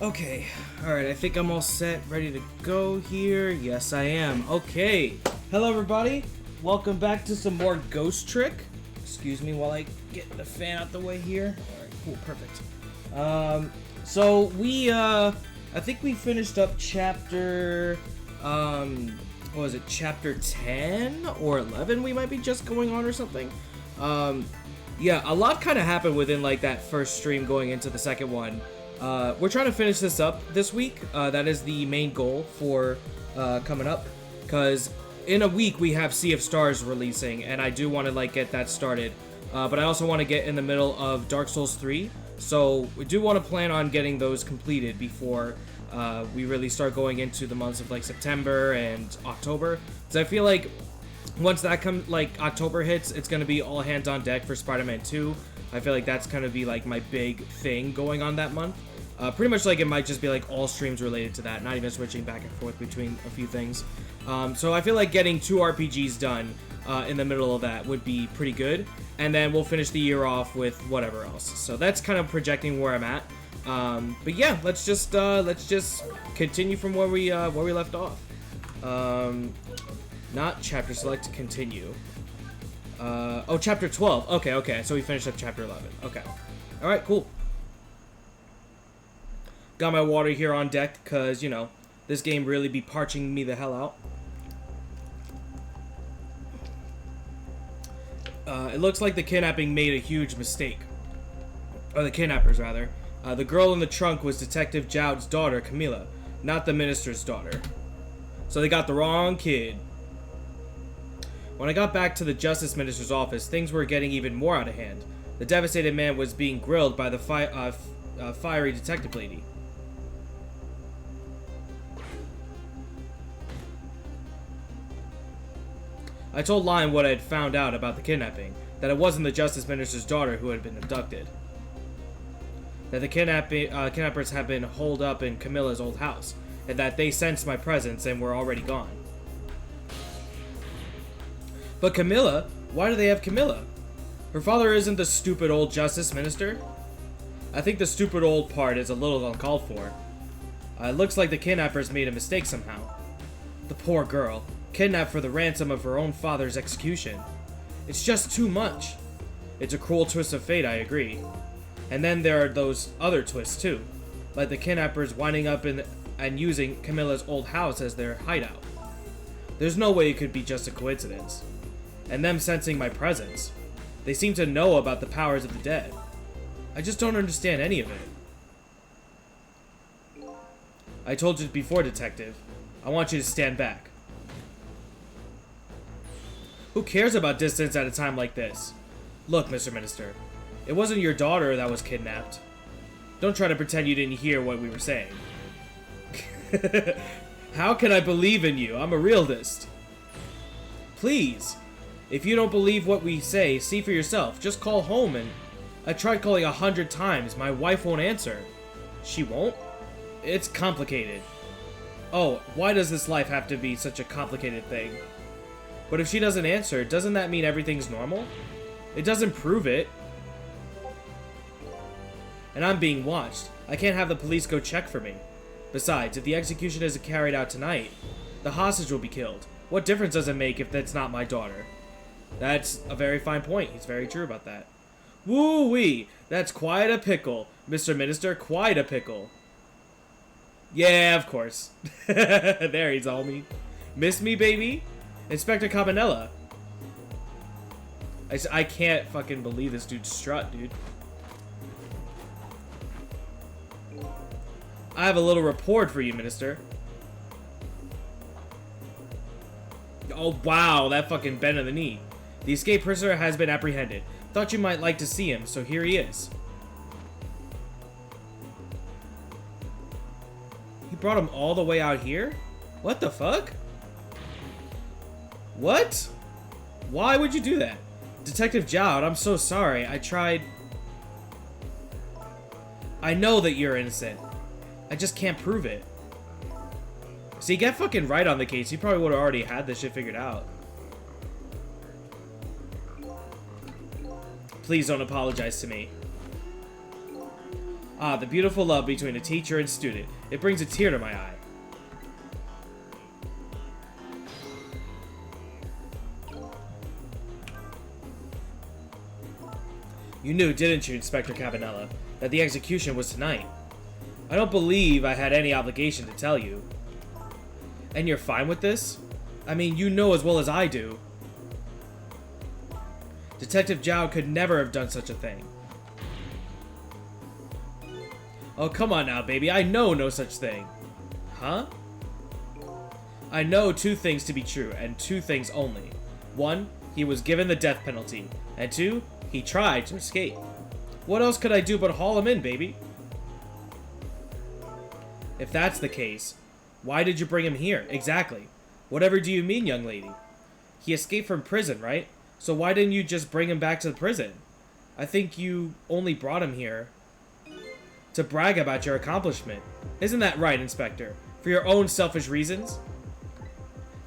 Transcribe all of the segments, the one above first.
Okay, alright, I think I'm all set, ready to go here. Yes, I am. Okay, hello everybody. Welcome back to some more Ghost Trick. Excuse me while I get the fan out the way here. Alright, cool, perfect. So we, I think we finished up chapter, what was it, chapter 10 or 11 we might be just going on or something. Yeah, a lot kind of happened within, like, that first stream going into the second one. We're trying to finish this up this week. That is the main goal for coming up, because in a week we have Sea of Stars releasing, and I do want to like get that started. But I also want to get in the middle of Dark Souls 3, so we do want to plan on getting those completed before we really start going into the months of like September and October. Because I feel like once that October hits, it's gonna be all hands on deck for Spider-Man 2. I feel like that's gonna be like my big thing going on that month. Pretty much like it might just be like all streams related to that, not even switching back and forth between a few things. So I feel like getting 2 RPGs done in the middle of that would be pretty good, and then we'll finish the year off with whatever else. So that's kind of projecting where I'm at. But yeah, let's just continue from where we left off. Not chapter select to continue. Oh, chapter 12. Okay. So we finished up chapter 11. Okay. Alright, cool. Got my water here on deck because, you know, this game really be parching me the hell out. It looks like the kidnapping made a huge mistake. Or the kidnappers, rather. The girl in the trunk was Detective Jowd's daughter, Camilla, not the minister's daughter. So they got the wrong kid. When I got back to the Justice Minister's office, things were getting even more out of hand. The devastated man was being grilled by the fiery detective lady. I told Lion what I had found out about the kidnapping, that it wasn't the Justice Minister's daughter who had been abducted. That the kidnappers had been holed up in Camilla's old house, and that they sensed my presence and were already gone. But Camilla? Why do they have Camilla? Her father isn't the stupid old Justice Minister? I think the stupid old part is a little uncalled for. It looks like the kidnappers made a mistake somehow. The poor girl, kidnapped for the ransom of her own father's execution. It's just too much. It's a cruel twist of fate, I agree. And then there are those other twists too, like the kidnappers winding up in and using Camilla's old house as their hideout. There's no way it could be just a coincidence. And them sensing my presence. They seem to know about the powers of the dead. I just don't understand any of it. I told you before, Detective. I want you to stand back. Who cares about distance at a time like this? Look, Mr. Minister, it wasn't your daughter that was kidnapped. Don't try to pretend you didn't hear what we were saying. How can I believe in you? I'm a realist. Please, if you don't believe what we say, see for yourself. Just call home and... I tried calling 100 times. My wife won't answer. She won't? It's complicated. Oh, why does this life have to be such a complicated thing? But if she doesn't answer, doesn't that mean everything's normal? It doesn't prove it. And I'm being watched. I can't have the police go check for me. Besides, if the execution isn't carried out tonight, the hostage will be killed. What difference does it make if that's not my daughter? That's a very fine point. He's very true about that. Woo-wee! That's quite a pickle, Mr. Minister. Quite a pickle. Yeah, of course. There, he's all me. Miss me, baby? Inspector Cabanella. I can't fucking believe this dude's strut, dude. I have a little report for you, Minister. Oh, wow, that fucking bend of the knee. The escaped prisoner has been apprehended. Thought you might like to see him, so here he is. He brought him all the way out here? What the fuck? What? Why would you do that? Detective Jowd, I'm so sorry. I tried... I know that you're innocent. I just can't prove it. See, get fucking right on the case. You probably would have already had this shit figured out. Please don't apologize to me. Ah, the beautiful love between a teacher and student. It brings a tear to my eye. You knew, didn't you, Inspector Cabanella, that the execution was tonight? I don't believe I had any obligation to tell you. And you're fine with this? I mean, you know as well as I do. Detective Zhao could never have done such a thing. Oh, come on now, baby. I know no such thing. Huh? I know two things to be true, and two things only. One, he was given the death penalty. And two, he tried to escape. What else could I do but haul him in, baby? If that's the case, why did you bring him here? Exactly. Whatever do you mean, young lady? He escaped from prison, right? So why didn't you just bring him back to the prison? I think you only brought him here to brag about your accomplishment. Isn't that right, Inspector? For your own selfish reasons?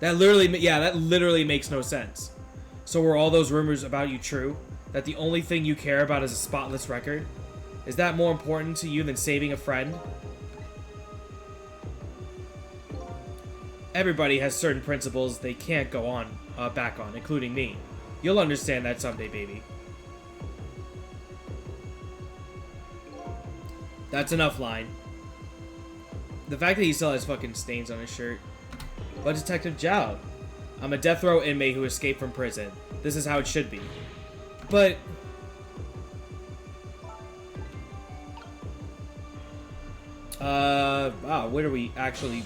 That literally makes no sense. So were all those rumors about you true? That the only thing you care about is a spotless record? Is that more important to you than saving a friend? Everybody has certain principles they can't go on back on, including me. You'll understand that someday, baby. That's enough, line. The fact that he still has fucking stains on his shirt. But Detective Zhao, I'm a death row inmate who escaped from prison. This is how it should be. But wow, where do we actually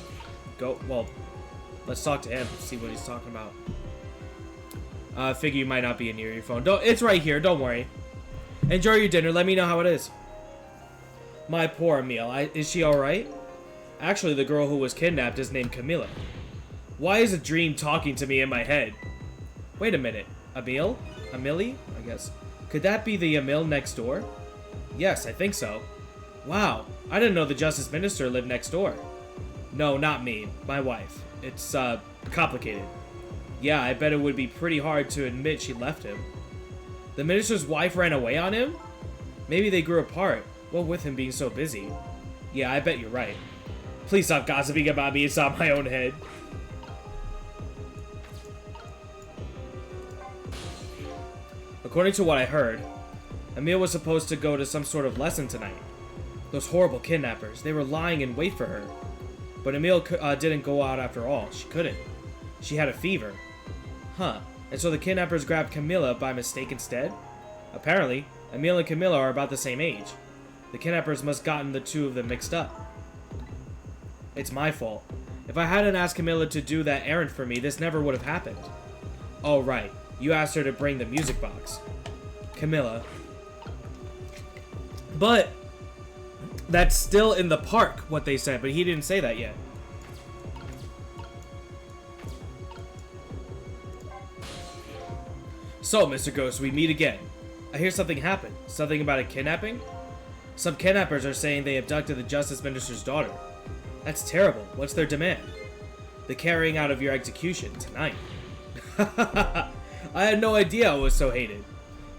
go? Well, let's talk to him, see what he's talking about. Figure you might not be near your phone. It's right here, don't worry. Enjoy your dinner, let me know how it is. My poor Emile, is she alright? Actually, the girl who was kidnapped is named Camilla. Why is a dream talking to me in my head? Wait a minute, Emile? Amelie, I guess. Could that be the Emile next door? Yes, I think so. Wow, I didn't know the Justice Minister lived next door. No, not me, my wife. It's, complicated. Yeah, I bet it would be pretty hard to admit she left him. The minister's wife ran away on him? Maybe they grew apart, what with him being so busy. Yeah, I bet you're right. Please stop gossiping about me inside my own head. According to what I heard, Emile was supposed to go to some sort of lesson tonight. Those horrible kidnappers, they were lying in wait for her. But Emile didn't go out after all. She couldn't. She had a fever. Huh. And so the kidnappers grabbed Camilla by mistake instead? Apparently, Emile and Camilla are about the same age. The kidnappers must have gotten the two of them mixed up. It's my fault. If I hadn't asked Camilla to do that errand for me, this never would have happened. Oh, right. You asked her to bring the music box. Camilla. But that's still in the park, what they said, but he didn't say that yet. So, Mr. Ghost, we meet again. I hear something happened. Something about a kidnapping? Some kidnappers are saying they abducted the Justice Minister's daughter. That's terrible. What's their demand? The carrying out of your execution tonight. I had no idea I was so hated.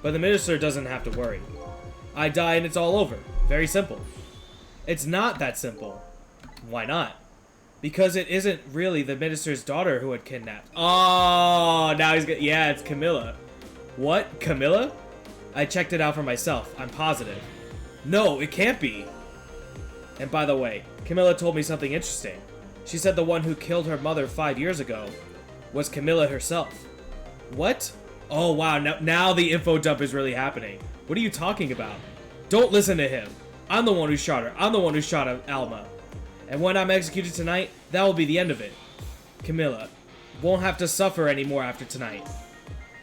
But the minister doesn't have to worry. I die and it's all over. Very simple. It's not that simple. Why not? Because it isn't really the minister's daughter who had kidnapped. Oh, now he's got... Yeah, it's Camilla. What? Camilla? I checked it out for myself. I'm positive. No, it can't be. And by the way, Camilla told me something interesting. She said the one who killed her mother 5 years ago was Camilla herself. What? Oh, wow. Now the info dump is really happening. What are you talking about? Don't listen to him. I'm the one who shot her. I'm the one who shot Alma. And when I'm executed tonight, that will be the end of it. Camilla won't have to suffer anymore after tonight.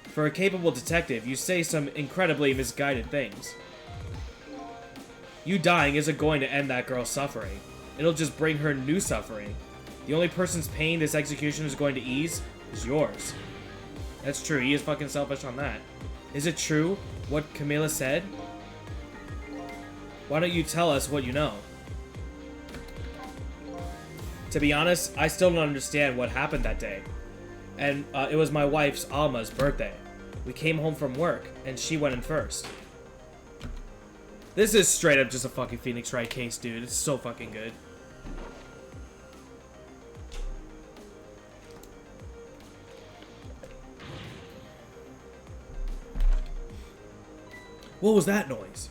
For a capable detective, you say some incredibly misguided things. You dying isn't going to end that girl's suffering. It'll just bring her new suffering. The only person's pain this execution is going to ease is yours. That's true, he is fucking selfish on that. Is it true, what Camilla said? Why don't you tell us what you know? To be honest, I still don't understand what happened that day. And it was my wife's, Alma's, birthday. We came home from work, and she went in first. This is straight up just a fucking Phoenix Wright case, dude. It's so fucking good. What was that noise?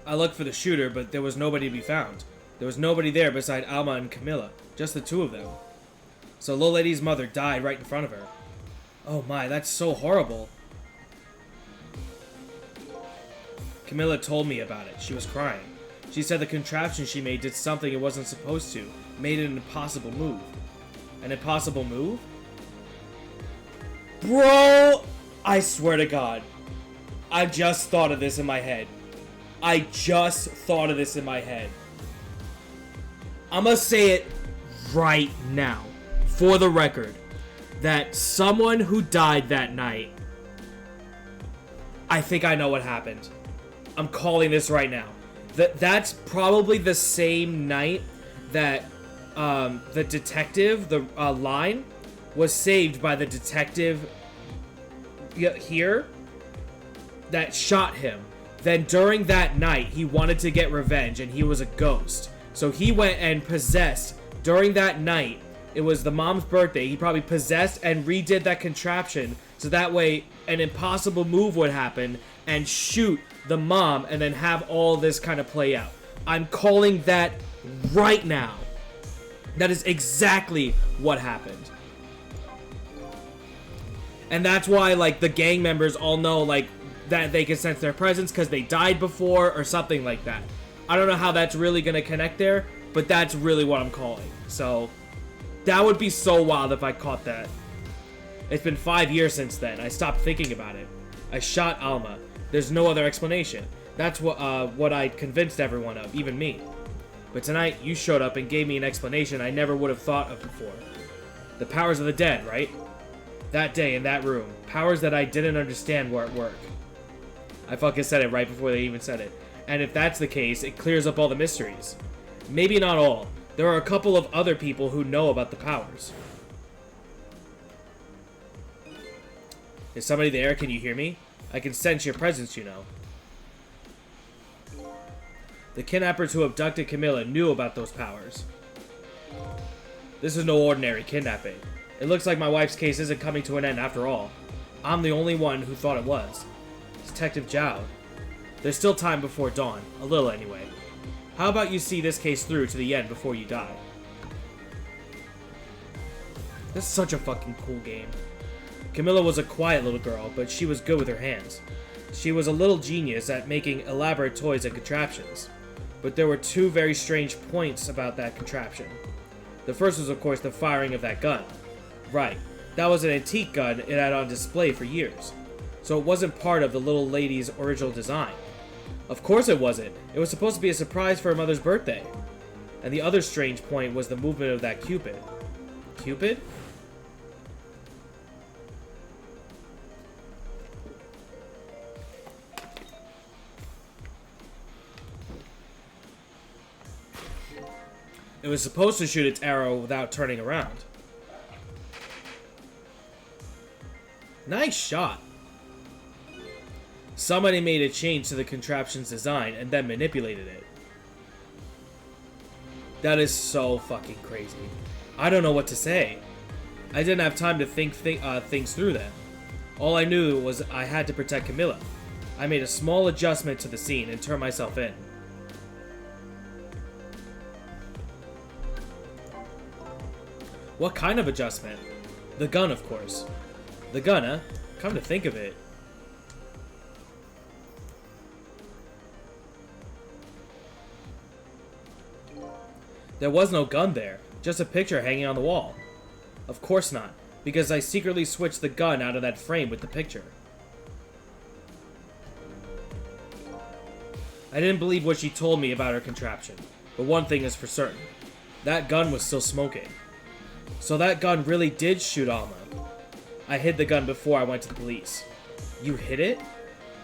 I looked for the shooter, but there was nobody to be found. There was nobody there beside Alma and Camilla. Just the two of them. So Little Lady's mother died right in front of her. Oh my, that's so horrible. Camilla told me about it. She was crying. She said the contraption she made did something it wasn't supposed to. Made an impossible move. An impossible move? Bro! I swear to God. I just thought of this in my head. I just thought of this in my head. I'm gonna say it right now, for the record, that someone who died that night, I think I know what happened. I'm calling this right now. That's probably the same night that the detective, the line, was saved by the detective here that shot him. Then during that night, he wanted to get revenge, and he was a ghost. So he went and possessed, during that night, it was the mom's birthday, he probably possessed and redid that contraption, so that way an impossible move would happen, and shoot the mom, and then have all this kind of play out. I'm calling that right now. That is exactly what happened. And that's why, like, the gang members all know, like, that they can sense their presence because they died before or something like that. I don't know how that's really going to connect there, but that's really what I'm calling. So, that would be so wild if I caught that. It's been 5 years since then. I stopped thinking about it. I shot Alma. There's no other explanation. That's what I convinced everyone of, even me. But tonight, you showed up and gave me an explanation I never would have thought of before. The powers of the dead, right? That day in that room. Powers that I didn't understand were at work. I fucking said it right before they even said it. And if that's the case, it clears up all the mysteries. Maybe not all. There are a couple of other people who know about the powers. Is somebody there? Can you hear me? I can sense your presence, you know. The kidnappers who abducted Camilla knew about those powers. This is no ordinary kidnapping. It looks like my wife's case isn't coming to an end after all. I'm the only one who thought it was. Detective Zhao. There's still time before dawn. A little anyway. How about you see this case through to the end before you die? This is such a fucking cool game. Camilla was a quiet little girl, but she was good with her hands. She was a little genius at making elaborate toys and contraptions. But there were two very strange points about that contraption. The first was, of course, the firing of that gun. Right. That was an antique gun it had on display for years. So it wasn't part of the little lady's original design. Of course it wasn't. It was supposed to be a surprise for her mother's birthday. And the other strange point was the movement of that Cupid. Cupid? It was supposed to shoot its arrow without turning around. Nice shot. Somebody made a change to the contraption's design and then manipulated it. That is so fucking crazy. I don't know what to say. I didn't have time to think things through then. All I knew was I had to protect Camilla. I made a small adjustment to the scene and turned myself in. What kind of adjustment? The gun, of course. The gun, huh? Come to think of it. There was no gun there, just a picture hanging on the wall. Of course not, because I secretly switched the gun out of that frame with the picture. I didn't believe what she told me about her contraption, but one thing is for certain. That gun was still smoking. So that gun really did shoot Alma. I hid the gun before I went to the police. You hid it?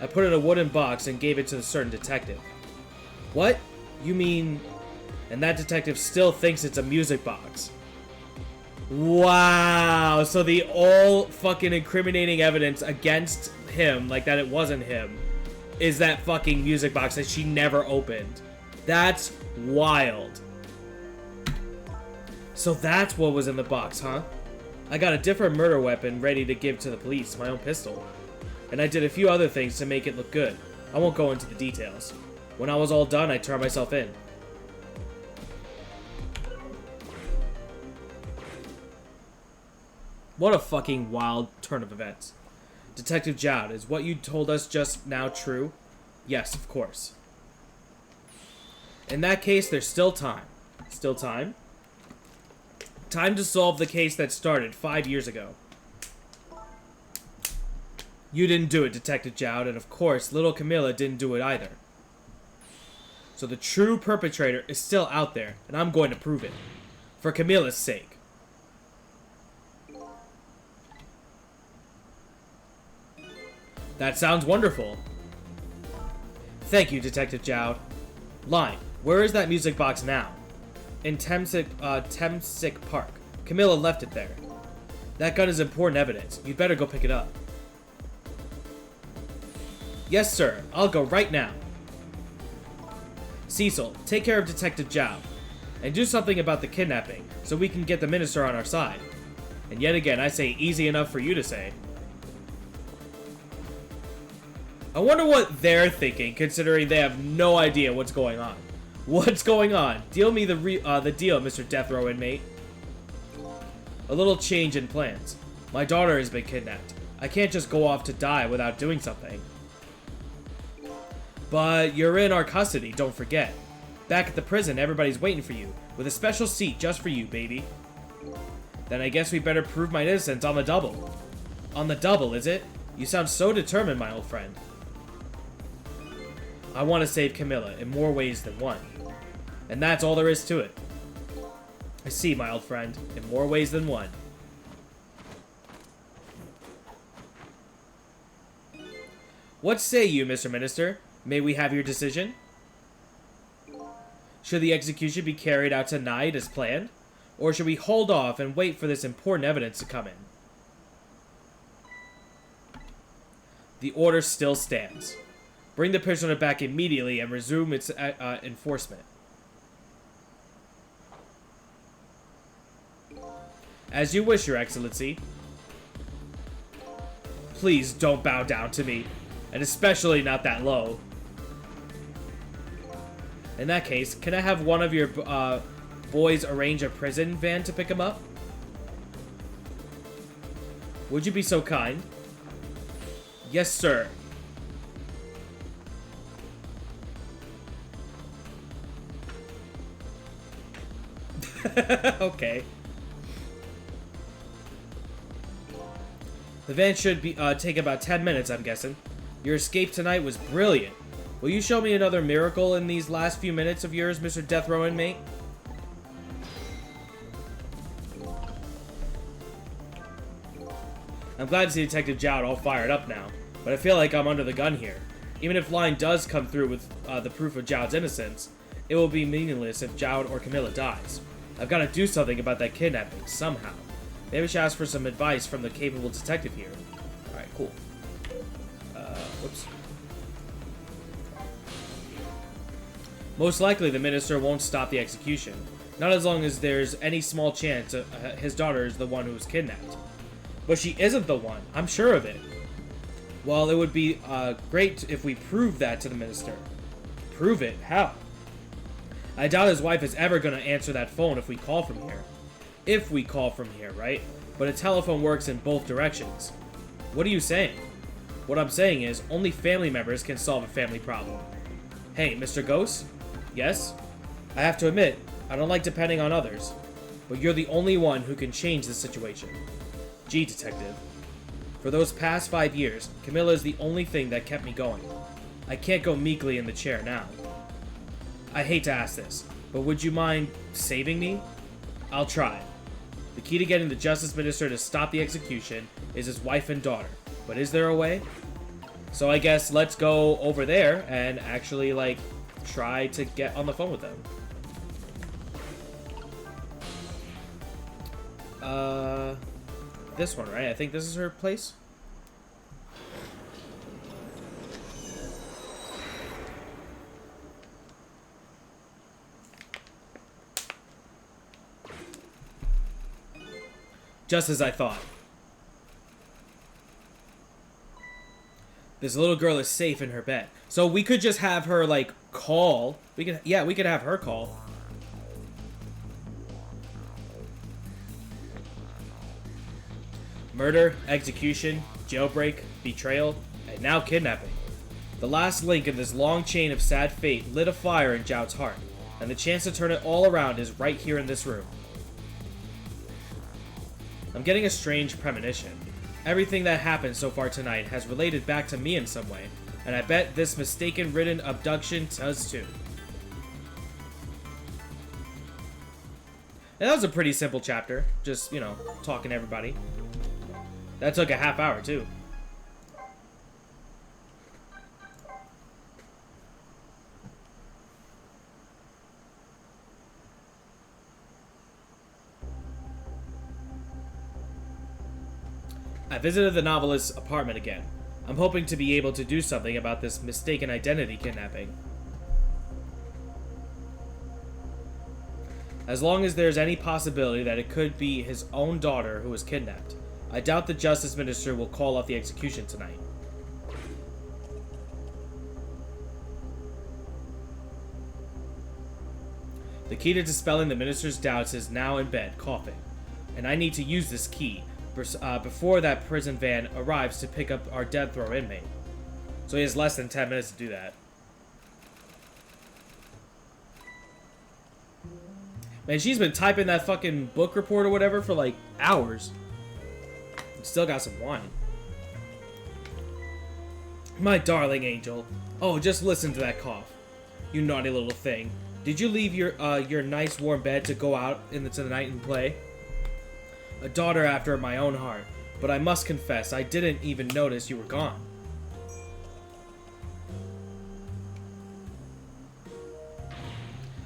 I put it in a wooden box and gave it to a certain detective. What? You mean... And that detective still thinks it's a music box. Wow, so the all fucking incriminating evidence against him, like that it wasn't him, is that fucking music box that she never opened. That's wild. So that's what was in the box, huh? I got a different murder weapon ready to give to the police, my own pistol. And I did a few other things to make it look good. I won't go into the details. When I was all done, I turned myself in. What a fucking wild turn of events. Detective Jowd, is what you told us just now true? Yes, of course. In that case, there's still time. Still time? Time to solve the case that started 5 years ago. You didn't do it, Detective Jowd, and of course, little Camilla didn't do it either. So the true perpetrator is still out there, and I'm going to prove it. For Camilla's sake. That sounds wonderful. Thank you, Detective Jowd. Line, where is that music box now? In Temsic Park. Camilla left it there. That gun is important evidence. You'd better go pick it up. Yes, sir. I'll go right now. Cecil, take care of Detective Jowd. And do something about the kidnapping, so we can get the minister on our side. And yet again, I say easy enough for you to say. I wonder what they're thinking, considering they have no idea what's going on. What's going on? Deal me the deal, Mr. Death Row inmate. A little change in plans. My daughter has been kidnapped. I can't just go off to die without doing something. But you're in our custody, don't forget. Back at the prison, everybody's waiting for you, with a special seat just for you, baby. Then I guess we better prove my innocence on the double. On the double, is it? You sound so determined, my old friend. I want to save Camilla in more ways than one. And that's all there is to it. I see, my old friend, in more ways than one. What say you, Mr. Minister? May we have your decision? Should the execution be carried out tonight as planned? Or should we hold off and wait for this important evidence to come in? The order still stands. Bring the prisoner back immediately and resume its enforcement. As you wish, Your Excellency. Please don't bow down to me, and especially not that low. In that case, can I have one of your boys arrange a prison van to pick him up? Would you be so kind? Yes, sir. Okay. The van should be take about 10 minutes, I'm guessing. Your escape tonight was brilliant. Will you show me another miracle in these last few minutes of yours, Mr. Death Row inmate? I'm glad to see Detective Jowd all fired up now, but I feel like I'm under the gun here. Even if Line does come through with the proof of Jowd's innocence, it will be meaningless if Jowd or Camilla dies. I've got to do something about that kidnapping, somehow. Maybe I should ask for some advice from the capable detective here. Alright, cool. Whoops. Most likely the minister won't stop the execution. Not as long as there's any small chance his daughter is the one who was kidnapped. But she isn't the one. I'm sure of it. Well, it would be great if we prove that to the minister. Prove it? How? I doubt his wife is ever going to answer that phone if we call from here. If we call from here, right? But a telephone works in both directions. What are you saying? What I'm saying is, only family members can solve a family problem. Hey, Mr. Ghost? Yes? I have to admit, I don't like depending on others. But you're the only one who can change the situation. Gee, detective. For those past 5 years, Camilla is the only thing that kept me going. I can't go meekly in the chair now. I hate to ask this, but would you mind saving me? I'll try. The key to getting the Justice Minister to stop the execution is his wife and daughter. But is there a way? So I guess let's go over there and actually, like, try to get on the phone with them. This one, right? I think this is her place. Just as I thought. This little girl is safe in her bed. So we could just have her, like, call. We could have her call. Murder, execution, jailbreak, betrayal, and now kidnapping. The last link in this long chain of sad fate lit a fire in Jout's heart, and the chance to turn it all around is right here in this room. I'm getting a strange premonition. Everything that happened so far tonight has related back to me in some way, and I bet this mistaken-ridden abduction does too. And that was a pretty simple chapter, just, you know, talking to everybody. That took a half hour too. I visited the novelist's apartment again. I'm hoping to be able to do something about this mistaken identity kidnapping. As long as there's any possibility that it could be his own daughter who was kidnapped, I doubt the Justice Minister will call off the execution tonight. The key to dispelling the Minister's doubts is now in bed, coughing, and I need to use this key before that prison van arrives to pick up our death row inmate. So he has less than 10 minutes to do that. Man, she's been typing that fucking book report or whatever for like hours. Still got some wine. My darling angel. Oh, just listen to that cough. You naughty little thing. Did you leave your nice warm bed to go out into the night and play? A daughter after my own heart, but I must confess I didn't even notice you were gone.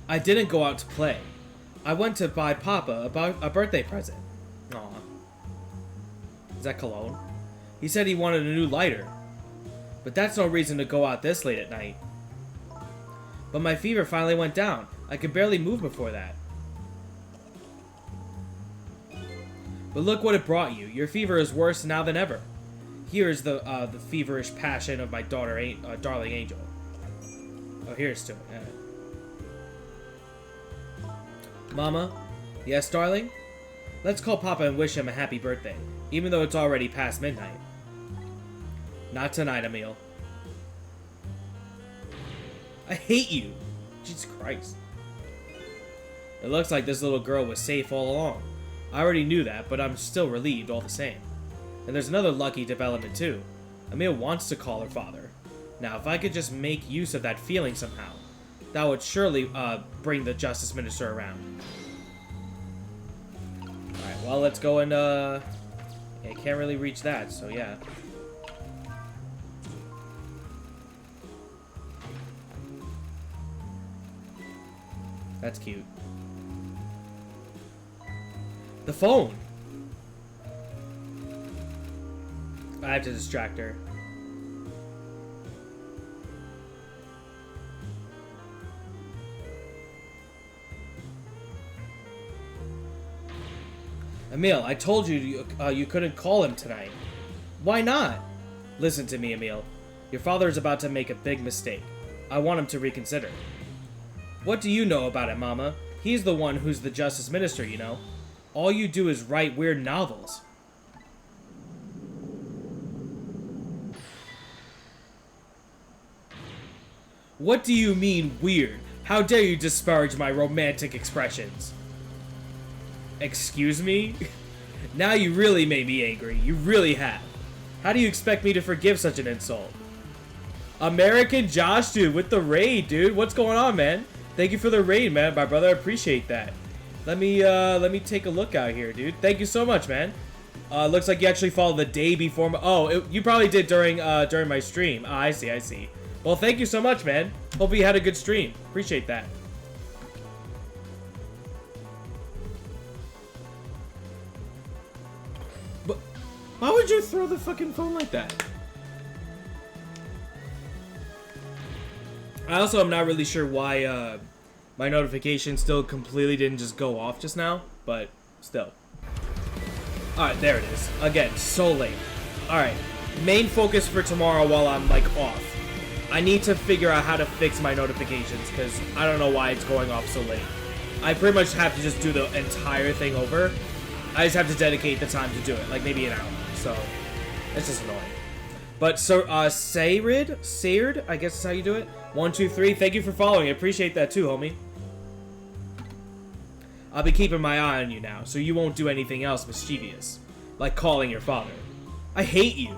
I didn't go out to play. I went to buy Papa a birthday present. Aw. Is that cologne? He said he wanted a new lighter. But that's no reason to go out this late at night. But my fever finally went down. I could barely move before that. But look what it brought you. Your fever is worse now than ever. Here is the feverish passion of my darling angel. Oh, here's to it. Mama? Yes, darling? Let's call Papa and wish him a happy birthday, even though it's already past midnight. Not tonight, Emil. I hate you! Jesus Christ. It looks like this little girl was safe all along. I already knew that, but I'm still relieved all the same. And there's another lucky development too. Emil wants to call her father. Now, if I could just make use of that feeling somehow, that would surely bring the Justice Minister around. Alright, well, let's go and, yeah, can't really reach that, so yeah. That's cute. The phone! I have to distract her. Emil, I told you you couldn't call him tonight. Why not? Listen to me, Emil. Your father is about to make a big mistake. I want him to reconsider. What do you know about it, Mama? He's the one who's the Justice Minister, you know. All you do is write weird novels. What do you mean, weird? How dare you disparage my romantic expressions? Excuse me? Now you really made me angry. You really have. How do you expect me to forgive such an insult? American Josh, dude, with the raid, dude. What's going on, man? Thank you for the raid, man. My brother, I appreciate that. Let me take a look out here, dude. Thank you so much, man. Looks like you actually followed the day before my... Oh, you probably did during my stream. I see. Well, thank you so much, man. Hope you had a good stream. Appreciate that. But why would you throw the fucking phone like that? I also am not really sure why my notification still completely didn't just go off just now, but still. Alright, there it is. Again, so late. Alright, main focus for tomorrow while I'm, like, off. I need to figure out how to fix my notifications, because I don't know why it's going off so late. I pretty much have to just do the entire thing over. I just have to dedicate the time to do it, like maybe an hour. So, it's just annoying. But, so, Sayrid, I guess is how you do it. 1, 2, 3, thank you for following. I appreciate that too, homie. I'll be keeping my eye on you now, so you won't do anything else mischievous. Like calling your father. I hate you.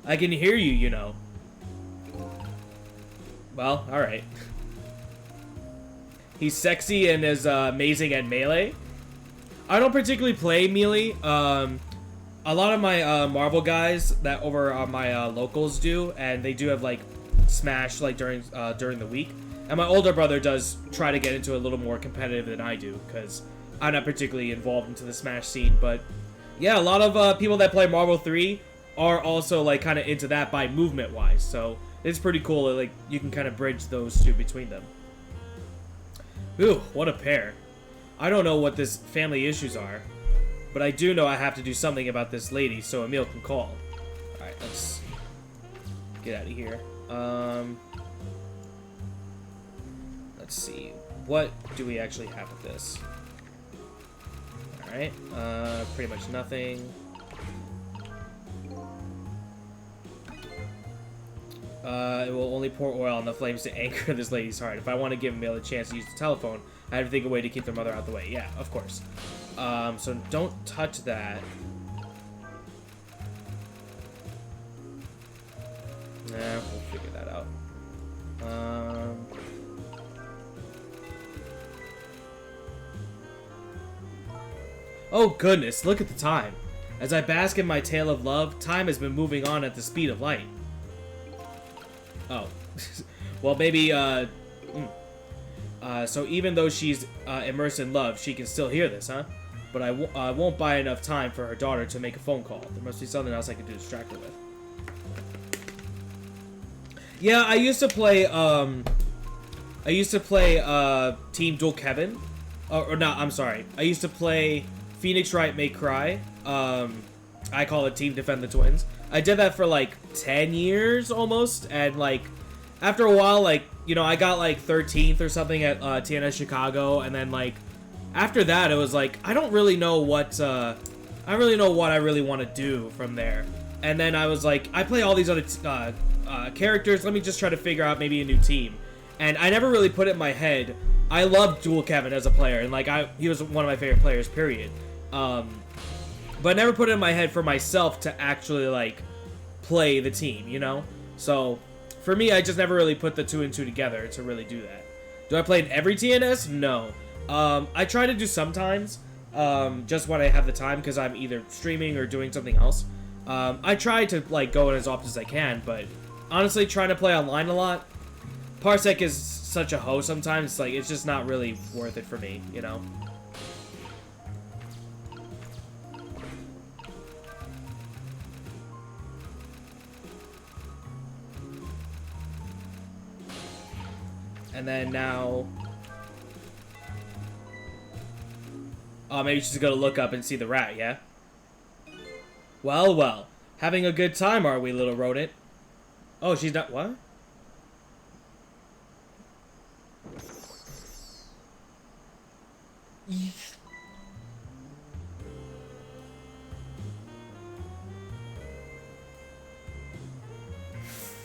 I can hear you, you know. Well, alright. He's sexy and is amazing at Melee. I don't particularly play Melee. A lot of my Marvel guys that over my locals do, and they do have like Smash like during the week. And my older brother does try to get into a little more competitive than I do, because I'm not particularly involved into the Smash scene. But yeah, a lot of people that play Marvel 3 are also like kind of into that by movement wise. So it's pretty cool. Like you can kind of bridge those two between them. Ooh, what a pair. I don't know what this family issues are, but I do know I have to do something about this lady so Emil can call. Alright, let's get out of here. Let's see. What do we actually have with this? Alright, pretty much nothing. It will only pour oil on the flames to anchor this lady's heart. If I want to give Emil a chance to use the telephone, I have to think of a way to keep their mother out the way. Yeah, of course. So don't touch that. Nah, we'll figure that out. Oh goodness, look at the time. As I bask in my tale of love, time has been moving on at the speed of light. Oh. Well, maybe, so even though she's immersed in love, she can still hear this, huh? But I won't buy enough time for her daughter to make a phone call. There must be something else I can do to distract her with. Yeah, I used to play Team Dual Kevin. Or no, I'm sorry. I used to play Phoenix Wright May Cry. I call it Team Defend the Twins. I did that for like 10 years almost, and like after a while, like, you know, I got like 13th or something at TNS Chicago, and then like after that it was like I don't really know what I really want to do from there. And then I was like, I play all these other characters, let me just try to figure out maybe a new team. And I never really put it in my head. I loved Dual Kevin as a player, and like he was one of my favorite players, period. But I never put it in my head for myself to actually like play the team, you know? So for me, I just never really put the 2 and 2 together to really do that. Do I play in every TNS? No. I try to do sometimes, just when I have the time, because I'm either streaming or doing something else. I try to like go in as often as I can, but honestly, trying to play online a lot, Parsec is such a hoe sometimes, like, it's just not really worth it for me, you know? And then now... Oh, maybe she's gonna look up and see the rat, yeah? Well, well. Having a good time, are we, little rodent? Oh, she's not... What?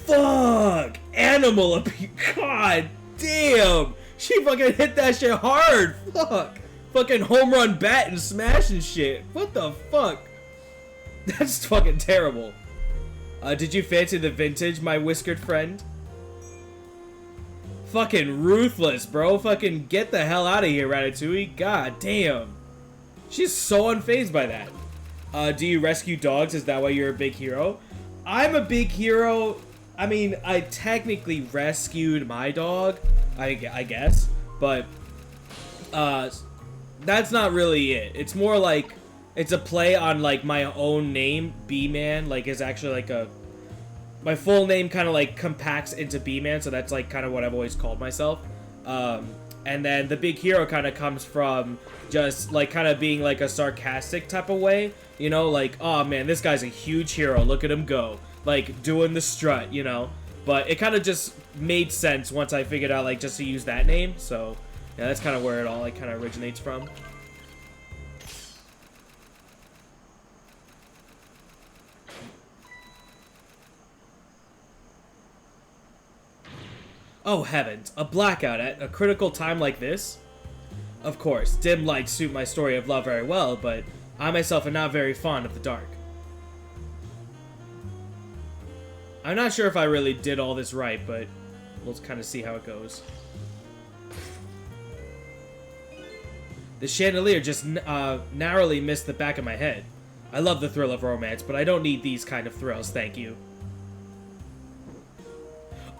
Fuck! Animal abuse. God damn! She fucking hit that shit hard! Fuck! Fucking home run bat and smash and shit. What the fuck? That's fucking terrible. Did you fancy the vintage, my whiskered friend? Fucking ruthless, bro. Fucking get the hell out of here, Ratatouille. God damn. She's so unfazed by that. Do you rescue dogs? Is that why you're a big hero? I'm a big hero. I mean, I technically rescued my dog, I guess. But, that's not really it. It's more like, it's a play on, like, my own name, BMan. Like, is actually, like, a... My full name kind of, like, compacts into BMan, so that's, like, kind of what I've always called myself. And And then the big hero kind of comes from just, like, kind of being, like, a sarcastic type of way. You know, like, oh, man, this guy's a huge hero. Look at him go. Like, doing the strut, you know. But it kind of just made sense once I figured out, like, just to use that name. So, yeah, that's kind of where it all, like, kind of originates from. Oh, heavens. A blackout at a critical time like this? Of course, dim lights suit my story of love very well, but I myself am not very fond of the dark. I'm not sure if I really did all this right, but we'll kind of see how it goes. The chandelier just narrowly missed the back of my head. I love the thrill of romance, but I don't need these kind of thrills, thank you.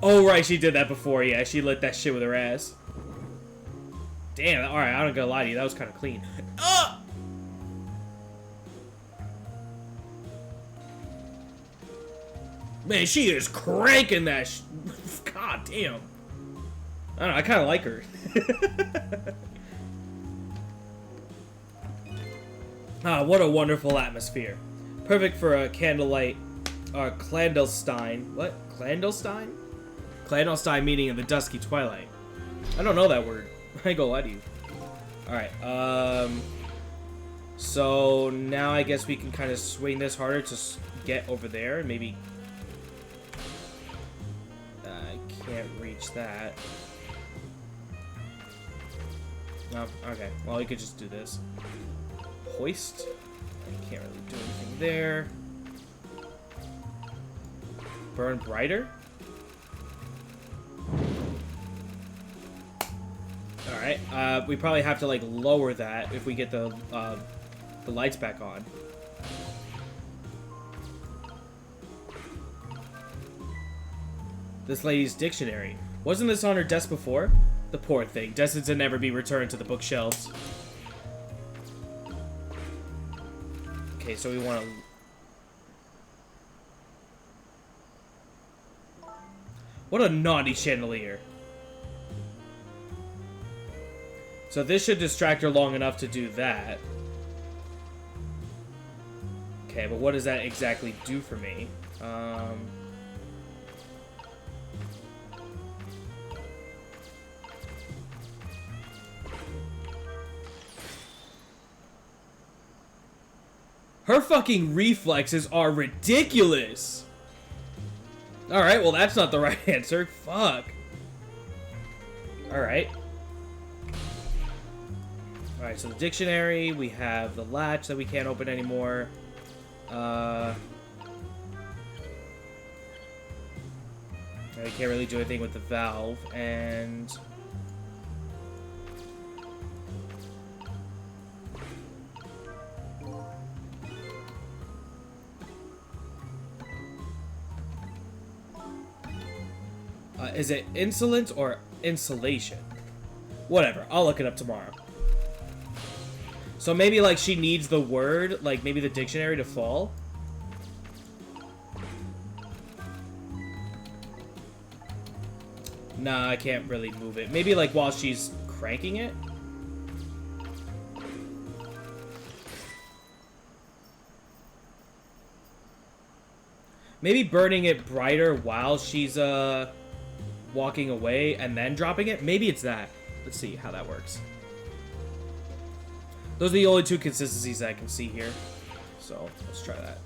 Oh, right, she did that before. Yeah, she lit that shit with her ass. Damn, alright, I'm not gonna lie to you. That was kind of clean. Man, she is cranking that God damn. I don't know, I kind of like her. Ah, what a wonderful atmosphere. Perfect for a candlelight... clandestine... What? Clandestine? Clandestine meaning in the dusky twilight. I don't know that word. I ain't gonna lie to you. Alright, so now I guess we can kind of swing this harder to get over there and maybe... I can't reach that. No, okay. Well, we could just do this. Hoist. I can't really do anything there. Burn brighter? Alright, we probably have to, like, lower that if we get the lights back on. This lady's dictionary. Wasn't this on her desk before? The poor thing, destined to never be returned to the bookshelves. Okay, so we want to... What a naughty chandelier. So this should distract her long enough to do that. Okay, but what does that exactly do for me? Her fucking reflexes are ridiculous! Alright, well that's not the right answer. Fuck. Alright. Alright, so the dictionary, we have the latch that we can't open anymore. We can't really do anything with the valve, and... is it insolent or insulation? Whatever, I'll look it up tomorrow. So maybe, like, she needs the word, like, maybe the dictionary to fall? Nah, I can't really move it. Maybe, like, while she's cranking it? Maybe burning it brighter while she's, walking away and then dropping it? Maybe it's that. Let's see how that works. Those are the only two consistencies I can see here. So, let's try that.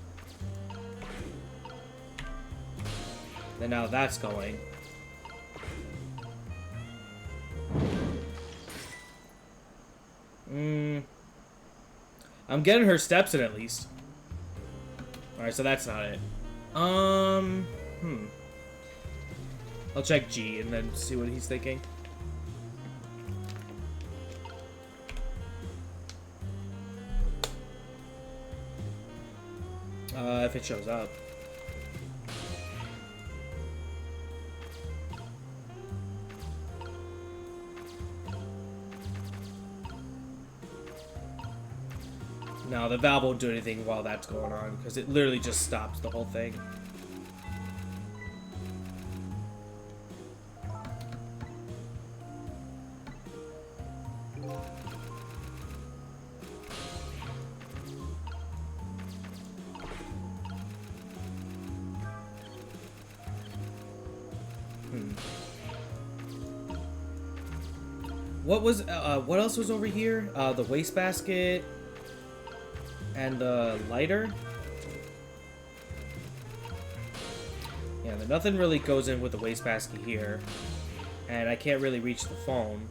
And now that's going. I'm getting her steps in at least. Alright, so that's not it. I'll check G and then see what he's thinking. If it shows up. No, the valve won't do anything while that's going on, because it literally just stops the whole thing. What else was over here? The wastebasket and the lighter. Yeah, nothing really goes in with the wastebasket here, and I can't really reach the phone.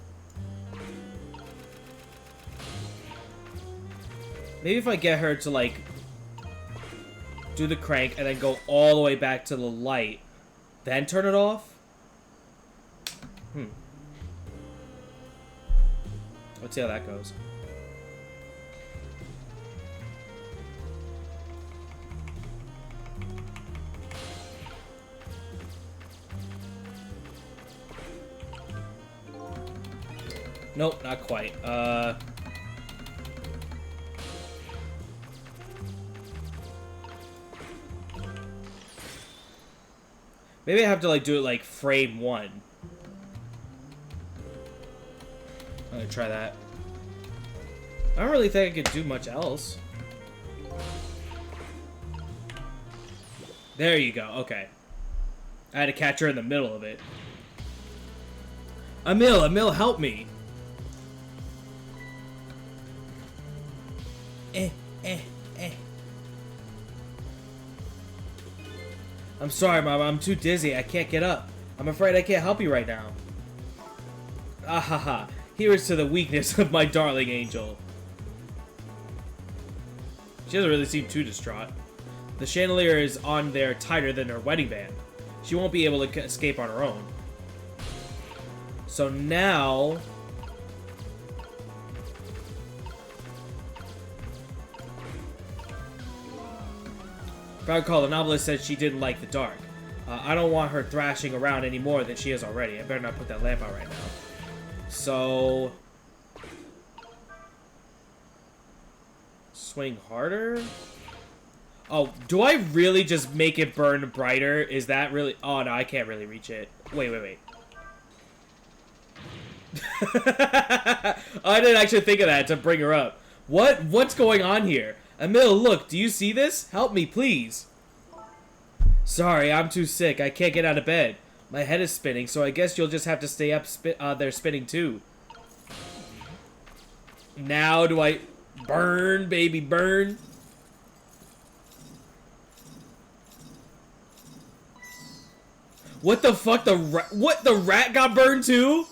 Maybe if I get her to, like, do the crank and then go all the way back to the light, then turn it off? Let's see how that goes. Nope, not quite. Maybe I have to, like, do it, like, frame 1. I'm gonna try that. I don't really think I could do much else. There you go, okay. I had to catch her in the middle of it. Emil, help me! I'm sorry, Mama. I'm too dizzy. I can't get up. I'm afraid I can't help you right now. Ahaha. Here is to the weakness of my darling angel. She doesn't really seem too distraught. The chandelier is on there tighter than her wedding band. She won't be able to escape on her own. So now... if I recall, the novelist said she didn't like the dark. I don't want her thrashing around any more than she is already. I better not put that lamp out right now. So... swing harder? Oh, do I really just make it burn brighter? Is that really... oh, no, I can't really reach it. Wait. I didn't actually think of that to bring her up. What's going on here? Emil, look, do you see this? Help me, please. Sorry, I'm too sick. I can't get out of bed. My head is spinning, so I guess you'll just have to stay up there spinning too. Now do I... burn, baby, burn. What the fuck? The rat got burned too?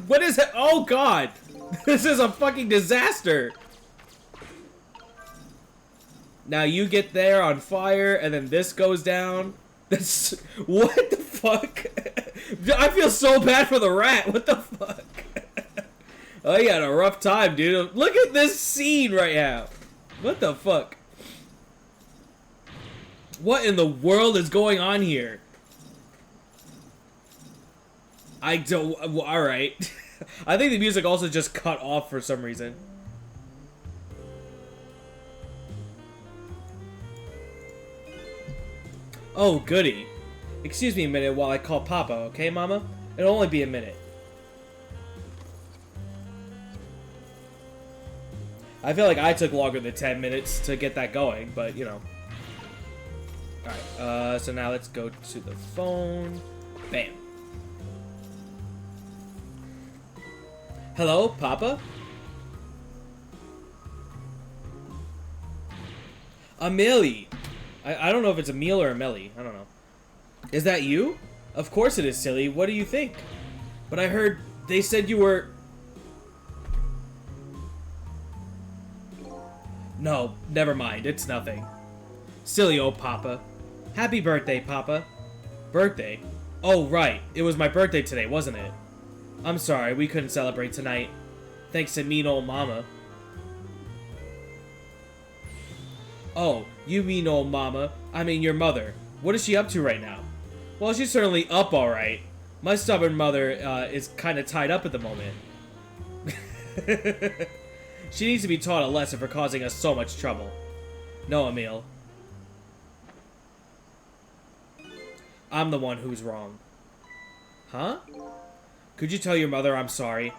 What is it? Oh god. This is a fucking disaster. Now you get there on fire, and then this goes down. That's... what the fuck? I feel so bad for the rat. What the fuck? Oh, you had a rough time, dude. Look at this scene right now. What the fuck? What in the world is going on here? I don't... alright. I think the music also just cut off for some reason. Oh, goody. Excuse me a minute while I call Papa, okay, Mama? It'll only be a minute. I feel like I took longer than 10 minutes to get that going, but, you know. Alright, so now let's go to the phone. Bam. Hello, Papa? Amelie. I don't know if it's Emil or Amelie. I don't know. Is that you? Of course it is, silly. What do you think? But I heard they said you were... No, never mind. It's nothing. Silly old Papa. Happy birthday, Papa. Birthday? Oh, right. It was my birthday today, wasn't it? I'm sorry, we couldn't celebrate tonight. Thanks to mean old Mama. Oh, you mean old Mama. I mean your mother. What is she up to right now? Well, she's certainly up alright. My stubborn mother is kind of tied up at the moment. She needs to be taught a lesson for causing us so much trouble. No, Emil. I'm the one who's wrong. Huh? Could you tell your mother I'm sorry?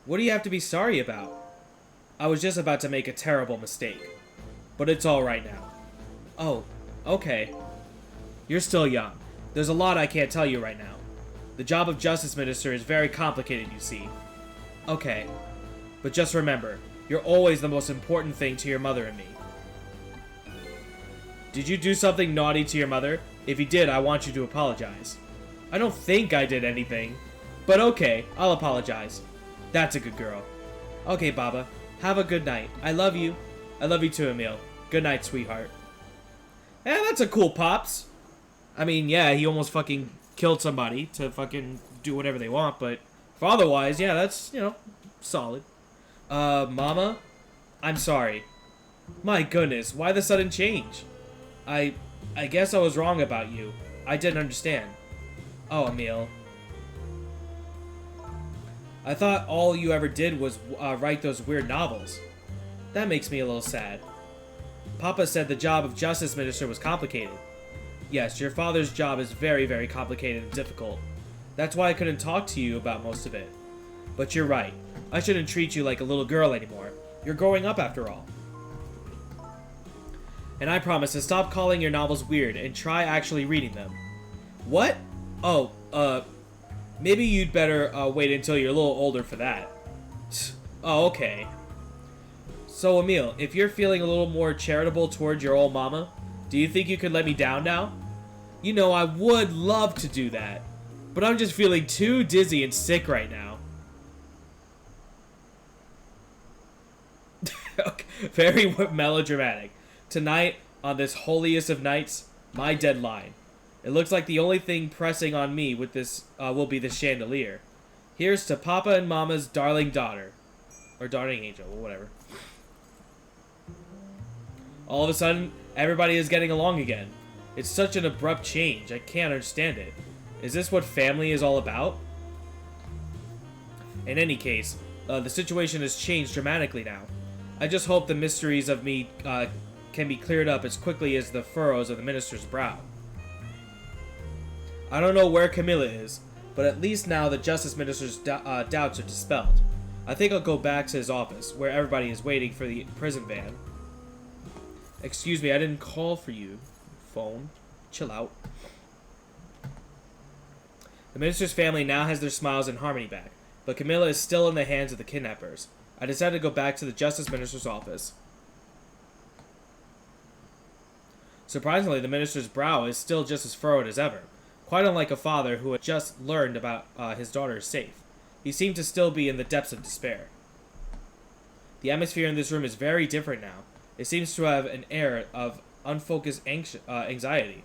What do you have to be sorry about? I was just about to make a terrible mistake. But it's all right now. Oh, okay. You're still young. There's a lot I can't tell you right now. The job of Justice Minister is very complicated, you see. Okay. But just remember, you're always the most important thing to your mother and me. Did you do something naughty to your mother? If you did, I want you to apologize. I don't think I did anything. But okay, I'll apologize. That's a good girl. Okay, Baba. Have a good night. I love you. I love you too, Emil. Good night, sweetheart. Yeah, that's a cool pops. I mean, yeah, he almost fucking killed somebody to fucking do whatever they want, but father-wise, yeah, that's, you know, solid. Mama? I'm sorry. My goodness, why the sudden change? I guess I was wrong about you. I didn't understand. Oh, Emil. I thought all you ever did was write those weird novels. That makes me a little sad. Papa said the job of Justice Minister was complicated. Yes, your father's job is very, very complicated and difficult. That's why I couldn't talk to you about most of it. But you're right. I shouldn't treat you like a little girl anymore. You're growing up after all. And I promise to stop calling your novels weird and try actually reading them. What? Oh, maybe you'd better wait until you're a little older for that. Oh, okay. So, Emil, if you're feeling a little more charitable towards your old mama, do you think you could let me down now? You know, I would love to do that, but I'm just feeling too dizzy and sick right now. Very melodramatic. Tonight, on this holiest of nights, my deadline. It looks like the only thing pressing on me with this will be the chandelier. Here's to Papa and Mama's darling daughter. Or darling angel, or whatever. All of a sudden, everybody is getting along again. It's such an abrupt change, I can't understand it. Is this what family is all about? In any case, the situation has changed dramatically now. I just hope the mysteries of me can be cleared up as quickly as the furrows of the minister's brow. I don't know where Camilla is, but at least now the Justice Minister's doubts are dispelled. I think I'll go back to his office, where everybody is waiting for the prison van. Excuse me, I didn't call for you. Phone. Chill out. The minister's family now has their smiles and harmony back, but Camilla is still in the hands of the kidnappers. I decided to go back to the Justice Minister's office. Surprisingly, the minister's brow is still just as furrowed as ever, quite unlike a father who had just learned about his daughter is safe. He seemed to still be in the depths of despair. The atmosphere in this room is very different now. It seems to have an air of unfocused anxiety.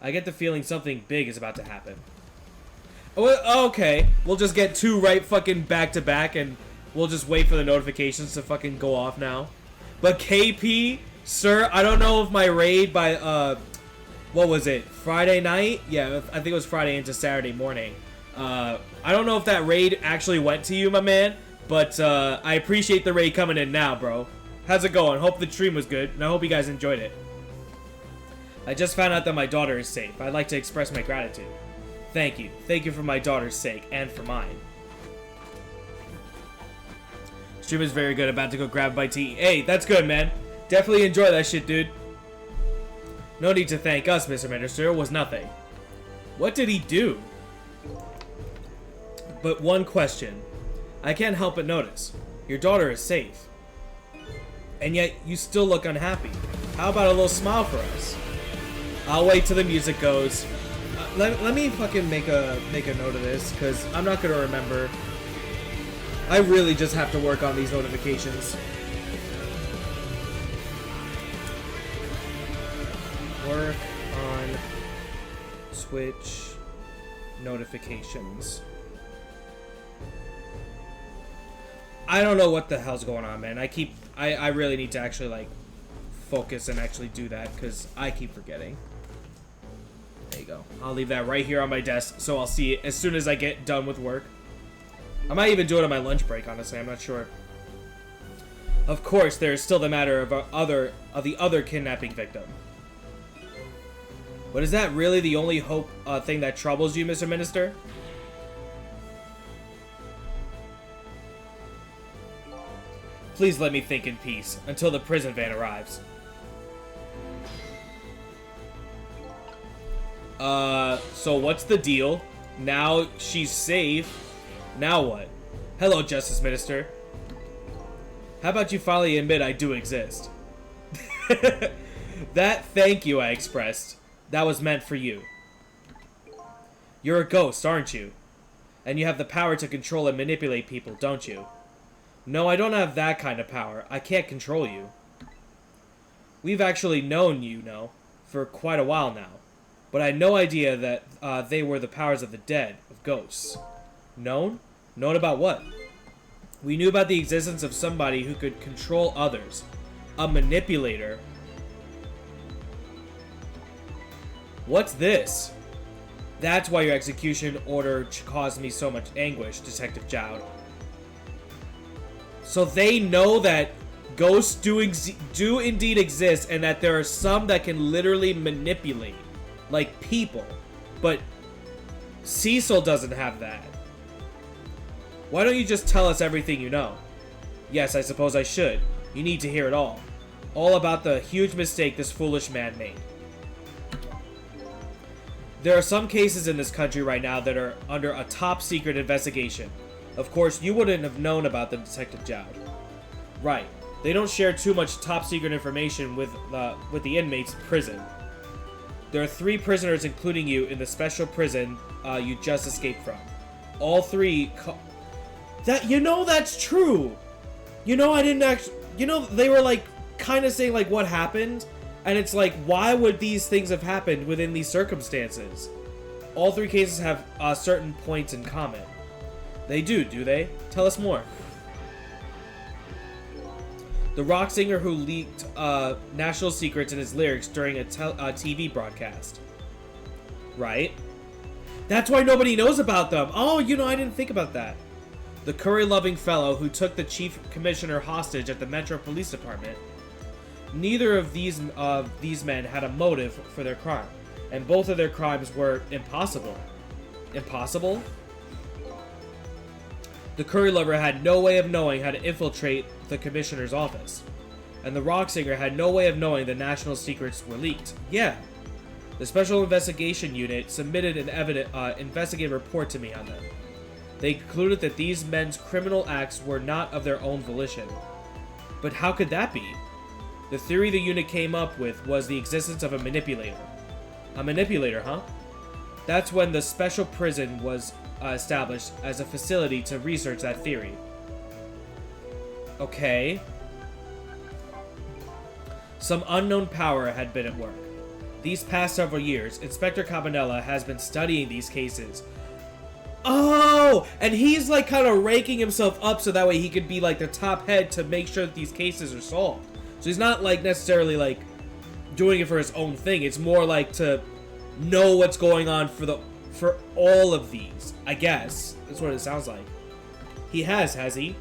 I get the feeling something big is about to happen. Oh, okay, we'll just get two right fucking back to back and we'll just wait for the notifications to fucking go off now. But KP, sir, I don't know if my raid by, what was it, Friday night? Yeah, I think it was Friday into Saturday morning. I don't know if that raid actually went to you, my man, but I appreciate the raid coming in now, bro. How's it going? Hope the stream was good, and I hope you guys enjoyed it. I just found out that my daughter is safe. I'd like to express my gratitude. Thank you. Thank you for my daughter's sake, and for mine. Stream is very good. About to go grab a bite to eat. Hey, that's good, man. Definitely enjoy that shit, dude. No need to thank us, Mr. Minister. It was nothing. What did he do? But one question. I can't help but notice. Your daughter is safe. And yet, you still look unhappy. How about a little smile for us? I'll wait till the music goes. Let me fucking make a note of this, because I'm not going to remember. I really just have to work on these notifications. Work on Twitch notifications. I don't know what the hell's going on, man. I really need to actually, like, focus and actually do that, because I keep forgetting. There you go. I'll leave that right here on my desk, so I'll see it as soon as I get done with work. I might even do it on my lunch break, honestly. I'm not sure. Of course, there's still the matter of the other kidnapping victim. But is that really the only thing that troubles you, Mr. Minister? Please let me think in peace until the prison van arrives. So what's the deal? Now she's safe. Now what? Hello, Justice Minister. How about you finally admit I do exist? That thank you I expressed, that was meant for you. You're a ghost, aren't you? And you have the power to control and manipulate people, don't you? No, I don't have that kind of power. I can't control you. We've actually known you know, for quite a while now. But I had no idea that they were the powers of the dead, of ghosts. Known? Known about what? We knew about the existence of somebody who could control others. A manipulator. What's this? That's why your execution order caused me so much anguish, Detective Jowd. So they know that ghosts do indeed exist, and that there are some that can literally manipulate, like people. But Cecil doesn't have that. Why don't you just tell us everything you know? Yes, I suppose I should. You need to hear it all. All about the huge mistake this foolish man made. There are some cases in this country right now that are under a top secret investigation. Of course, you wouldn't have known about them, Detective Jowd. Right. They don't share too much top secret information with the inmates' prison. There are 3 prisoners, including you, in the special prison you just escaped from. All 3... that's true! I didn't actually... they were, like, kind of saying, like, what happened? And it's like, why would these things have happened within these circumstances? All 3 cases have certain points in common. They do they? Tell us more. The rock singer who leaked national secrets in his lyrics during a TV broadcast. Right? That's why nobody knows about them. Oh, I didn't think about that. The curry-loving fellow who took the chief commissioner hostage at the Metro Police Department. Neither of these men had a motive for their crime, and both of their crimes were impossible. Impossible? The curry lover had no way of knowing how to infiltrate the commissioner's office, and the rock singer had no way of knowing the national secrets were leaked. Yeah. The Special Investigation Unit submitted an investigative report to me on them. They concluded that these men's criminal acts were not of their own volition. But how could that be? The theory the unit came up with was the existence of a manipulator. A manipulator, huh? That's when the special prison was established as a facility to research that theory. Okay. Some unknown power had been at work. These past several years, Inspector Cabanela has been studying these cases. Oh! And he's like kind of ranking himself up so that way he could be like the top head to make sure that these cases are solved. So he's not like necessarily like doing it for his own thing. It's more like to know what's going on for all of these. I guess that's what it sounds like. He has he?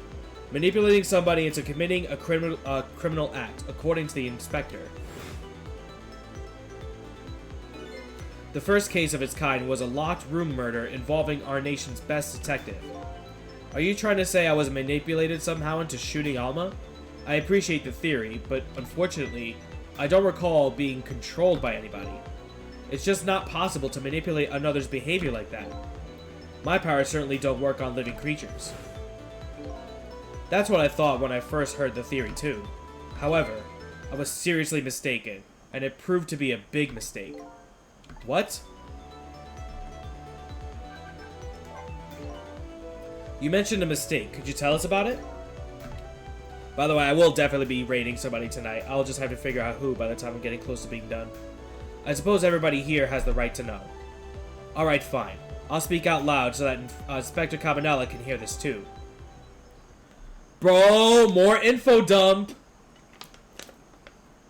Manipulating somebody into committing a criminal act, according to the inspector. The first case of its kind was a locked room murder involving our nation's best detective. Are you trying to say I was manipulated somehow into shooting Alma? I appreciate the theory, but unfortunately, I don't recall being controlled by anybody. It's just not possible to manipulate another's behavior like that. My powers certainly don't work on living creatures. That's what I thought when I first heard the theory too. However, I was seriously mistaken, and it proved to be a big mistake. What? You mentioned a mistake. Could you tell us about it? By the way, I will definitely be rating somebody tonight. I'll just have to figure out who by the time I'm getting close to being done. I suppose everybody here has the right to know. Alright, fine. I'll speak out loud so that Inspector Cabanela can hear this too. Bro, more info dump!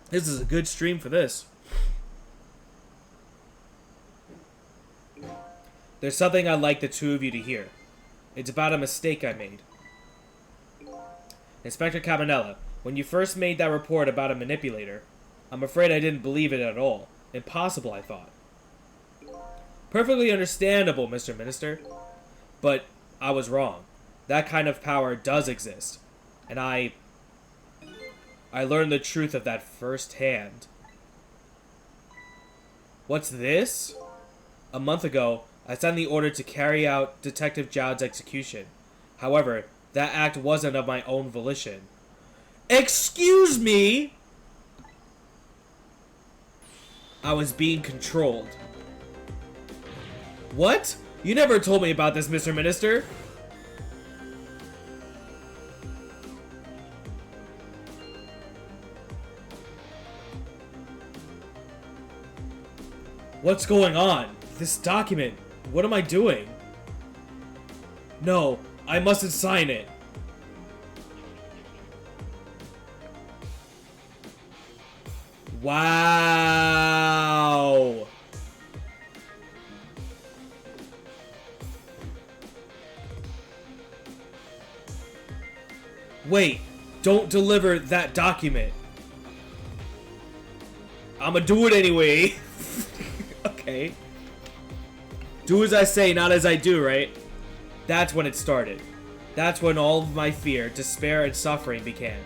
This is a good stream for this. There's something I'd like the 2 of you to hear. It's about a mistake I made. Inspector Cabanela, when you first made that report about a manipulator, I'm afraid I didn't believe it at all. Impossible, I thought. Perfectly understandable, Mr. Minister. But I was wrong. That kind of power does exist. And I learned the truth of that firsthand. What's this? A month ago, I signed the order to carry out Detective Zhao's execution. However, that act wasn't of my own volition. Excuse me! I was being controlled. What? You never told me about this, Mr. Minister. What's going on? This document. What am I doing? No, I mustn't sign it. Wow. Wait, don't deliver that document. I'ma do it anyway. Okay. Do as I say, not as I do, right? That's when it started. That's when all of my fear, despair, and suffering began.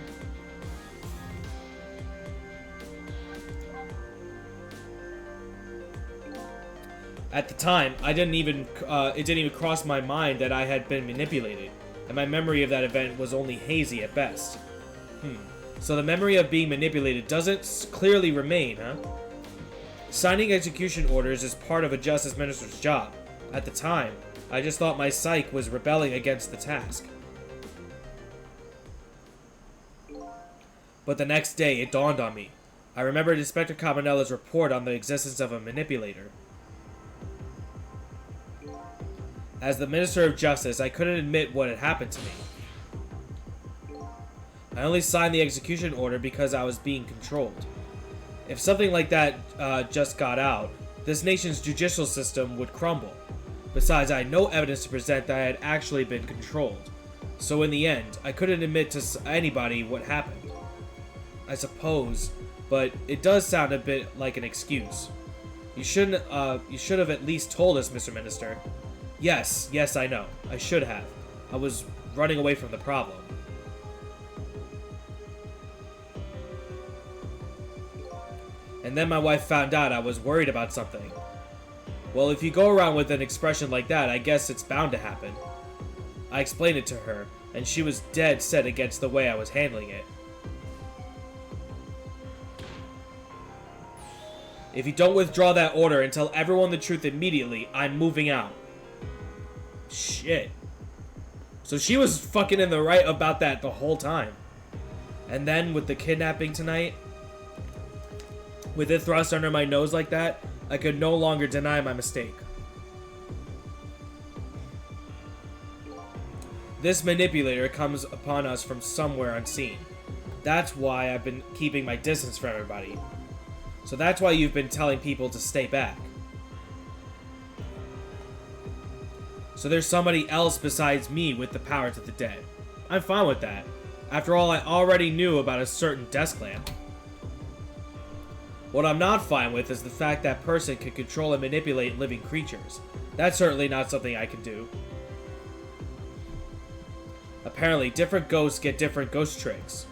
At the time, it didn't even cross my mind that I had been manipulated, and my memory of that event was only hazy at best. So the memory of being manipulated doesn't clearly remain, huh? Signing execution orders is part of a justice minister's job. At the time, I just thought my psyche was rebelling against the task. But the next day, it dawned on me. I remembered Inspector Cabanella's report on the existence of a manipulator. As the Minister of Justice, I couldn't admit what had happened to me. I only signed the execution order because I was being controlled. If something like that just got out, this nation's judicial system would crumble. Besides, I had no evidence to present that I had actually been controlled. So in the end, I couldn't admit to anybody what happened. I suppose, but it does sound a bit like an excuse. You should have at least told us, Mr. Minister. Yes, I know. I should have. I was running away from the problem. And then my wife found out I was worried about something. Well, if you go around with an expression like that, I guess it's bound to happen. I explained it to her, and she was dead set against the way I was handling it. If you don't withdraw that order and tell everyone the truth immediately, I'm moving out. Shit. So she was fucking in the right about that the whole time. And then with the kidnapping tonight, with it thrust under my nose like that, I could no longer deny my mistake. This manipulator comes upon us from somewhere unseen. That's why I've been keeping my distance from everybody. So that's why you've been telling people to stay back. So there's somebody else besides me with the power to the dead. I'm fine with that. After all, I already knew about a certain desk lamp. What I'm not fine with is the fact that person can control and manipulate living creatures. That's certainly not something I can do. Apparently, different ghosts get different ghost tricks.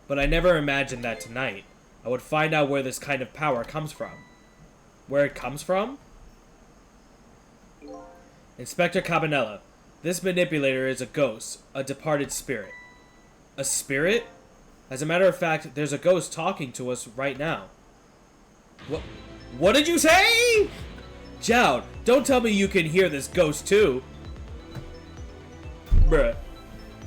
But I never imagined that tonight I would find out where this kind of power comes from. Where it comes from? Inspector Cabanella, this manipulator is a ghost, a departed spirit. A spirit? As a matter of fact, there's a ghost talking to us right now. What did you say? Zhao, don't tell me you can hear this ghost too. Bruh.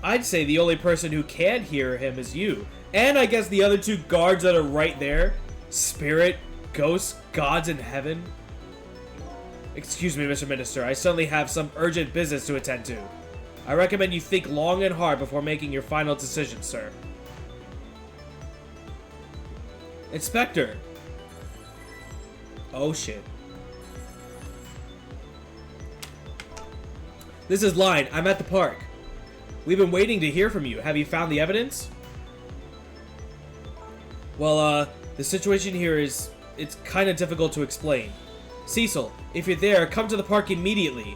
I'd say the only person who can hear him is you. And I guess the other two guards that are right there. Spirit, ghosts, gods in heaven. Excuse me, Mr. Minister. I suddenly have some urgent business to attend to. I recommend you think long and hard before making your final decision, sir. Inspector. Oh, shit. This is Line. I'm at the park. We've been waiting to hear from you. Have you found the evidence? Well, the situation here is... it's kind of difficult to explain. Cecil, if you're there, come to the park immediately.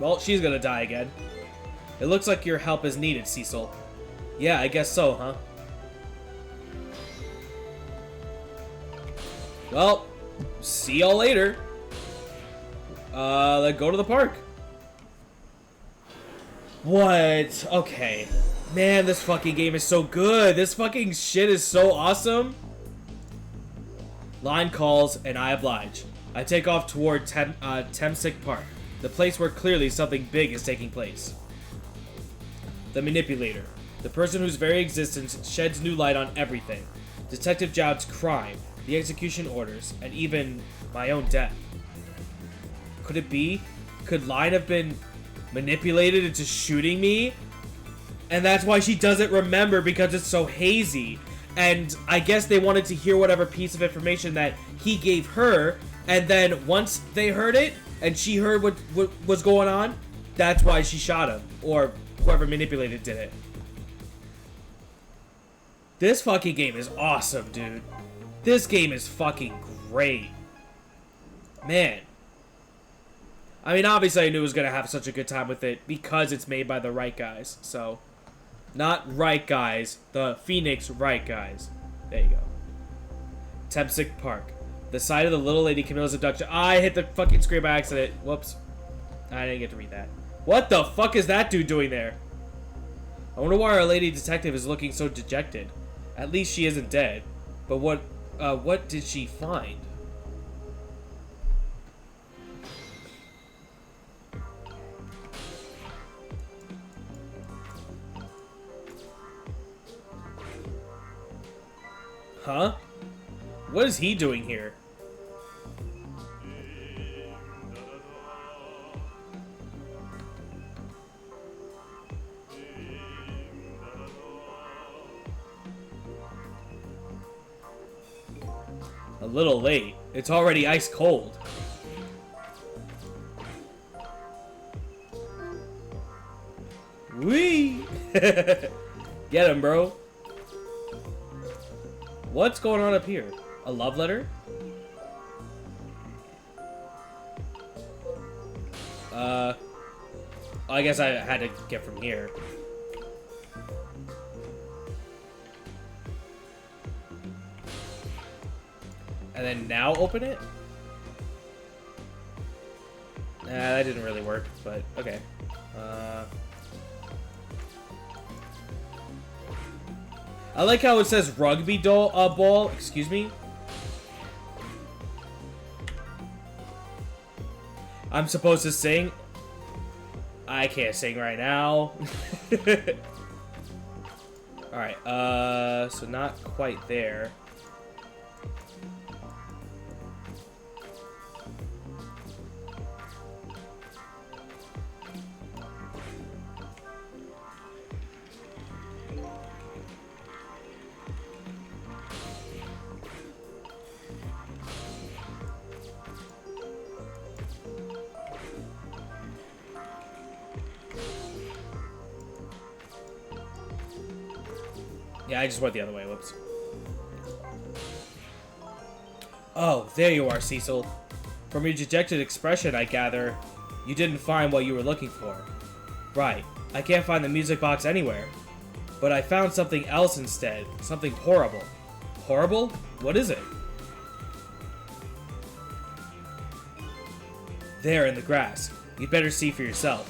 Well, she's gonna die again. It looks like your help is needed, Cecil. Yeah, I guess so, huh? Well, see y'all later. Let's go to the park. What? Okay. Man, this fucking game is so good. This fucking shit is so awesome. Line calls, and I oblige. I take off toward Temsic Park, the place where clearly something big is taking place. The Manipulator, the person whose very existence sheds new light on everything. Detective Jowd's crime, the execution orders, and even my own death. Could it be? Could Line have been manipulated into shooting me? And that's why she doesn't remember, because it's so hazy. And I guess they wanted to hear whatever piece of information that he gave her, and then once they heard it, and she heard what was going on, that's why she shot him. Or whoever manipulated did it. This fucking game is awesome, dude. This game is fucking great. Man. I mean, obviously I knew I was going to have such a good time with it because it's made by the right guys. So, not right guys, the Phoenix right guys. There you go. Temsic Park. The site of the little lady Camilla's abduction. I hit the fucking screen by accident. Whoops. I didn't get to read that. What the fuck is that dude doing there? I wonder why our lady detective is looking so dejected. At least she isn't dead. But what did she find? Huh? What is he doing here? A little late. It's already ice cold. Whee! Get him, bro. What's going on up here? A love letter? I guess I had to get from here. And then now open it? Nah, that didn't really work, but okay. I like how it says rugby ball, excuse me. I'm supposed to sing. I can't sing right now. Alright, so not quite there. Yeah, I just went the other way. Whoops. Oh, there you are, Cecil. From your dejected expression, I gather you didn't find what you were looking for. Right. I can't find the music box anywhere. But I found something else instead. Something horrible. Horrible? What is it? There in the grass. You'd better see for yourself.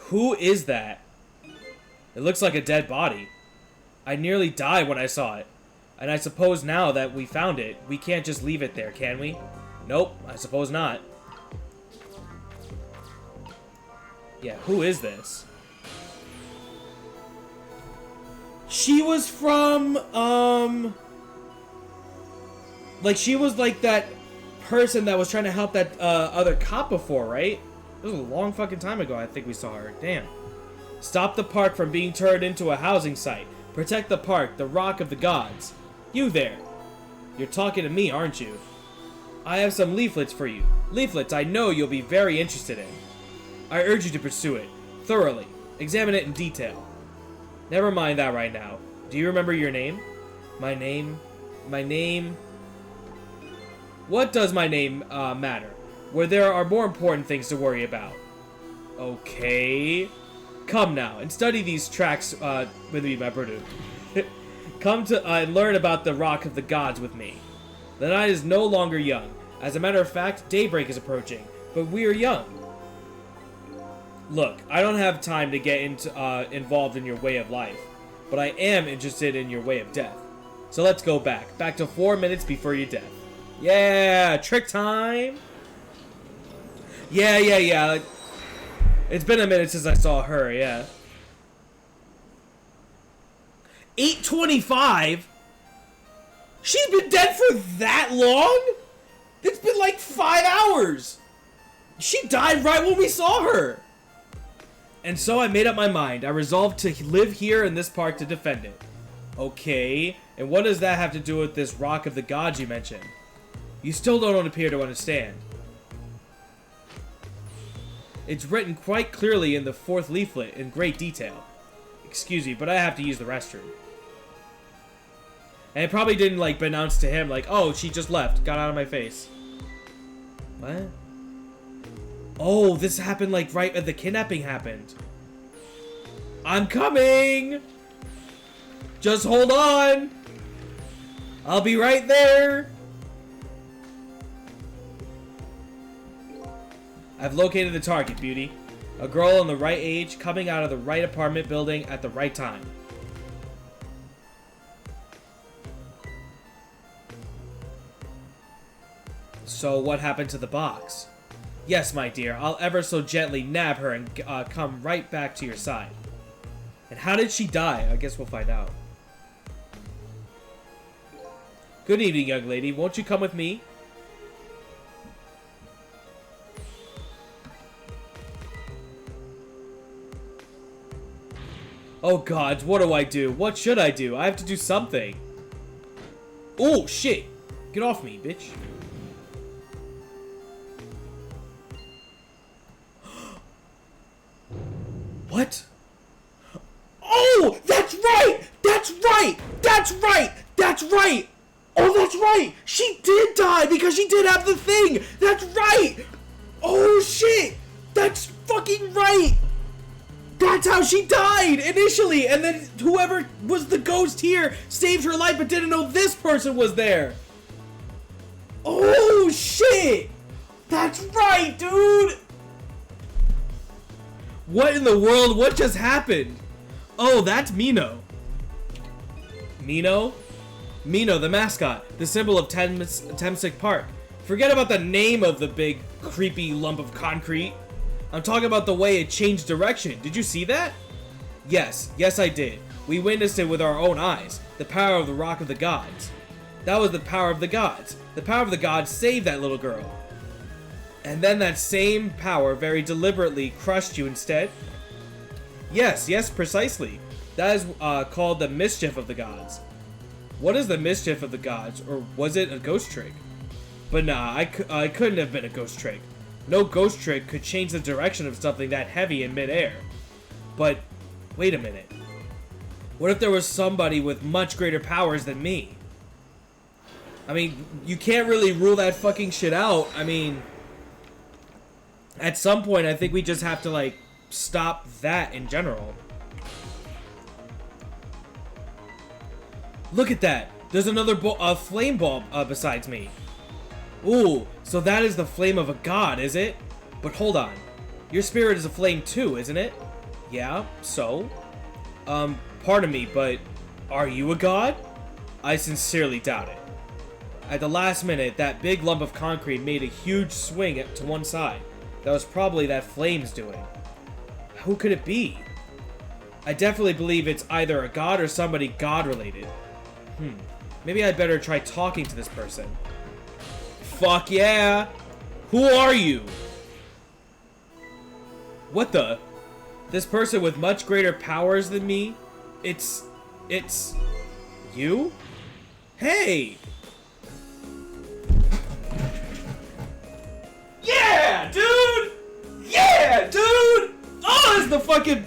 Who is that? It looks like a dead body. I nearly died when I saw it. And I suppose now that we found it, we can't just leave it there, can we? Nope, I suppose not. Yeah, who is this? She was from, like, she was like that person that was trying to help that, other cop before, right? It was a long fucking time ago I think we saw her. Damn. Stop the park from being turned into a housing site. Protect the park, the rock of the gods. You there. You're talking to me, aren't you? I have some leaflets for you. Leaflets I know you'll be very interested in. I urge you to pursue it. Thoroughly. Examine it in detail. Never mind that right now. Do you remember your name? My name? My name? What does my name, matter? where there are more important things to worry about. Okay. Come now, and study these tracks with me, my brother. Come to and learn about the Rock of the Gods with me. The night is no longer young. As a matter of fact, daybreak is approaching, but we are young. Look, I don't have time to get involved in your way of life, but I am interested in your way of death. So let's go back to 4 minutes before your death. Yeah, trick time. Yeah. It's been a minute since I saw her, yeah. 8:25? She's been dead for that long? It's been like 5 hours. She died right when we saw her. And so I made up my mind. I resolved to live here in this park to defend it. Okay, and what does that have to do with this Rock of the Gods you mentioned? You still don't appear to understand. It's written quite clearly in the 4th leaflet in great detail. Excuse me, but I have to use the restroom. And it probably didn't, like, be announced to him, like, oh, she just left. Got out of my face. What? Oh, this happened, like, right as the kidnapping happened. I'm coming! Just hold on! I'll be right there! I've located the target, Beauty. A girl in the right age, coming out of the right apartment building at the right time. So what happened to the box? Yes, my dear, I'll ever so gently nab her and come right back to your side. And how did she die? I guess we'll find out. Good evening, young lady. Won't you come with me? Oh god, what do I do? What should I do? I have to do something. Oh shit! Get off me, bitch. What? Oh! That's right! That's right! That's right! That's right! Oh, that's right! She did die because she did have the thing! That's right! Oh shit! That's fucking right! That's how she died initially, and then whoever was the ghost here saved her life but didn't know this person was there. Oh shit! That's right, dude! What in the world? What just happened? Oh, that's Mino. Mino? Mino, the mascot, the symbol of Temsic Park. Forget about the name of the big, creepy lump of concrete. I'm talking about the way it changed direction. Did you see that? Yes, I did. We witnessed it with our own eyes. The power of the Rock of the Gods. That was the power of the gods. The power of the gods saved that little girl. And then that same power very deliberately crushed you instead? Yes, precisely. That is called the mischief of the gods. What is the mischief of the gods? Or was it a ghost trick? But nah, I couldn't have been a ghost trick. No ghost trick could change the direction of something that heavy in midair. But, wait a minute. What if there was somebody with much greater powers than me? I mean, you can't really rule that fucking shit out. I mean, at some point, I think we just have to, like, stop that in general. Look at that. There's another flame bulb besides me. Ooh, so that is the flame of a god, is it? But hold on. Your spirit is a flame too, isn't it? Yeah, so? Pardon me, but are you a god? I sincerely doubt it. At the last minute, that big lump of concrete made a huge swing to one side. That was probably that flame's doing. Who could it be? I definitely believe it's either a god or somebody god-related. Maybe I'd better try talking to this person. Fuck yeah! Who are you? What the? This person with much greater powers than me? It's you? Hey! Yeah, dude! Yeah, dude! Oh, this is the fucking...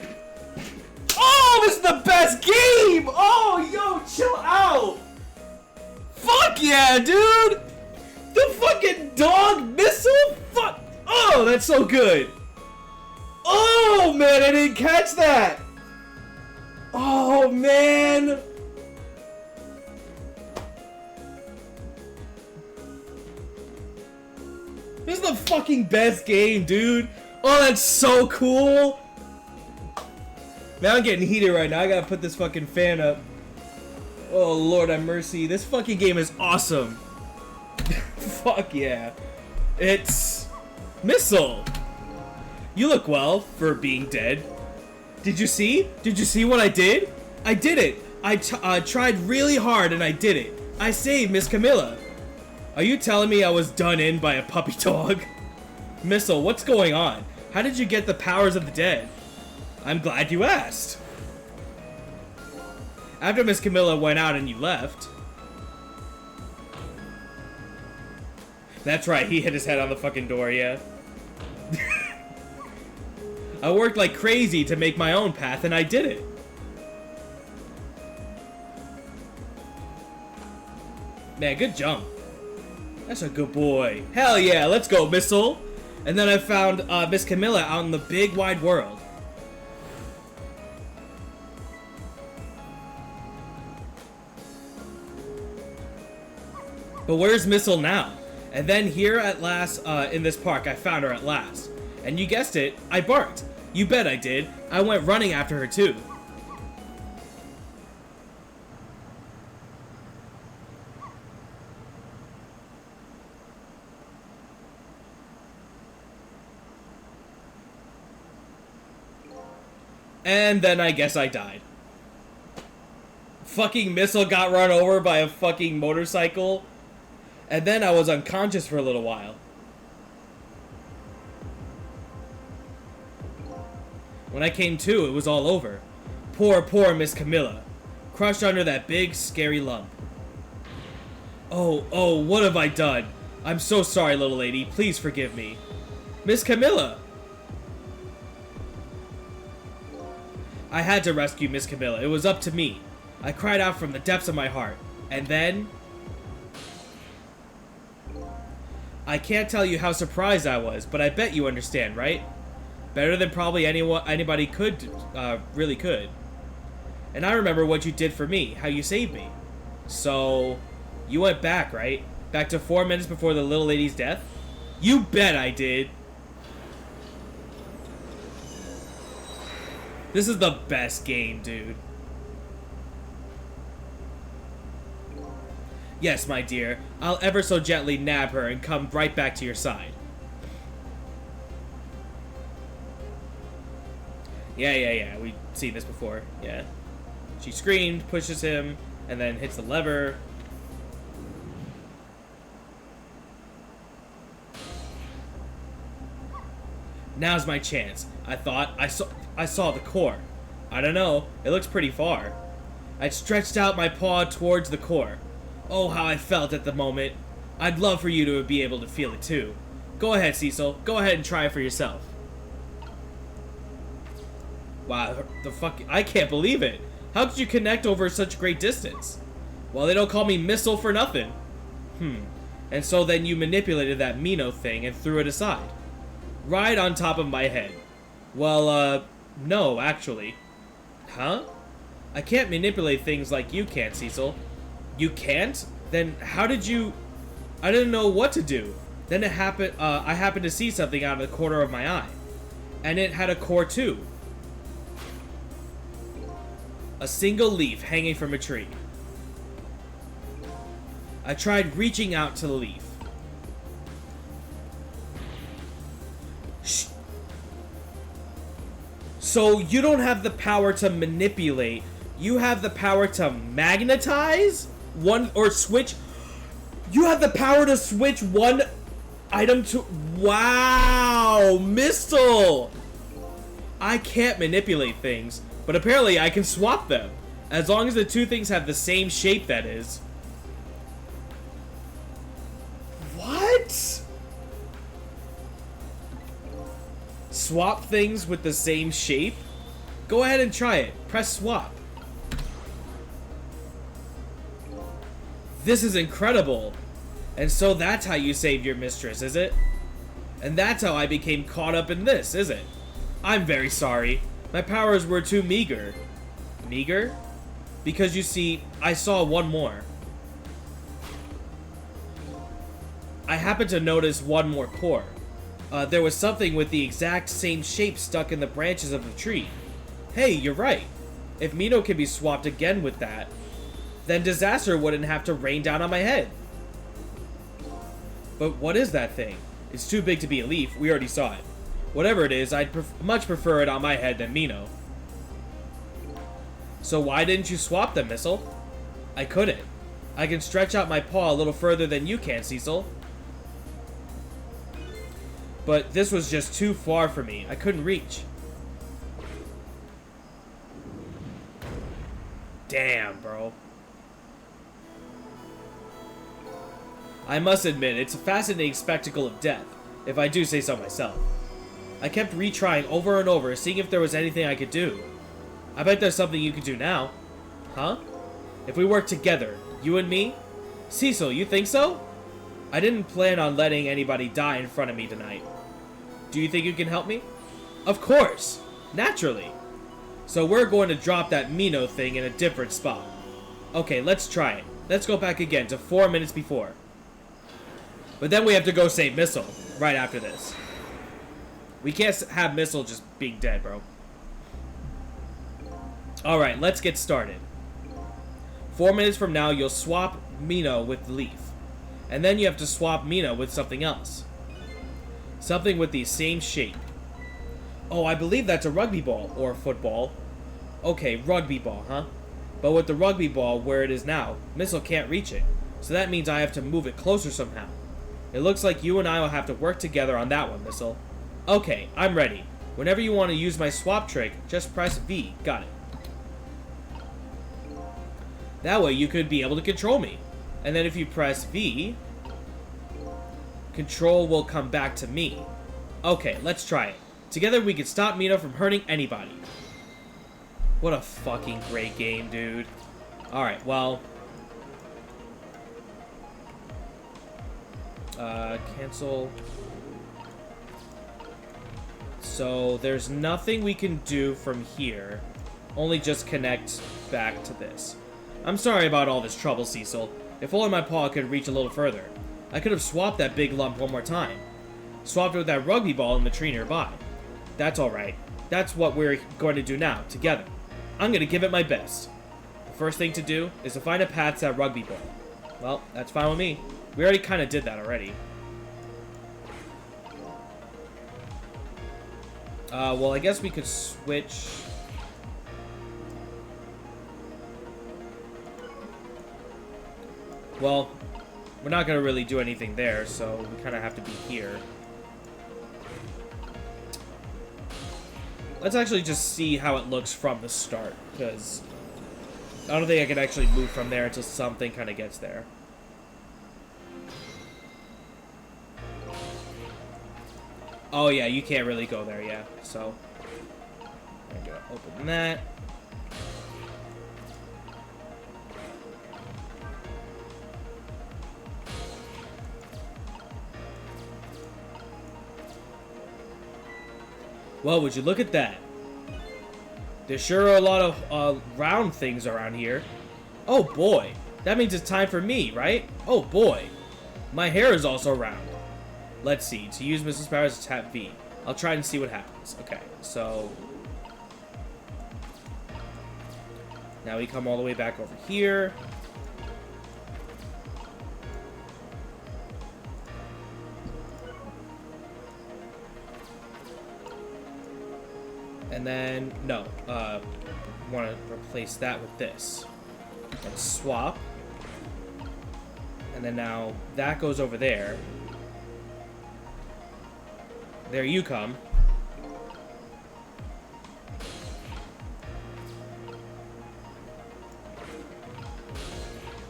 Oh, this is the best game! Oh, yo, chill out! Fuck yeah, dude! The fucking dog missile? Fuck! Oh, that's so good! Oh, man, I didn't catch that! Oh, man! This is the fucking best game, dude! Oh, that's so cool! Man, I'm getting heated right now. I gotta put this fucking fan up. Oh, Lord have mercy. This fucking game is awesome. Fuck yeah. It's... Missile! You look well for being dead. Did you see? Did you see what I did? I did it! I tried really hard and I did it. I saved Miss Camilla. Are you telling me I was done in by a puppy dog? Missile, what's going on? How did you get the powers of the dead? I'm glad you asked. After Miss Camilla went out and you left. That's right, he hit his head on the fucking door, yeah. I worked like crazy to make my own path and I did it. Man, good jump. That's a good boy. Hell yeah, let's go, Missile. And then I found Miss Camilla out in the big wide world. But where's Missile now? And then here at last, in this park, I found her at last. And you guessed it, I barked. You bet I did. I went running after her too. And then I guess I died. Fucking Missile got run over by a fucking motorcycle. And then I was unconscious for a little while. When I came to, it was all over. Poor Miss Camilla. Crushed under that big, scary lump. Oh, what have I done? I'm so sorry, little lady. Please forgive me. Miss Camilla! I had to rescue Miss Camilla. It was up to me. I cried out from the depths of my heart. And then... I can't tell you how surprised I was, but I bet you understand, right? Better than probably anybody could, really could. And I remember what you did for me, how you saved me. So, you went back, right? Back to 4 minutes before the little lady's death? You bet I did! This is the best game, dude. Yes, my dear. I'll ever so gently nab her and come right back to your side. Yeah. We've seen this before. Yeah. She screamed, pushes him, and then hits the lever. Now's my chance. I thought I saw the core. I don't know. It looks pretty far. I stretched out my paw towards the core. Oh, how I felt at the moment. I'd love for you to be able to feel it too. Go ahead, Cecil. Go ahead and try it for yourself. Wow, the fuck... I can't believe it. How could you connect over such great distance? Well, they don't call me Missile for nothing. And so then you manipulated that Mino thing and threw it aside. Right on top of my head. Well, no, actually. Huh? I can't manipulate things like you can, Cecil. You can't? Then how did you... I didn't know what to do. Then it happened, I happened to see something out of the corner of my eye. And it had a core too. A single leaf hanging from a tree. I tried reaching out to the leaf. Shh. So you don't have the power to manipulate. You have the power to magnetize? Or switch. You have the power to switch one item to... Wow! Missile! I can't manipulate things, but apparently I can swap them. As long as the two things have the same shape, that is. What? Swap things with the same shape? Go ahead and try it. Press swap. This is incredible. And so that's how you saved your mistress, is it? And that's how I became caught up in this, is it? I'm very sorry. My powers were too meager. Meager? Because you see, I saw one more. I happened to notice one more core. There was something with the exact same shape stuck in the branches of the tree. Hey, you're right. If Mino can be swapped again with that, then disaster wouldn't have to rain down on my head. But what is that thing? It's too big to be a leaf. We already saw it. Whatever it is, I'd much prefer it on my head than Mino. So why didn't you swap them, Missile? I couldn't. I can stretch out my paw a little further than you can, Cecil. But this was just too far for me. I couldn't reach. Damn, bro. I must admit, it's a fascinating spectacle of death, if I do say so myself. I kept retrying over and over, seeing if there was anything I could do. I bet there's something you could do now. Huh? If we work together, you and me? Cecil, you think so? I didn't plan on letting anybody die in front of me tonight. Do you think you can help me? Of course! Naturally! So we're going to drop that Mino thing in a different spot. Okay, let's try it. Let's go back again to 4 minutes before. But then we have to go save Missile right after this. We can't have Missile just being dead, bro. Alright, let's get started. 4 minutes from now, you'll swap Mino with Leaf. And then you have to swap Mino with something else. Something with the same shape. Oh, I believe that's a rugby ball, or football. Okay, rugby ball, huh? But with the rugby ball where it is now, Missile can't reach it. So that means I have to move it closer somehow. It looks like you and I will have to work together on that one, Missile. Okay, I'm ready. Whenever you want to use my swap trick, just press V. Got it. That way you could be able to control me. And then if you press V, control will come back to me. Okay, let's try it. Together we can stop Mino from hurting anybody. What a fucking great game, dude. Alright, well. Cancel. So, there's nothing we can do from here. Only just connect back to this. I'm sorry about all this trouble, Cecil. If only my paw could reach a little further. I could have swapped that big lump one more time. Swapped it with that rugby ball in the tree nearby. That's alright. That's what we're going to do now, together. I'm going to give it my best. The first thing to do is to find a path to that rugby ball. Well, that's fine with me. We already kind of did that already. Well, I guess we could switch. Well, we're not going to really do anything there, so we kind of have to be here. Let's actually just see how it looks from the start, because I don't think I can actually move from there until something kind of gets there. Oh yeah, you can't really go there, yeah, so I'm gonna open that. Well, would you look at that? There sure are a lot of round things around here. Oh boy, that means it's time for me, right? Oh boy, my hair is also round. Let's see, to use Mrs. Powers, tap V. I'll try and see what happens. Okay, so now we come all the way back over here. And then, no, want to replace that with this. And swap. And then now that goes over there. There you come.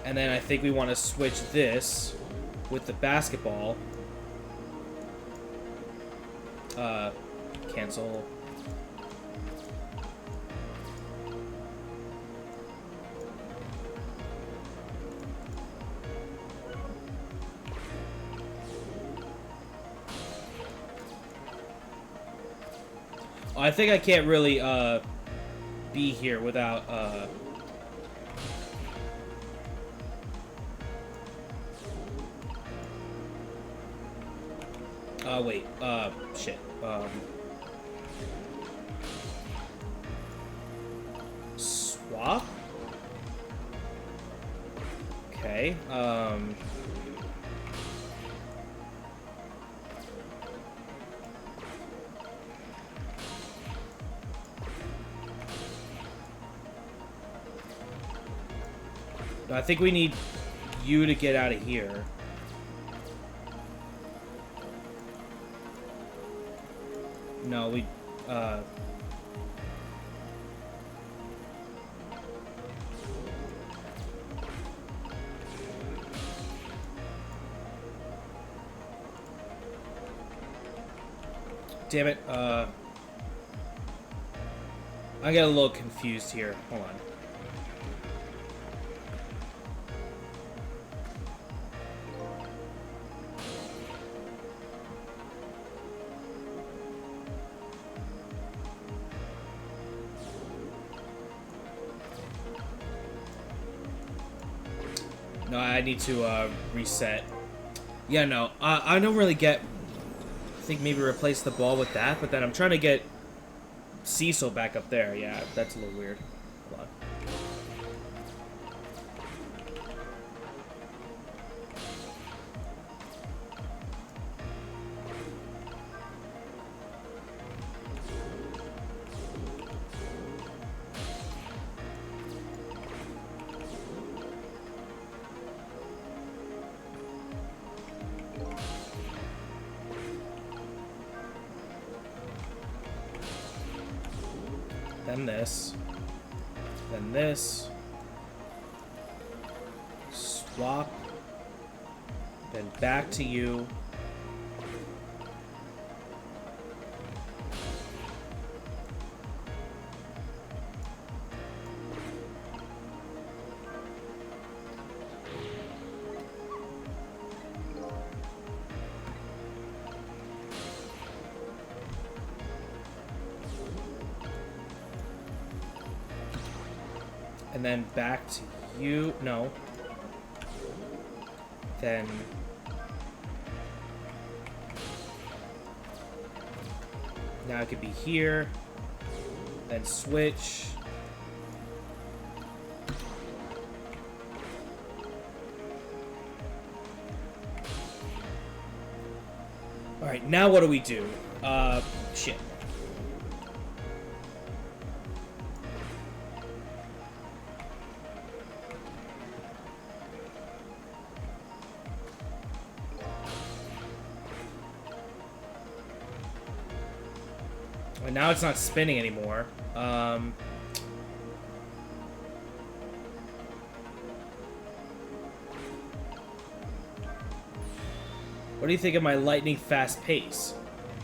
And then I think we want to switch this with the basketball. Cancel. I think I can't really be here without wait, shit. Swap? Okay, I think we need you to get out of here. No, we, damn it, I get a little confused here. Hold on. No, I need to reset. Yeah, no, I don't really get. I think maybe replace the ball with that, but then I'm trying to get Cecil back up there. Yeah, that's a little weird. Hold on. Then this. Then this. Swap. Then back to you. And then back to you. No. Then... now it could be here. Then switch. Alright, now what do we do? Shit. And now it's not spinning anymore. What do you think of my lightning fast pace?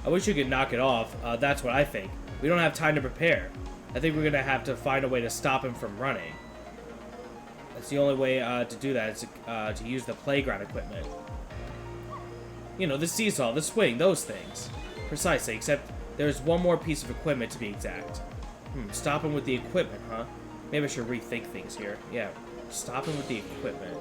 I wish you could knock it off. That's what I think. We don't have time to prepare. I think we're gonna have to find a way to stop him from running. That's the only way to do that, is to use the playground equipment. You know, the seesaw, the swing, those things. Precisely, except there's one more piece of equipment to be exact. Stop him with the equipment, huh? Maybe I should rethink things here. Yeah, stop him with the equipment.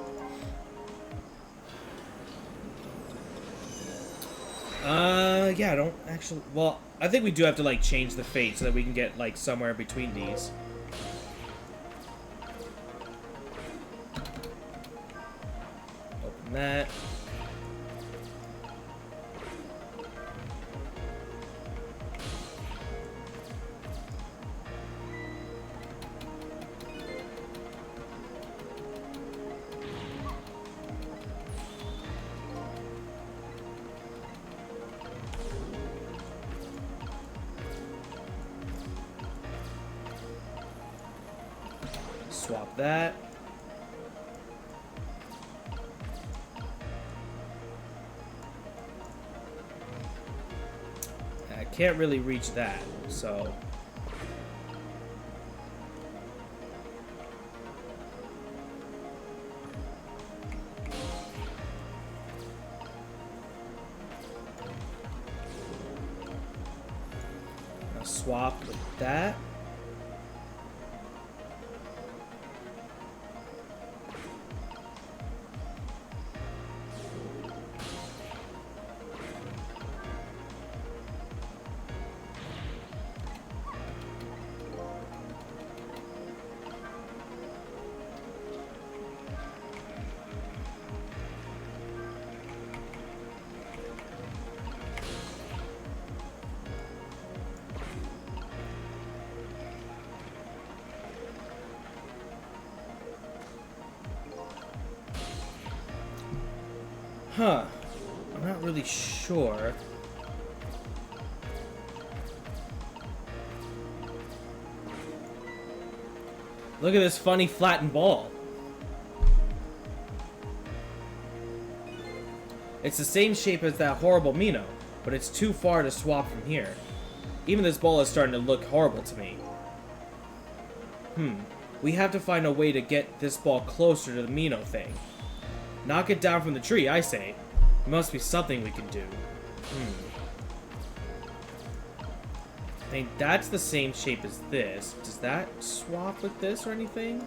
Yeah, I don't actually... well, I think we do have to, like, change the fate so that we can get, like, somewhere between these. Open that. Swap that. I can't really reach that, so... swap with that. Huh. I'm not really sure. Look at this funny flattened ball. It's the same shape as that horrible Mino, but it's too far to swap from here. Even this ball is starting to look horrible to me. We have to find a way to get this ball closer to the Mino thing. Knock it down from the tree, I say. There must be something we can do. I mean, that's the same shape as this. Does that swap with this or anything?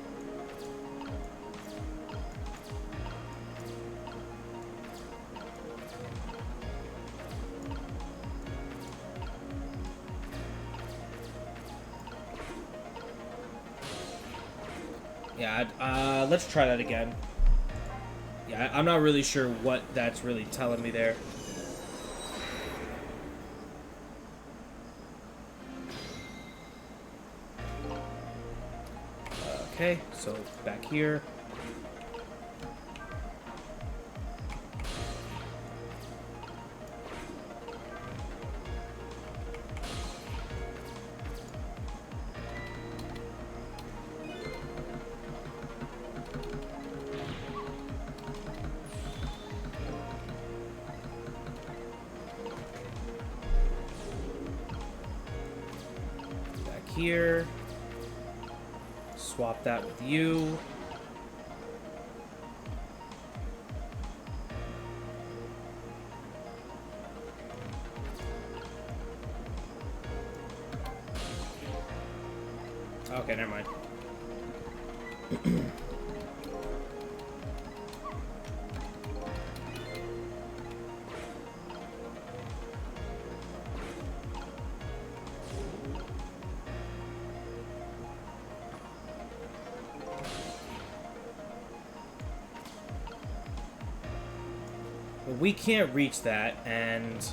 Yeah, let's try that again. Yeah, I'm not really sure what that's really telling me there. Okay, so back here. Here, swap that with you. Okay, never mind. But we can't reach that, and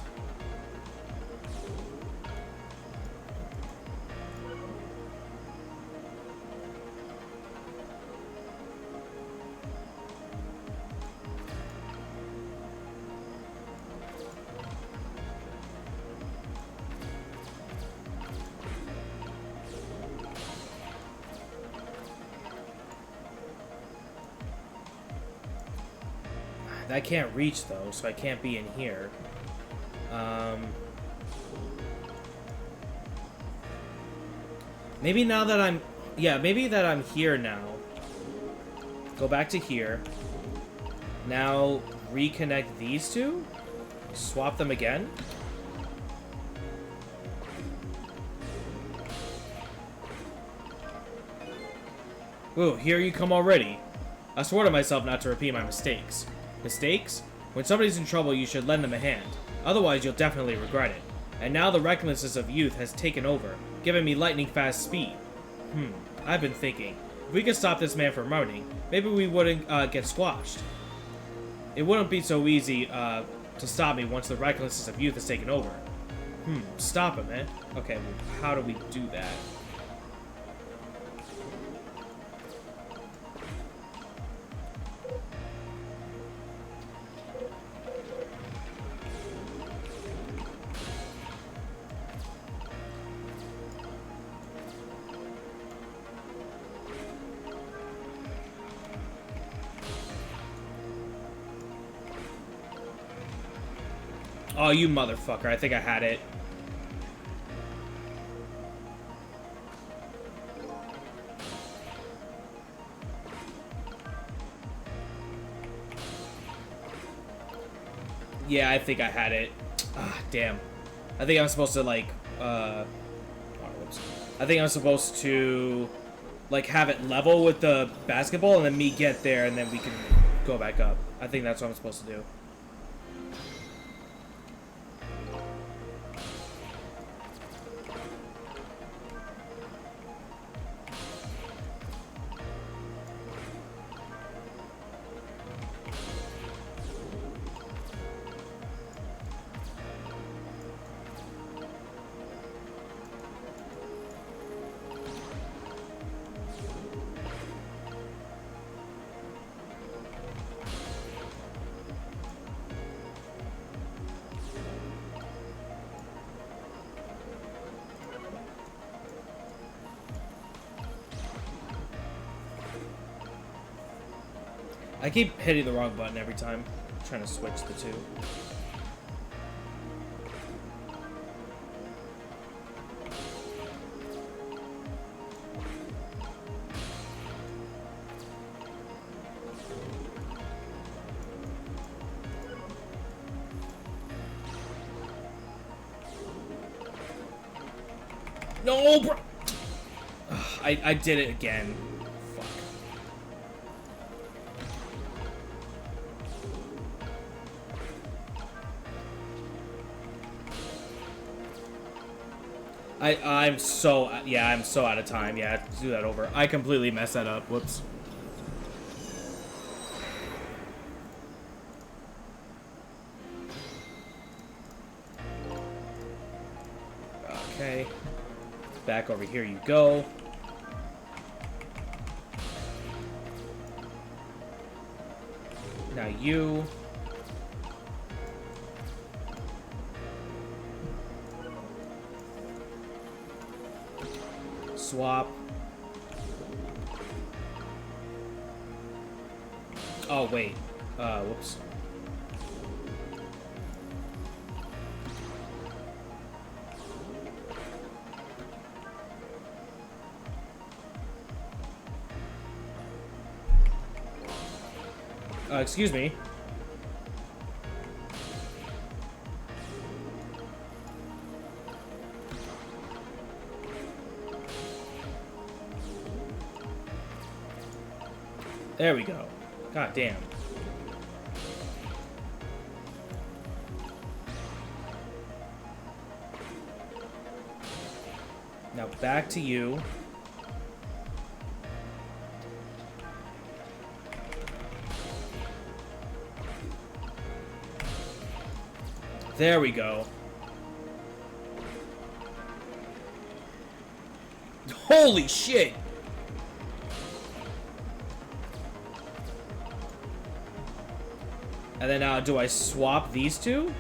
I can't reach though, so I can't be in here. Maybe now that I'm... Yeah, maybe that I'm here now. Go back to here. Now, reconnect these two? Swap them again? Ooh, here you come already. I swore to myself not to repeat my mistakes. Mistakes? When somebody's in trouble, you should lend them a hand. Otherwise, you'll definitely regret it. And now the recklessness of youth has taken over, giving me lightning-fast speed. I've been thinking. If we could stop this man from running, maybe we wouldn't get squashed. It wouldn't be so easy to stop me once the recklessness of youth has taken over. Stop him, man. Okay, well, how do we do that? Oh, you motherfucker. I think I had it. Yeah, I think I had it. Ah, damn. I think I'm supposed to, like, I think I'm supposed to, like, have it level with the basketball and then me get there and then we can go back up. I think that's what I'm supposed to do. I keep hitting the wrong button every time. I'm trying to switch the two. No, bro! Ugh, I did it again. Fuck. I'm so out of time. Yeah, I have to do that over. I completely messed that up. Whoops. Okay. Back over here you go. Now you. Swap. Oh, wait. Whoops. Excuse me. There we go. God damn. Now back to you. There we go. Holy shit! And then now, do I swap these two?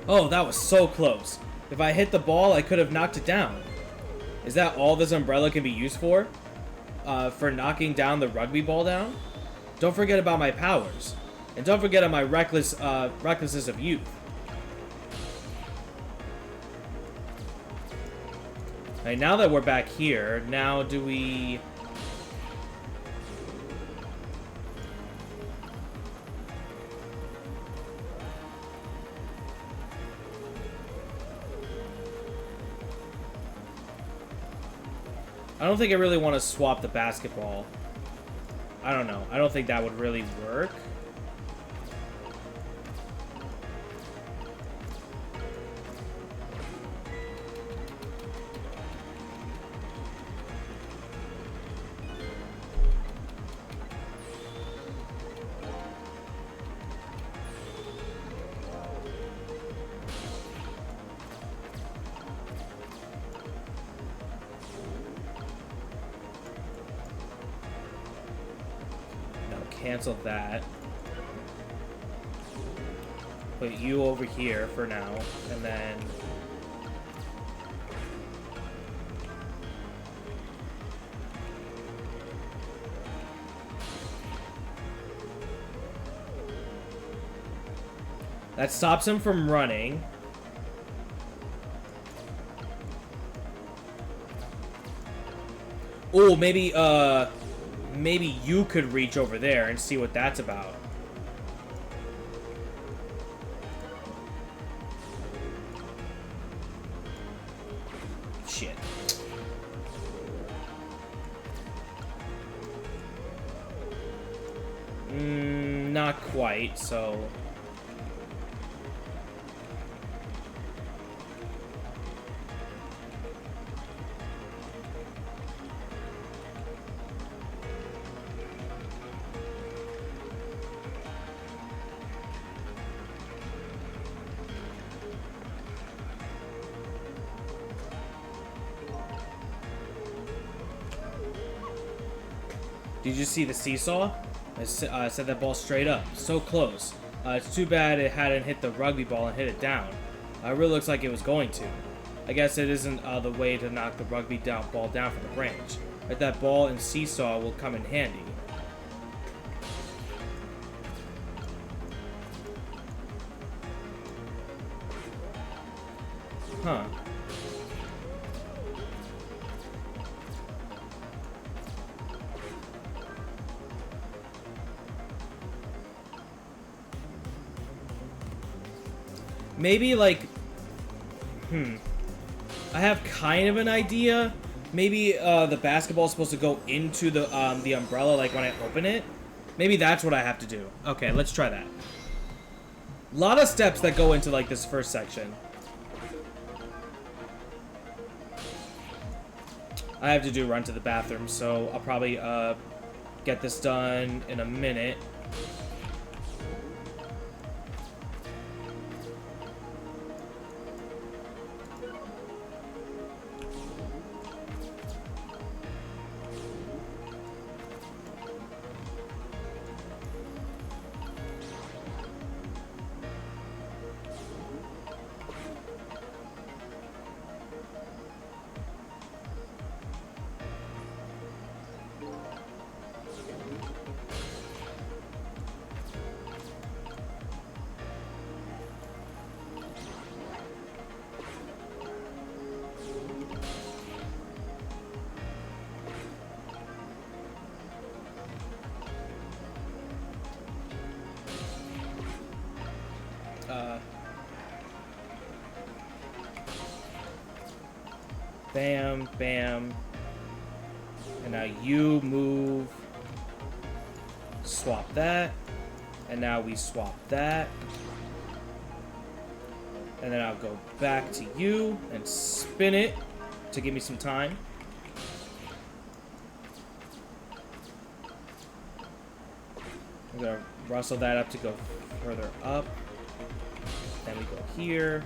Oh, that was so close. If I hit the ball, I could have knocked it down. Is that all this umbrella can be used for? For knocking down the rugby ball down? Don't forget about my powers. And don't forget about my recklessness of youth. Alright, now that we're back here, now do we... I don't think I really want to swap the basketball. I don't know. I don't think that would really work. cancel that. Put you over here for now, and then... That stops him from running. Oh, maybe you could reach over there and see what that's about. Shit. Not quite, so... Did you see the seesaw? I said that ball straight up. So close. It's too bad it hadn't hit the rugby ball and hit it down. It really looks like it was going to. I guess it isn't the way to knock the rugby ball down from the branch. But that ball and seesaw will come in handy. Huh. Maybe, like, I have kind of an idea. Maybe, the basketball's supposed to go into the umbrella, like, when I open it. Maybe that's what I have to do. Okay, let's try that. A lot of steps that go into, like, this first section. I have to run to the bathroom, so I'll probably, get this done in a minute. Bam, bam. And now you move. Swap that. And now we swap that. And then I'll go back to you and spin it to give me some time. I'm gonna rustle that up to go further up. Then we go here.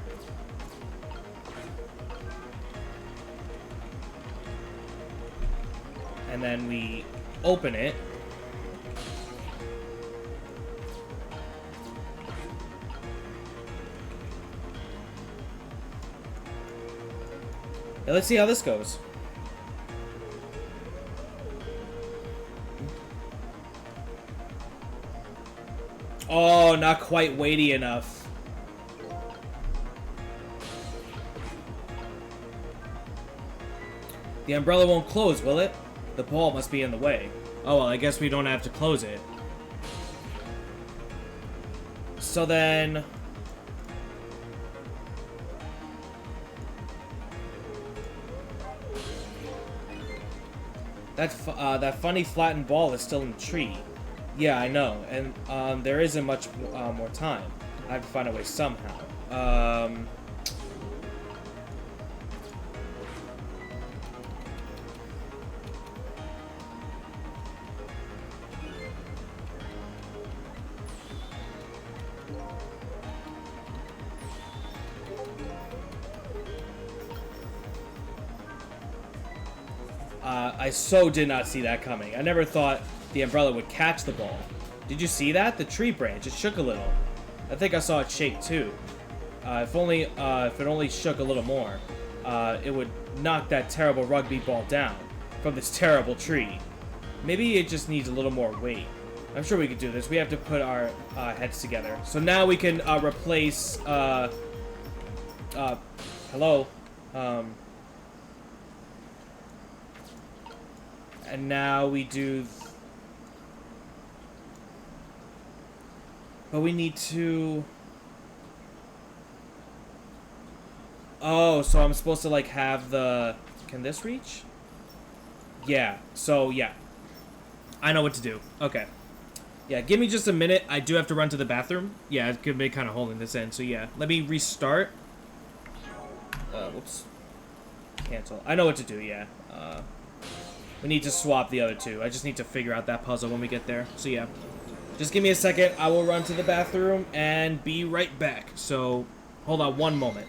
And then we open it. Now let's see how this goes. Oh, not quite weighty enough. The umbrella won't close, will it? The ball must be in the way. Oh, well, I guess we don't have to close it. So then... that funny flattened ball is still in the tree. Yeah, I know. And there isn't much more time. I have to find a way somehow. I so did not see that coming. I never thought the umbrella would catch the ball. Did you see that? The tree branch, it shook a little. I think I saw it shake too. If it only shook a little more, it would knock that terrible rugby ball down from this terrible tree. Maybe it just needs a little more weight. I'm sure we could do this. We have to put our heads together. So now we can replace, hello? And now we do... But we need to... Oh, so I'm supposed to, like, have the... Can this reach? Yeah. So, yeah. I know what to do. Okay. Yeah, give me just a minute. I do have to run to the bathroom. Yeah, it could be kind of holding this in. So, yeah. Let me restart. Whoops. Cancel. I know what to do, yeah. We need to swap the other two. I just need to figure out that puzzle when we get there. So, yeah. Just give me a second. I will run to the bathroom and be right back. So, hold on one moment.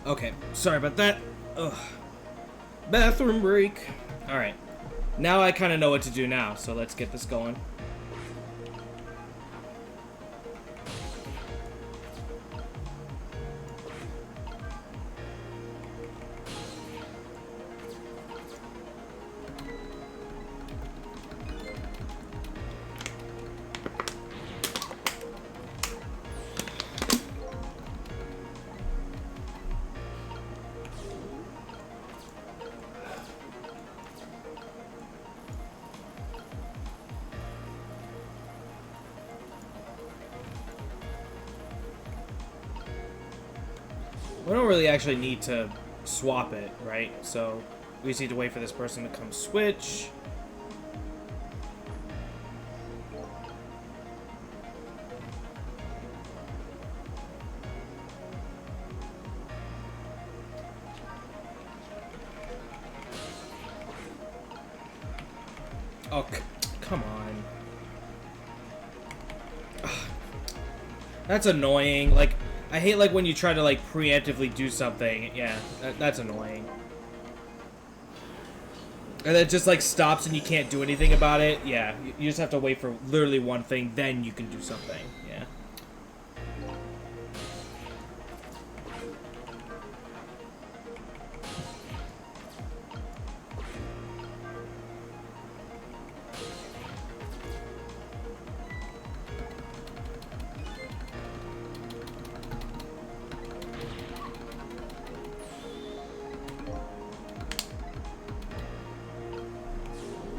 Okay, sorry about that. Ugh. Bathroom break. Alright. Now I kind of know what to do now, so let's get this going. We don't really actually need to swap it, right? So we just need to wait for this person to come switch. Oh, come on. Ugh. That's annoying. Like, I hate like when you try to like preemptively do something. Yeah, that's annoying. And then it just like stops and you can't do anything about it. Yeah, you just have to wait for literally one thing, then you can do something. Yeah.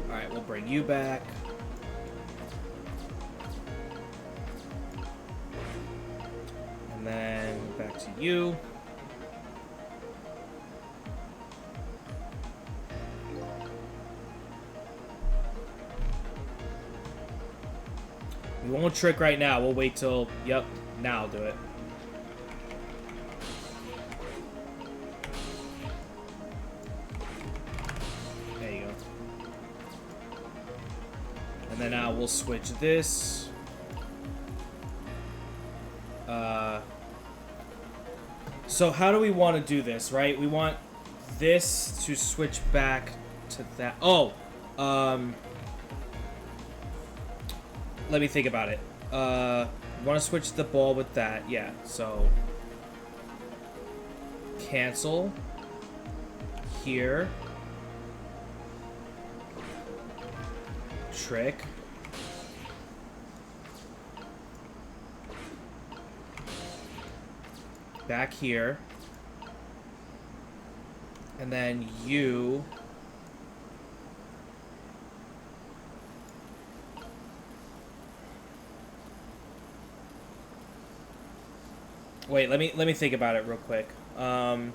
Alright, we'll bring you back. back to you. We won't trick right now. We'll wait till... Yep, now I'll do it. There you go. And then now we'll switch this. So how do we want to do this, right? We want this to switch back to that. Oh! Let me think about it. Want to switch the ball with that. Yeah, so... Cancel. Here. Trick. Back here. And then you... Wait, let me think about it real quick. I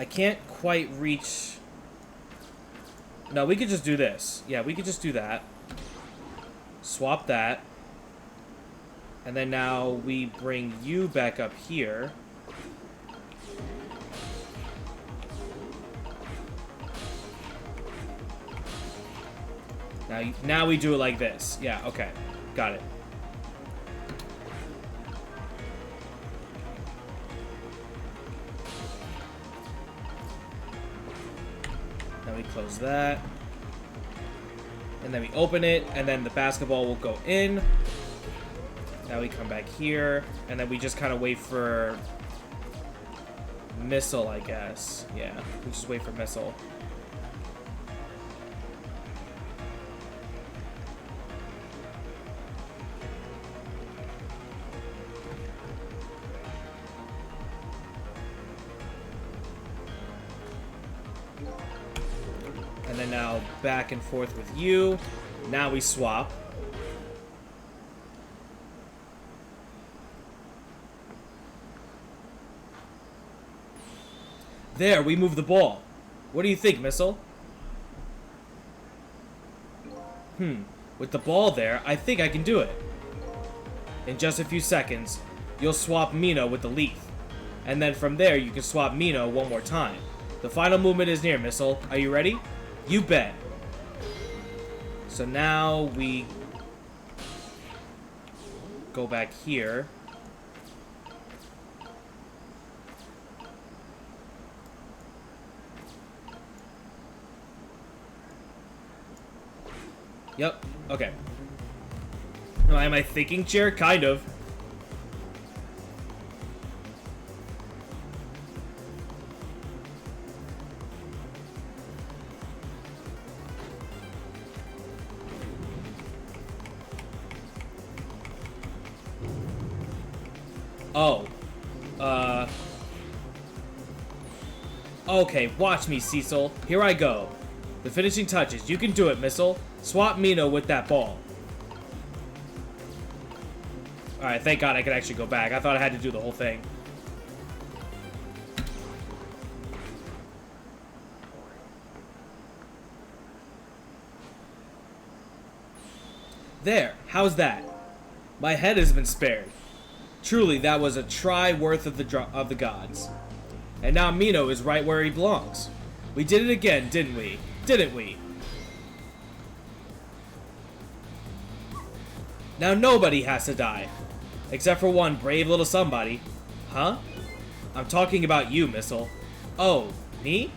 can't quite reach... No, we could just do this. Yeah, we could just do that. Swap that. And then now we bring you back up here. Now we do it like this. Yeah, okay. Got it. Now we close that. And then we open it, and then the basketball will go in. Now we come back here, and then we just kind of wait for missile, I guess. Yeah, we just wait for missile. And then now back and forth with you. Now we swap. There, we move the ball. What do you think, Missile? With the ball there, I think I can do it. In just a few seconds, you'll swap Mino with the leaf. And then from there, you can swap Mino one more time. The final movement is near, Missile. Are you ready? You bet. So now we go back here. Yep, okay. Am I thinking chair? Kind of. Oh. Okay, watch me, Cecil. Here I go. The finishing touches. You can do it, Missile. Swap Mino with that ball. Alright, thank God I could actually go back. I thought I had to do the whole thing. There, how's that? My head has been spared. Truly, that was a try worth of the gods. And now Mino is right where he belongs. We did it again, didn't we? Didn't we? Now nobody has to die. Except for one brave little somebody. Huh? I'm talking about you, Missile. Oh, me?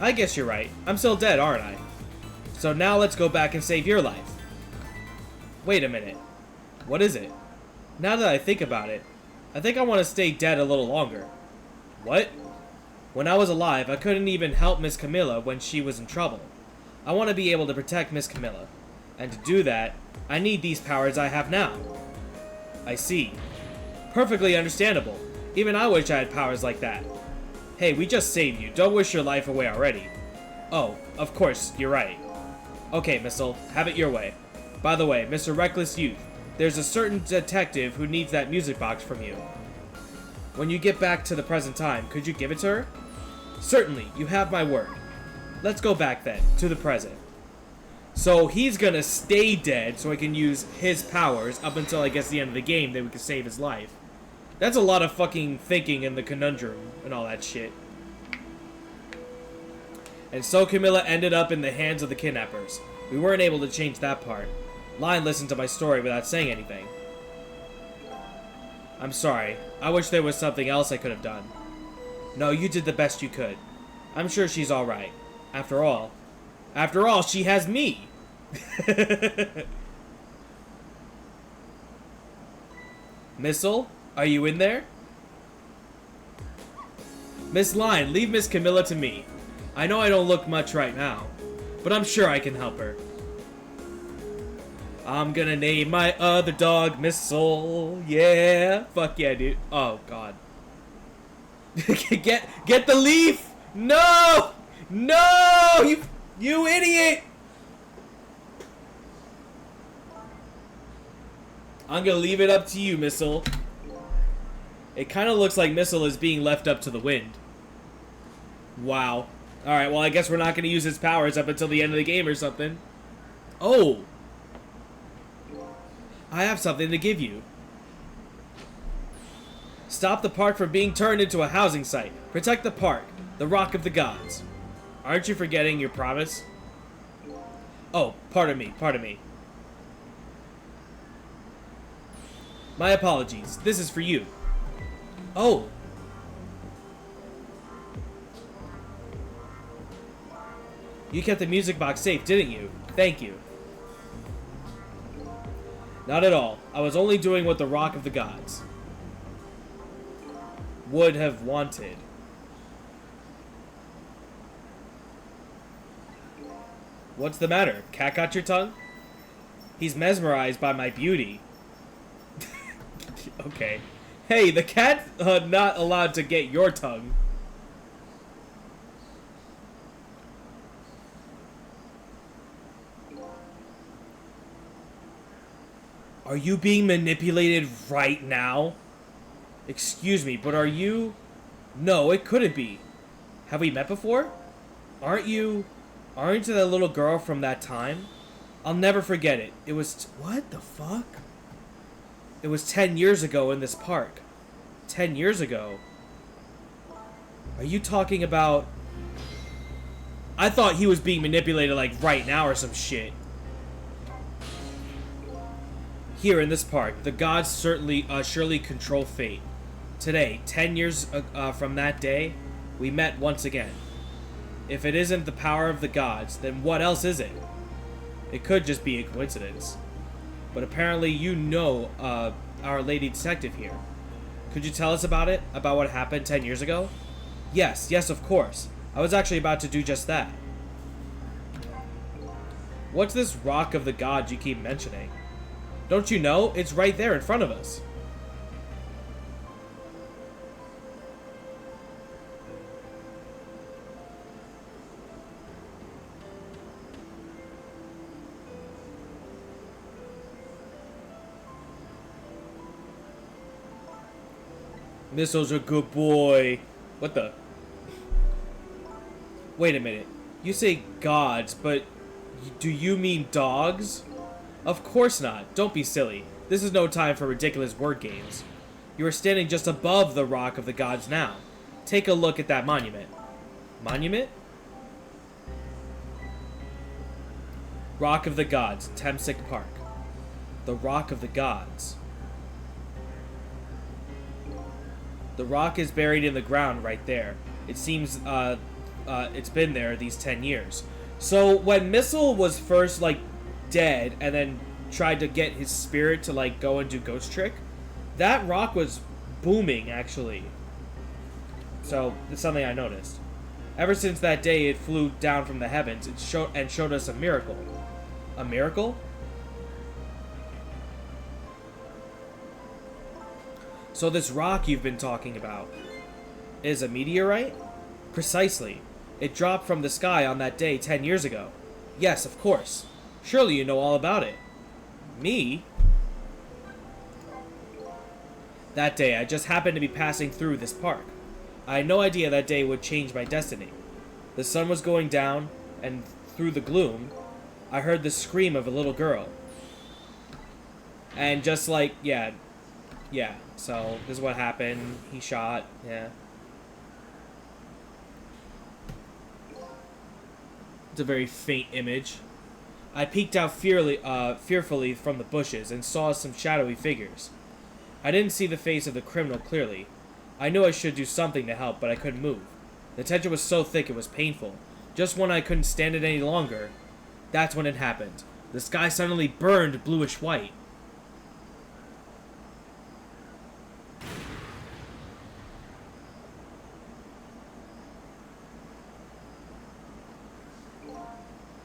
I guess you're right. I'm still dead, aren't I? So now let's go back and save your life. Wait a minute. What is it? Now that I think about it, I think I want to stay dead a little longer. What? When I was alive, I couldn't even help Miss Camilla when she was in trouble. I want to be able to protect Miss Camilla. And to do that, I need these powers I have now. I see. Perfectly understandable. Even I wish I had powers like that. Hey, we just saved you. Don't wish your life away already. Oh, of course, you're right. Okay, Missile, have it your way. By the way, Mr. Reckless Youth, There's a certain detective who needs that music box from you. When you get back to the present time, could you give it to her? Certainly, you have my word. Let's go back then, to the present. So he's gonna stay dead so I can use his powers up until I guess the end of the game, then we can save his life. That's a lot of fucking thinking in the conundrum and all that shit. And so Camilla ended up in the hands of the kidnappers. We weren't able to change that part. Lion listened to my story without saying anything. I'm sorry. I wish there was something else I could have done. No, you did the best you could. I'm sure she's alright. After all, she has me! Missile, are you in there? Miss Lion, leave Miss Camilla to me. I know I don't look much right now, but I'm sure I can help her. I'm gonna name my other dog Missile. Yeah. Fuck yeah, dude. Oh, God. Get the leaf! No! No! You idiot! I'm gonna leave it up to you, Missile. It kind of looks like Missile is being left up to the wind. Wow. Alright, well, I guess we're not gonna use his powers up until the end of the game or something. Oh! I have something to give you. Stop the park from being turned into a housing site. Protect the park, the Rock of the Gods. Aren't you forgetting your promise? Oh, pardon me. My apologies. This is for you. Oh. You kept the music box safe, didn't you? Thank you. Not at all. I was only doing what the Rock of the Gods would have wanted. What's the matter? Cat got your tongue? He's mesmerized by my beauty. Okay. Hey, the cat's not allowed to get your tongue. Are you being manipulated right now? Excuse me, but are you... No, it couldn't be. Have we met before? Aren't you that little girl from that time? I'll never forget it. It was... What the fuck? It was 10 years ago in this park. 10 years ago? Are you talking about... I thought he was being manipulated like right now or some shit. Here in this park, the gods surely control fate. Today, 10 years from that day, we met once again. If it isn't the power of the gods, then what else is it? It could just be a coincidence. But apparently you know our lady detective here. Could you tell us about it? About what happened 10 years ago? Yes, of course. I was actually about to do just that. What's this Rock of the Gods you keep mentioning? Don't you know? It's right there in front of us. Missile's a good boy. What the? Wait a minute. You say gods, but do you mean dogs? Of course not. Don't be silly. This is no time for ridiculous word games. You are standing just above the Rock of the Gods now. Take a look at that monument. Monument? Rock of the Gods, Temsic Park. The Rock of the Gods. The rock is buried in the ground right there. It seems it's been there these 10 years. So when Missile was first like dead and then tried to get his spirit to like go and do Ghost Trick, that rock was booming actually. So it's something I noticed. Ever since that day it flew down from the heavens and showed us a miracle. A miracle? So this rock you've been talking about is a meteorite? Precisely. It dropped from the sky on that day 10 years ago. Yes, of course. Surely you know all about it. Me? That day, I just happened to be passing through this park. I had no idea that day would change my destiny. The sun was going down, and through the gloom, I heard the scream of a little girl. And just like, yeah, so this is what happened. He shot, yeah. It's a very faint image. I peeked out fearfully from the bushes and saw some shadowy figures. I didn't see the face of the criminal clearly. I knew I should do something to help, but I couldn't move. The tension was so thick it was painful. Just when I couldn't stand it any longer, that's when it happened. The sky suddenly burned bluish white.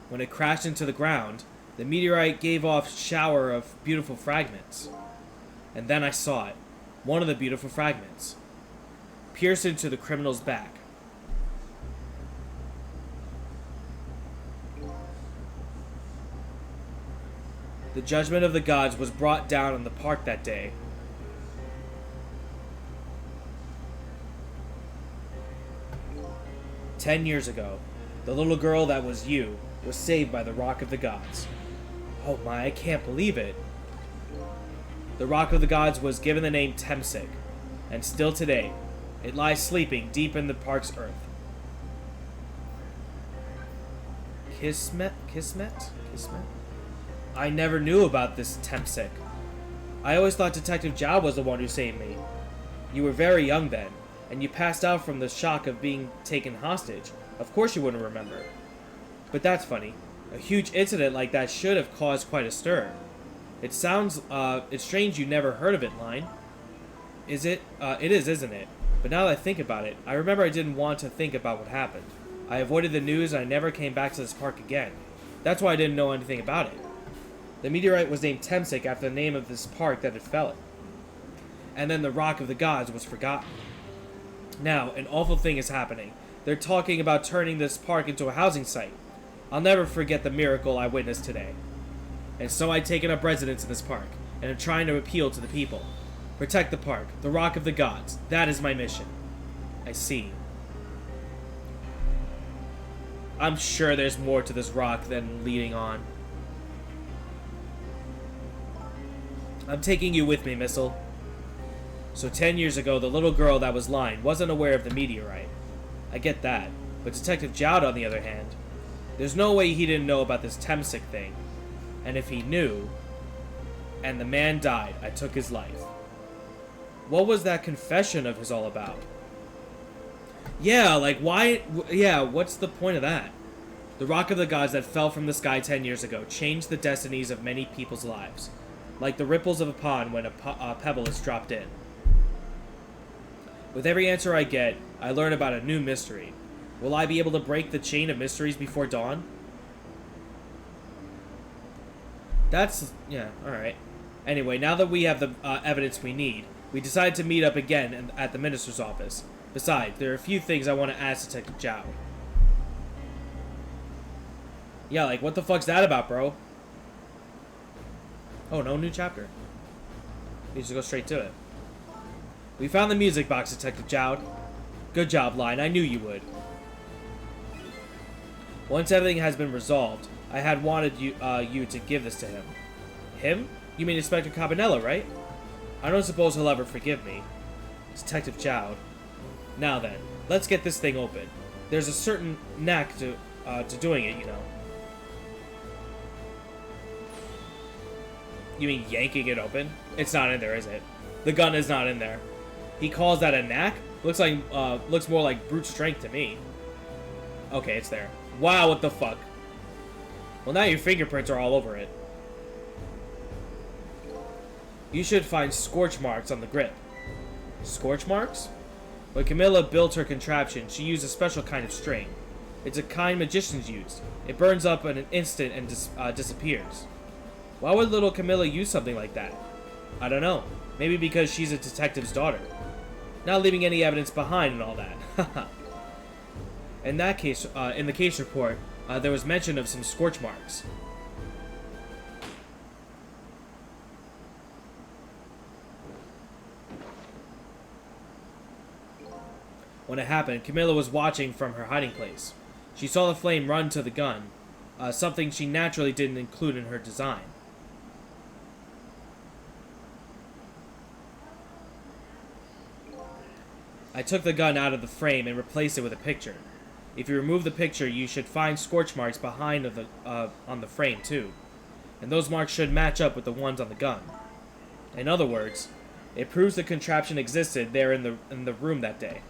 When it crashed into the ground, the meteorite gave off a shower of beautiful fragments. And then I saw it. One of the beautiful fragments. Pierced into the criminal's back. The judgment of the gods was brought down on the park that day. "10 years ago, the little girl that was you was saved by the Rock of the Gods." Oh my, I can't believe it. The Rock of the Gods was given the name Temsik, and still today, it lies sleeping deep in the park's earth. Kismet? I never knew about this Temsik. I always thought Detective Zhao was the one who saved me. You were very young then, and you passed out from the shock of being taken hostage. Of course you wouldn't remember. But that's funny. A huge incident like that should have caused quite a stir. It's strange you never heard of it, Line. Is it? It is, isn't it? But now that I think about it, I remember I didn't want to think about what happened. I avoided the news and I never came back to this park again. That's why I didn't know anything about it. The meteorite was named Temsik after the name of this park that it fell in. And then the Rock of the Gods was forgotten. Now, an awful thing is happening. They're talking about turning this park into a housing site. I'll never forget the miracle I witnessed today. And so I've taken up residence in this park, and am trying to appeal to the people. Protect the park, the Rock of the Gods. That is my mission. I see. I'm sure there's more to this rock than leading on. I'm taking you with me, Missile. So 10 years ago, the little girl that was lying wasn't aware of the meteorite. I get that. But Detective Zhao, on the other hand, there's no way he didn't know about this Temsik thing. And if he knew, and the man died, I took his life. What was that confession of his all about? Yeah, like, why? Yeah, what's the point of that? The Rock of the Gods that fell from the sky 10 years ago changed the destinies of many people's lives, like the ripples of a pond when a pebble is dropped in. With every answer I get, I learn about a new mystery. Will I be able to break the chain of mysteries before dawn? That's... yeah, alright. Anyway, now that we have the evidence we need, we decided to meet up again at the minister's office. Besides, there are a few things I want to ask Detective Zhao. Yeah, like, what the fuck's that about, bro? Oh, no new chapter. We should go straight to it. We found the music box, Detective Zhao. Good job, Line. I knew you would. Once everything has been resolved, I had wanted you to give this to him. Him? You mean Inspector Cabanela, right? I don't suppose he'll ever forgive me. Detective Zhao. Now then, let's get this thing open. There's a certain knack to doing it, you know. You mean yanking it open? It's not in there, is it? The gun is not in there. He calls that a knack? Looks more like brute strength to me. Okay, it's there. Wow, what the fuck? Well, now your fingerprints are all over it. You should find scorch marks on the grip. Scorch marks? When Camilla built her contraption, she used a special kind of string. It's a kind magicians use. It burns up in an instant and disappears. Why would little Camilla use something like that? I don't know. Maybe because she's a detective's daughter. Not leaving any evidence behind and all that. In that case, in the case report, there was mention of some scorch marks. When it happened, Camilla was watching from her hiding place. She saw the flame run to the gun, something she naturally didn't include in her design. I took the gun out of the frame and replaced it with a picture. If you remove the picture, you should find scorch marks behind on the frame too. And those marks should match up with the ones on the gun. In other words, it proves the contraption existed there in the room that day.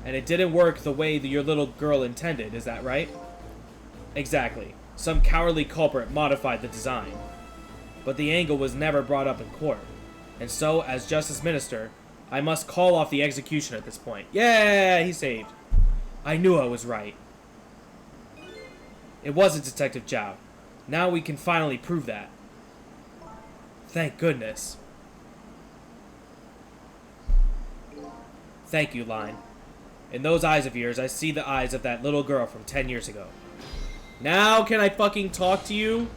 And it didn't work the way that your little girl intended, is that right? Exactly. Some cowardly culprit modified the design. But the angle was never brought up in court. And so, as Justice Minister, I must call off the execution at this point. Yeah, he's saved. I knew I was right. It wasn't Detective Zhao. Now we can finally prove that. Thank goodness. Thank you, Line. In those eyes of yours, I see the eyes of that little girl from 10 years ago. Now can I fucking talk to you?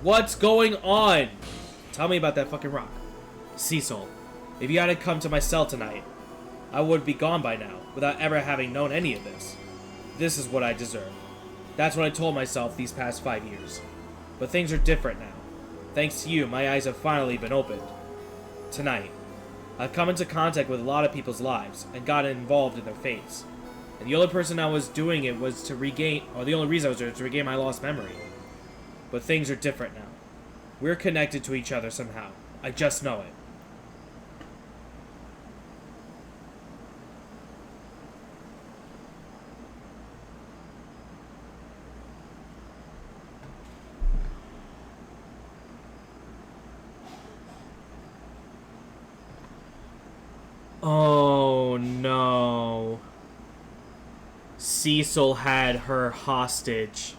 What's going on? Tell me about that fucking rock. Cecil, if you hadn't come to my cell tonight, I would be gone by now, without ever having known any of this. This is what I deserve. That's what I told myself these past 5 years. But things are different now. Thanks to you, my eyes have finally been opened. Tonight, I've come into contact with a lot of people's lives, and gotten involved in their fates. And the only person I was doing it was to regain, or the only reason I was doing it was to regain my lost memory. But things are different now. We're connected to each other somehow. I just know it. Oh no. Cecil had her hostage.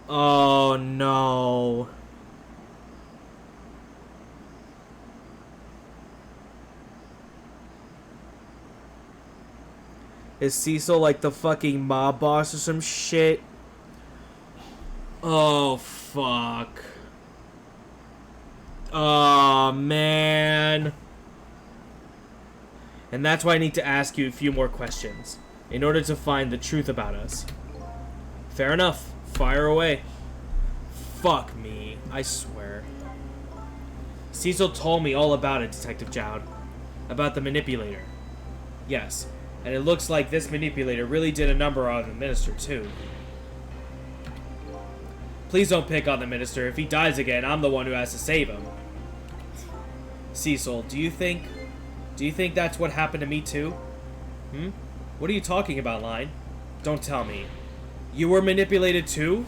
Oh no. Is Cecil like the fucking mob boss or some shit? Oh fuck. Oh man. And that's why I need to ask you a few more questions, in order to find the truth about us. Fair enough. Fire away. Fuck me, I swear. Cecil told me all about it, Detective Jowd. About the manipulator. Yes, and it looks like this manipulator really did a number on the minister, too. Please don't pick on the minister. If he dies again, I'm the one who has to save him. Cecil, do you think that's what happened to me too? What are you talking about, Line? Don't tell me. You were manipulated too?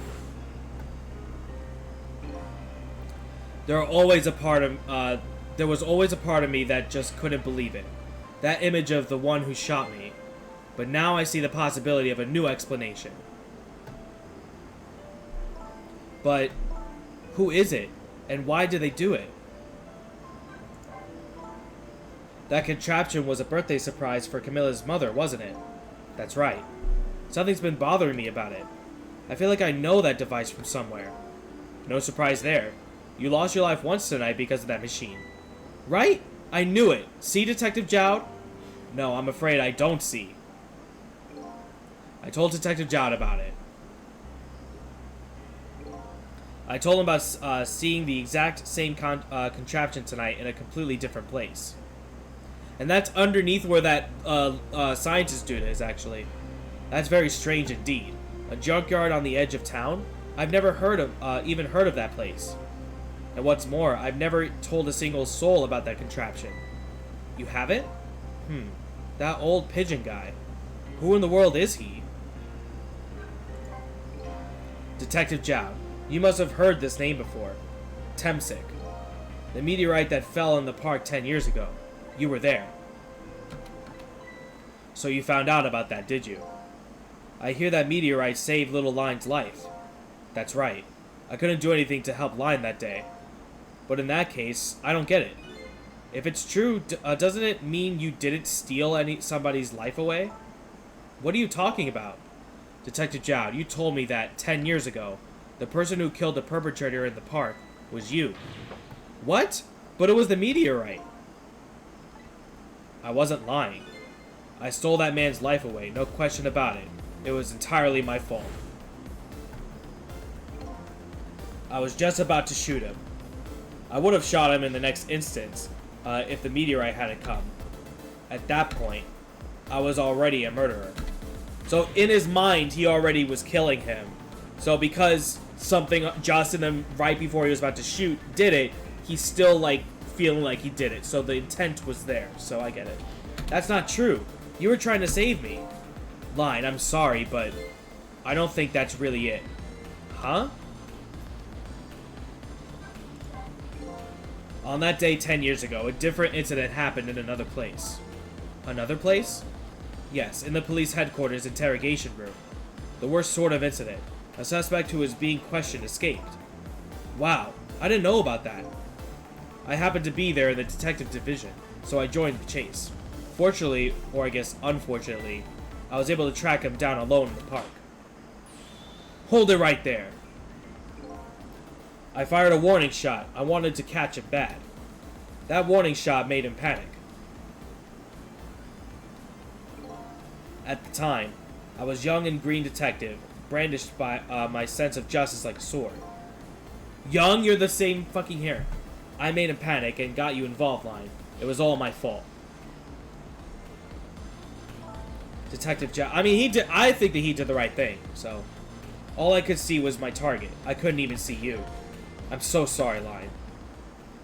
There was always a part of me that just couldn't believe it. That image of the one who shot me. But now I see the possibility of a new explanation. But who is it? And why did they do it? That contraption was a birthday surprise for Camilla's mother, wasn't it? That's right. Something's been bothering me about it. I feel like I know that device from somewhere. No surprise there. You lost your life once tonight because of that machine. Right? I knew it. See, Detective Jowd? No, I'm afraid I don't see. I told Detective Jowd about it. I told him about seeing the exact same contraption tonight in a completely different place. And that's underneath where that scientist dude is, actually. That's very strange indeed. A junkyard on the edge of town? I've never even heard of that place. And what's more, I've never told a single soul about that contraption. You haven't? That old pigeon guy. Who in the world is he? Detective Jowd, you must have heard this name before. Temsik. The meteorite that fell in the park 10 years ago. You were there. So you found out about that, did you? I hear that meteorite saved little Line's life. That's right. I couldn't do anything to help Line that day. But in that case, I don't get it. If it's true, doesn't it mean you didn't steal somebody's life away? What are you talking about? Detective Jowd, you told me that 10 years ago, the person who killed the perpetrator in the park was you. What? But it was the meteorite. I wasn't lying. I stole that man's life away, no question about it. It was entirely my fault. I was just about to shoot him. I would have shot him in the next instance if the meteorite hadn't come. At that point, I was already a murderer. So in his mind, he already was killing him. So because something just in him right before he was about to shoot did it, he's still like feeling like he did it. So the intent was there. So I get it. That's not true. You were trying to save me. Line, I'm sorry, but I don't think that's really it. Huh? On that day 10 years ago, a different incident happened in another place. Another place? Yes, in the police headquarters interrogation room. The worst sort of incident. A suspect who was being questioned escaped. Wow, I didn't know about that. I happened to be there in the detective division, so I joined the chase. Fortunately, or I guess unfortunately, I was able to track him down alone in the park. Hold it right there. I fired a warning shot. I wanted to catch him bad. That warning shot made him panic. At the time, I was young and green detective, brandished by my sense of justice like a sword. Young, you're the same fucking hair. I made him panic and got you involved, Line. It was all my fault. Detective I mean, he did. I think that he did the right thing, so. All I could see was my target. I couldn't even see you. I'm so sorry, Line.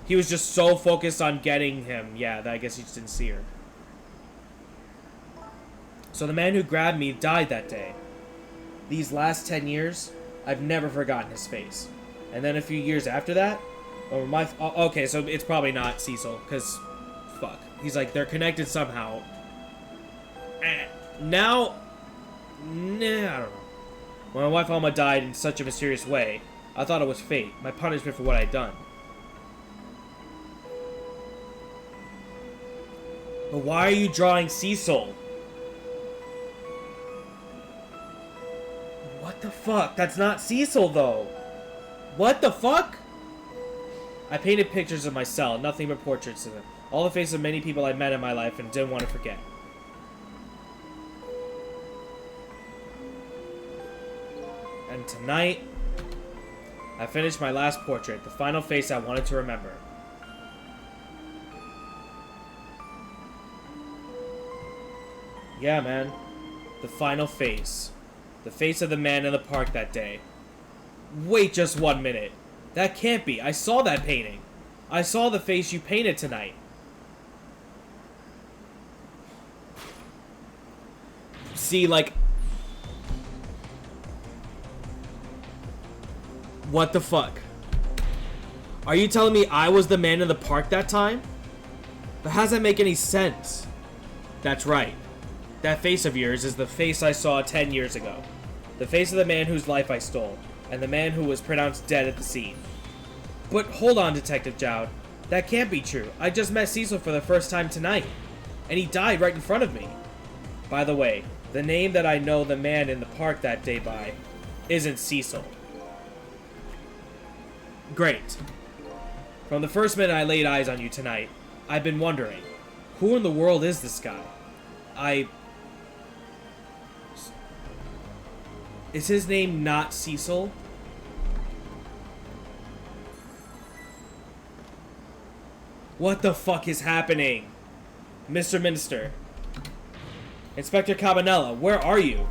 He was just so focused on getting him, yeah, that I guess he just didn't see her. So the man who grabbed me died that day. These last 10 years, I've never forgotten his face. And then a few years after that, okay, so it's probably not Cecil, because, fuck. He's like, they're connected somehow. Now, nah, I don't know. When my wife Alma died in such a mysterious way, I thought it was fate, my punishment for what I'd done. But why are you drawing Cecil? What the fuck? That's not Cecil, though. What the fuck? I painted pictures of myself, nothing but portraits of them. All the faces of many people I met in my life and didn't want to forget. And tonight, I finished my last portrait, the final face I wanted to remember. Yeah, man. The final face. The face of the man in the park that day. Wait just 1 minute. That can't be. I saw that painting. I saw the face you painted tonight. See, like... What the fuck? Are you telling me I was the man in the park that time? But how does that make any sense? That's right. That face of yours is the face I saw 10 years ago. The face of the man whose life I stole, and the man who was pronounced dead at the scene. But hold on, Detective Jowd. That can't be true. I just met Cecil for the first time tonight, and he died right in front of me. By the way, the name that I know the man in the park that day by isn't Cecil. Great. From the first minute I laid eyes on you tonight, I've been wondering, who in the world is this guy? Is his name not Cecil? What the fuck is happening? Mr. Minister. Inspector Cabanela, where are you?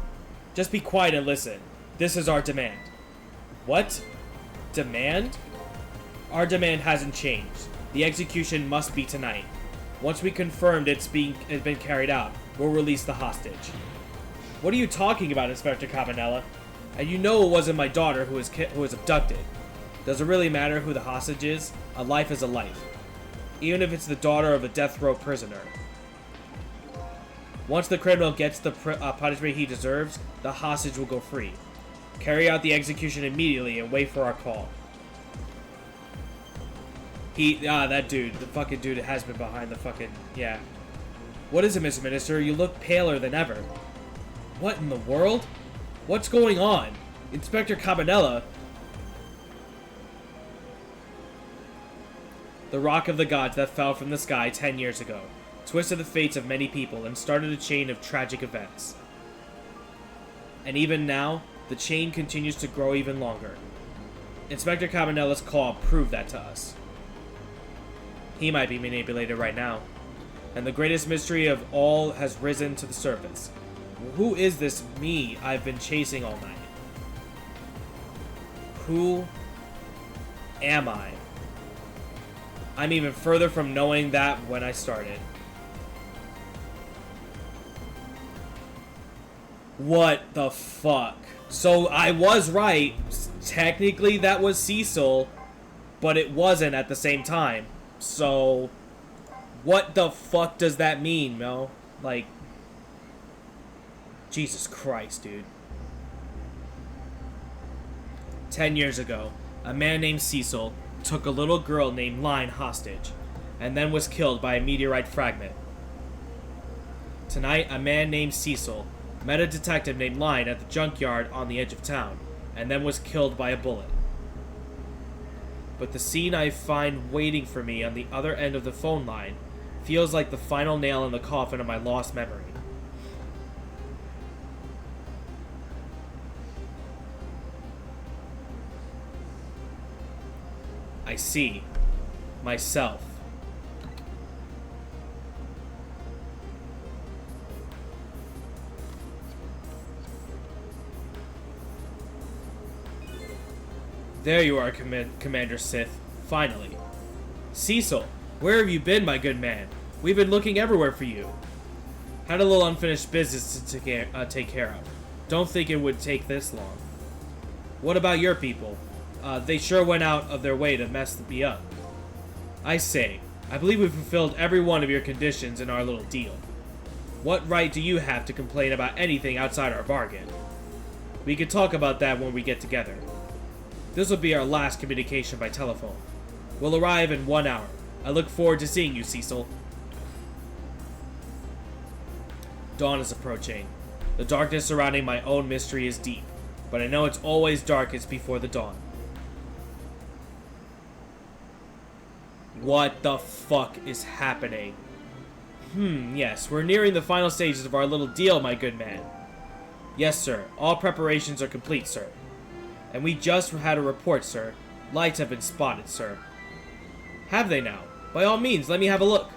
Just be quiet and listen. This is our demand. What? Demand? Our demand hasn't changed. The execution must be tonight. Once we confirmed it's been carried out, we'll release the hostage. What are you talking about, Inspector Cabanela? And you know it wasn't my daughter who was abducted. Does it really matter who the hostage is? A life is a life. Even if it's the daughter of a death row prisoner. Once the criminal gets the punishment he deserves, the hostage will go free. Carry out the execution immediately and wait for our call. That dude, the fucking dude has been behind the fucking, yeah. What is it, Mr. Minister? You look paler than ever. What in the world? What's going on? Inspector Cabanela? The rock of the gods that fell from the sky 10 years ago twisted the fates of many people and started a chain of tragic events. And even now, the chain continues to grow even longer. Inspector Cabanella's call proved that to us. He might be manipulated right now, and the greatest mystery of all has risen to the surface. Who is this me I've been chasing all night? Who am I? I'm even further from knowing that when I started. What the fuck? So I was right. Technically that was Cecil, but it wasn't at the same time. So what the fuck does that mean, Mel? Like, Jesus Christ, dude. 10 years ago, a man named Cecil took a little girl named Line hostage, and then was killed by a meteorite fragment. Tonight, a man named Cecil met a detective named Line at the junkyard on the edge of town, and then was killed by a bullet. But the scene I find waiting for me on the other end of the phone line feels like the final nail in the coffin of my lost memory. I see myself. There you are, Commander Sith. Finally. Cecil, where have you been, my good man? We've been looking everywhere for you. Had a little unfinished business to take care of. Don't think it would take this long. What about your people? They sure went out of their way to mess me up. I say, I believe we've fulfilled every one of your conditions in our little deal. What right do you have to complain about anything outside our bargain? We can talk about that when we get together. This will be our last communication by telephone. We'll arrive in 1 hour. I look forward to seeing you, Cecil. Dawn is approaching. The darkness surrounding my own mystery is deep, but I know it's always darkest before the dawn. What the fuck is happening? Yes, we're nearing the final stages of our little deal, my good man. Yes, sir. All preparations are complete, sir. And we just had a report, sir. Lights have been spotted, sir. Have they now? By all means, let me have a look.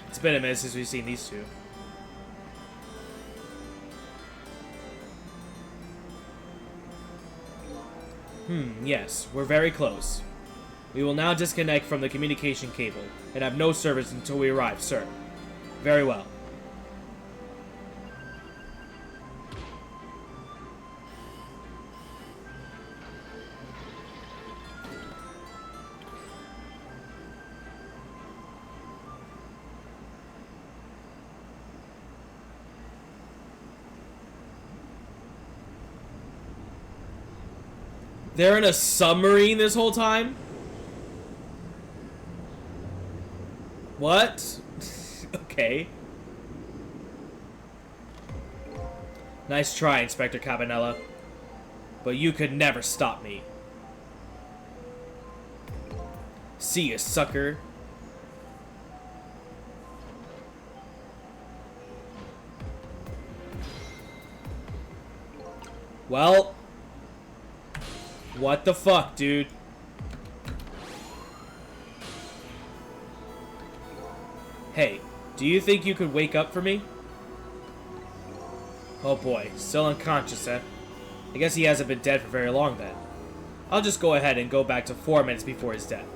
It's been a minute since we've seen these two. Yes, we're very close. We will now disconnect from the communication cable and have no service until we arrive, sir. Very well. They're in a submarine this whole time? What? Okay. Nice try, Inspector Cabanella. But you could never stop me. See ya, sucker. Well... what the fuck, dude? Hey, do you think you could wake up for me? Oh boy, still unconscious, eh? I guess he hasn't been dead for very long then. I'll just go ahead and go back to 4 minutes before his death.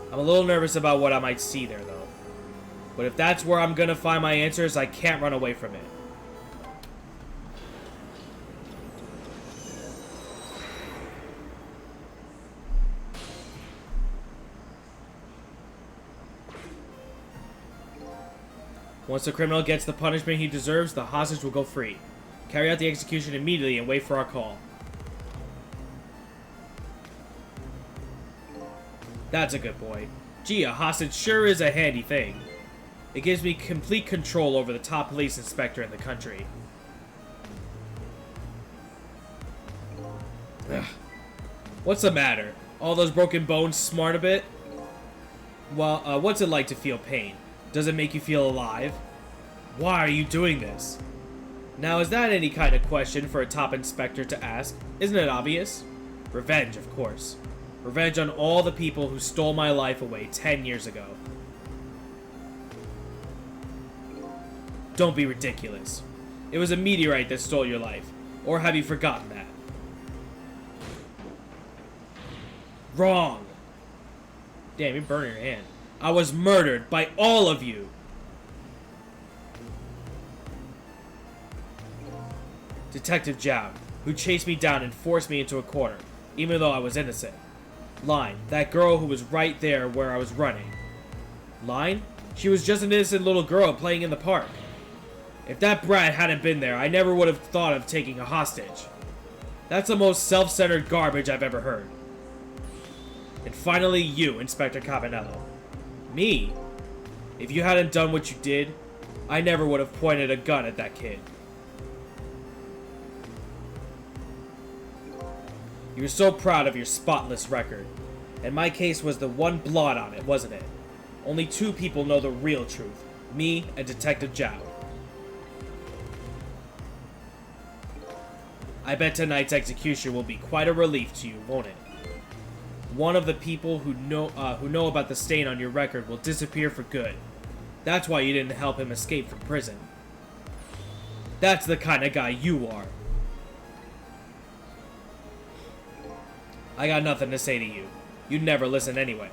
I'm a little nervous about what I might see there, though. But if that's where I'm gonna find my answers, I can't run away from it. Once the criminal gets the punishment he deserves, the hostage will go free. Carry out the execution immediately and wait for our call. That's a good boy. Gee, a hostage sure is a handy thing. It gives me complete control over the top police inspector in the country. Ugh. What's the matter? All those broken bones smart a bit? Well, what's it like to feel pain? Does it make you feel alive? Why are you doing this? Now, is that any kind of question for a top inspector to ask? Isn't it obvious? Revenge, of course. Revenge on all the people who stole my life away 10 years ago. Don't be ridiculous. It was a meteorite that stole your life. Or have you forgotten that? Wrong. Damn, you're burning your hand. I was murdered by all of you. Detective Zhao, who chased me down and forced me into a corner, even though I was innocent. Line, that girl who was right there where I was running. Line? She was just an innocent little girl playing in the park. If that brat hadn't been there, I never would have thought of taking a hostage. That's the most self-centered garbage I've ever heard. And finally you, Inspector Cabanello. Me? If you hadn't done what you did, I never would have pointed a gun at that kid. You were so proud of your spotless record. And my case was the one blot on it, wasn't it? Only two people know the real truth. Me and Detective Zhao. I bet tonight's execution will be quite a relief to you, won't it? One of the people who know about the stain on your record will disappear for good. That's why you didn't help him escape from prison. That's the kind of guy you are. I got nothing to say to you. You'd never listen anyway.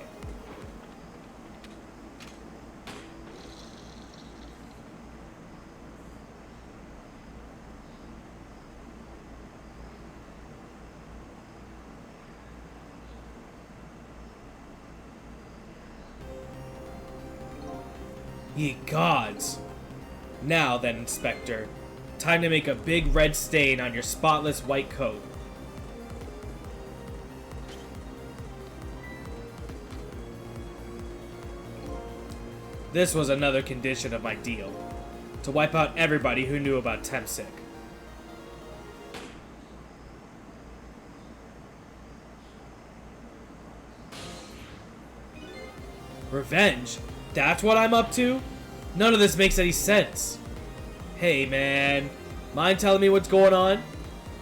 Ye gods! Now then, Inspector. Time to make a big red stain on your spotless white coat. This was another condition of my deal. To wipe out everybody who knew about Temsic. Revenge? That's what I'm up to? None of this makes any sense. Hey, man. Mind telling me what's going on?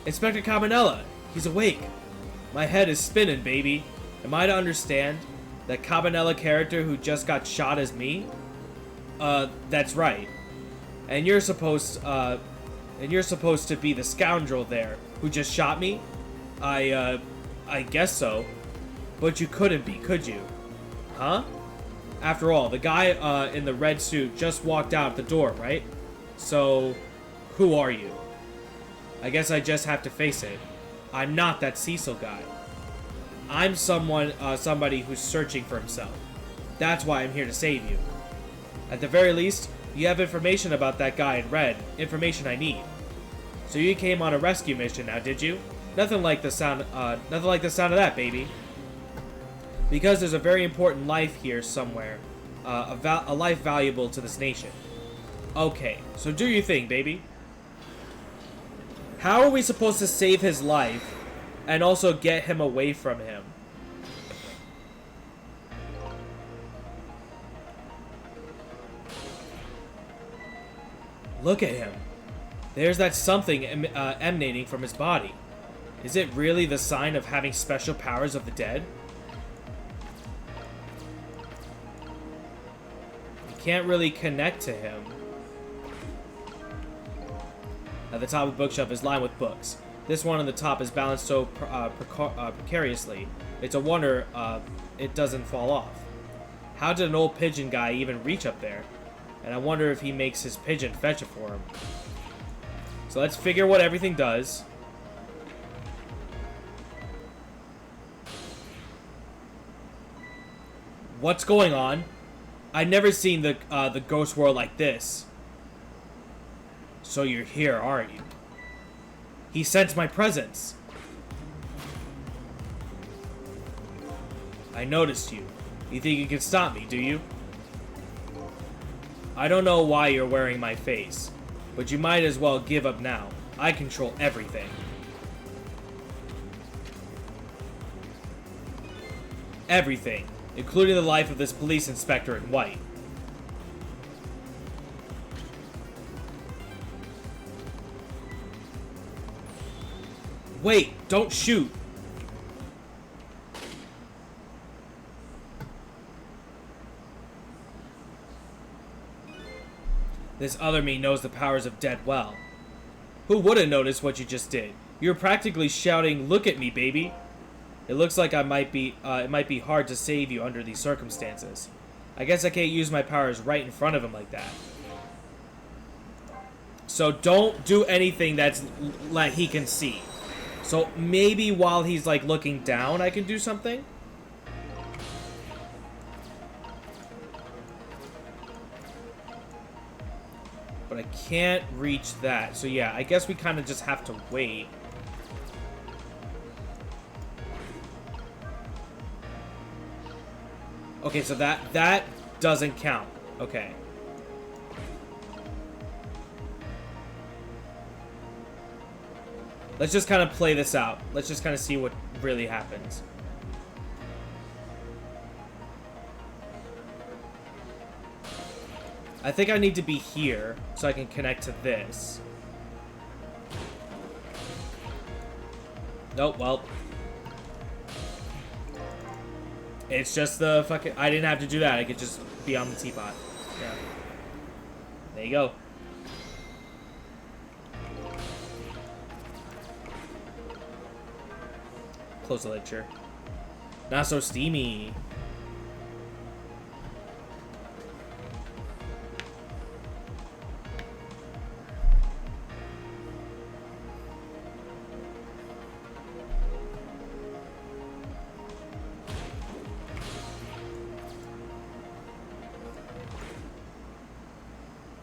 Inspector Cabanella. He's awake. My head is spinning, baby. Am I to understand that Cabanella character who just got shot is me? That's right. And you're supposed to be the scoundrel there who just shot me? I guess so. But you couldn't be, could you? Huh? After all, the guy in the red suit just walked out the door, right? So, who are you? I guess I just have to face it. I'm not that Cecil guy. I'm somebody who's searching for himself. That's why I'm here to save you. At the very least, you have information about that guy in red. Information I need. So you came on a rescue mission now, did you? Nothing like the sound of that, baby. Because there's a very important life here somewhere. A life valuable to this nation. Okay, so do your thing, baby. How are we supposed to save his life and also get him away from him? Look at him. There's that something emanating from his body. Is it really the sign of having special powers of the dead? Can't really connect to him. At the top of the bookshelf is lined with books. This one on the top is balanced so precariously. It's a wonder it doesn't fall off. How did an old pigeon guy even reach up there? And I wonder if he makes his pigeon fetch it for him. So let's figure what everything does. What's going on? I've never seen the ghost world like this. So you're here, aren't you? He sensed my presence. I noticed you. You think you can stop me, do you? I don't know why you're wearing my face, but you might as well give up now. I control everything. Everything, including the life of this police inspector in white. Wait, don't shoot. This other me knows the powers of dead well. Who wouldn't notice what you just did? You're practically shouting, "Look at me, baby." It looks like it might be hard to save you under these circumstances. I guess I can't use my powers right in front of him like that. So don't do anything that's like he can see. So maybe while he's like looking down, I can do something. But I can't reach that. So yeah, I guess we kind of just have to wait. Okay, so that doesn't count. Okay. Let's just kind of play this out. Let's just kind of see what really happens. I think I need to be here so I can connect to this. Nope, well. It's just the fucking... I didn't have to do that. I could just be on the teapot. Yeah. There you go. Close the lecture. Not so steamy.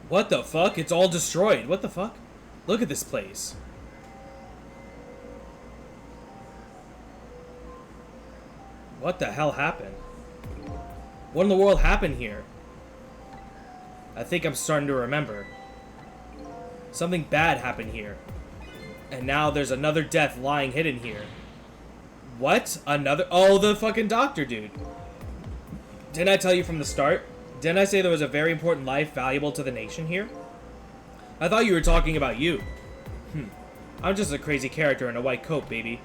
What the fuck? It's all destroyed. What the fuck? Look at this place. What the hell happened? What in the world happened here? I think I'm starting to remember. Something bad happened here. And now there's another death lying hidden here. What? Another? Oh, the fucking doctor dude. Didn't I tell you from the start? Didn't I say there was a very important life valuable to the nation here? I thought you were talking about you. I'm just a crazy character in a white coat, baby.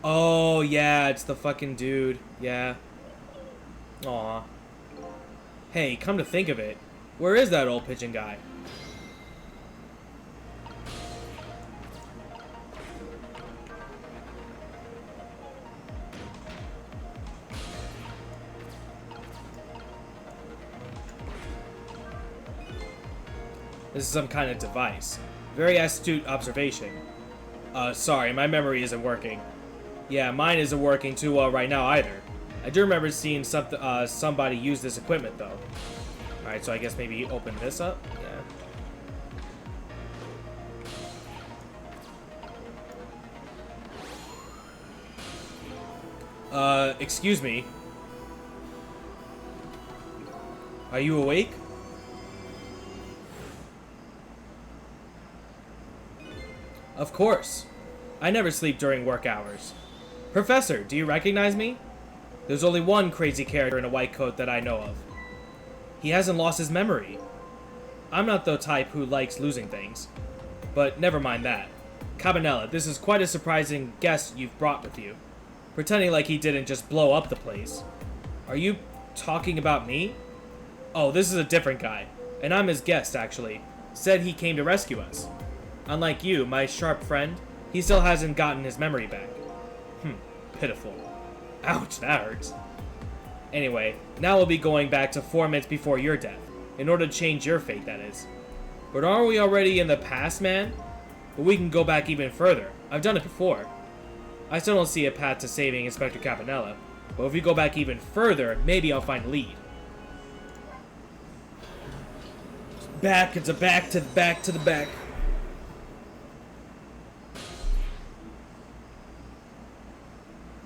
Oh, yeah, it's the fucking dude. Yeah. Aw. Hey, come to think of it, where is that old pigeon guy? This is some kind of device. Very astute observation. Sorry, my memory isn't working. Yeah, mine isn't working too well right now either. I do remember seeing somebody use this equipment though. Alright, so I guess maybe open this up? Yeah. Excuse me. Are you awake? Of course. I never sleep during work hours. Professor, do you recognize me? There's only one crazy character in a white coat that I know of. He hasn't lost his memory. I'm not the type who likes losing things. But never mind that. Cabanela, this is quite a surprising guest you've brought with you. Pretending like he didn't just blow up the place. Are you talking about me? Oh, this is a different guy. And I'm his guest, actually. Said he came to rescue us. Unlike you, my sharp friend, he still hasn't gotten his memory back. Pitiful. Ouch, that hurts. Anyway, now we'll be going back to 4 minutes before your death, in order to change your fate, that is. But aren't we already in the past, man? But we can go back even further. I've done it before. I still don't see a path to saving Inspector Cabanela, but if we go back even further, maybe I'll find a lead. Back, it's a back to the back to the back.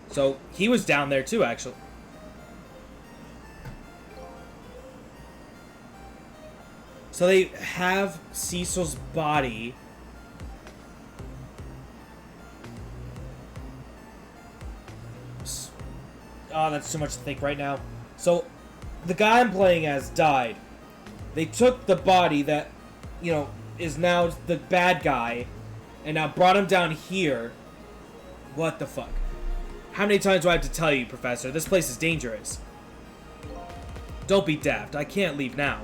So, he was down there too, actually. So they have Cecil's body. Oh, that's too much to think right now. So, the guy I'm playing as died. They took the body that, you know, is now the bad guy, and now brought him down here. What the fuck? How many times do I have to tell you, Professor? This place is dangerous. Don't be daft. I can't leave now.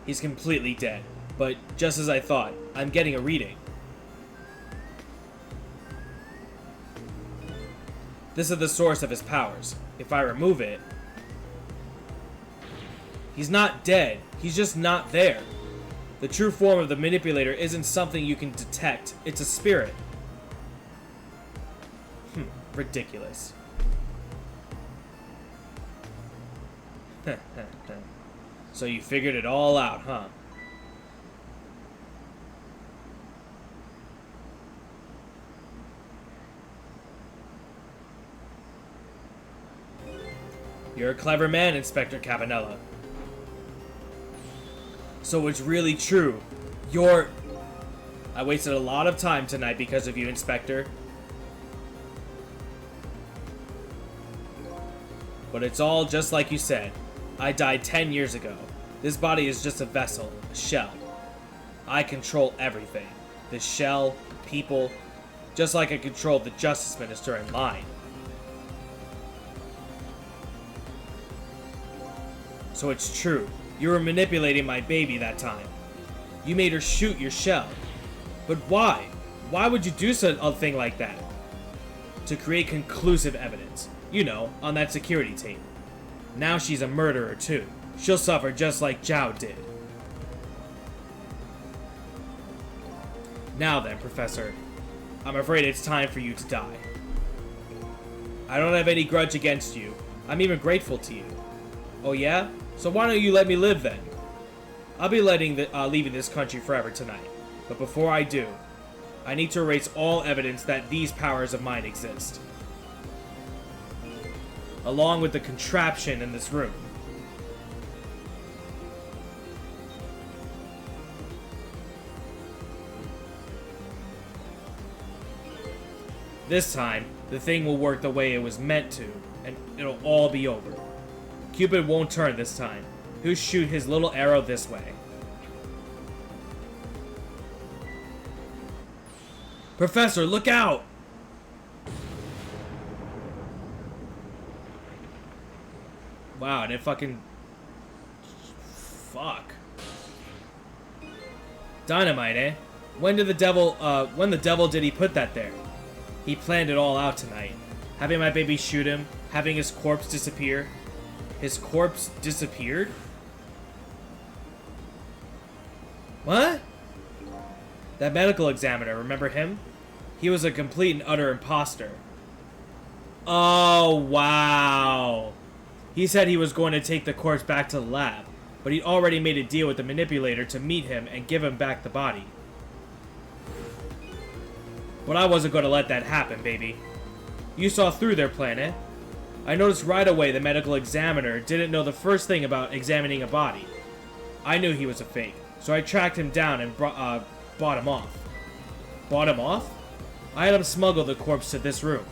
He's completely dead. But just as I thought, I'm getting a reading. This is the source of his powers. If I remove it... He's not dead. He's just not there. The true form of the manipulator isn't something you can detect. It's a spirit. Ridiculous. So you figured it all out, huh? You're a clever man, Inspector Cabanella. So it's really true. I wasted a lot of time tonight because of you, Inspector. But it's all just like you said. I died 10 years ago. This body is just a vessel, a shell. I control everything. The shell, people, just like I controlled the Justice Minister and mine. So it's true. You were manipulating my baby that time. You made her shoot your shell. But why? Why would you do a thing like that? To create conclusive evidence. You know, on that security tape. Now she's a murderer too. She'll suffer just like Zhao did. Now then, Professor. I'm afraid it's time for you to die. I don't have any grudge against you. I'm even grateful to you. Oh yeah? So why don't you let me live then? I'll be leaving this country forever tonight. But before I do, I need to erase all evidence that these powers of mine exist. Along with the contraption in this room. This time, the thing will work the way it was meant to, and it'll all be over. Cupid won't turn this time. He'll shoot his little arrow this way. Professor, look out! Wow, and it fucking... Fuck. Dynamite, eh? When the devil did he put that there? He planned it all out tonight. Having my baby shoot him, having his corpse disappear. His corpse disappeared? What? That medical examiner, remember him? He was a complete and utter imposter. Oh, wow. He said he was going to take the corpse back to the lab, but he'd already made a deal with the manipulator to meet him and give him back the body. But I wasn't going to let that happen, baby. You saw through their plan, eh? I noticed right away the medical examiner didn't know the first thing about examining a body. I knew he was a fake, so I tracked him down and bought him off. Bought him off? I had him smuggle the corpse to this room.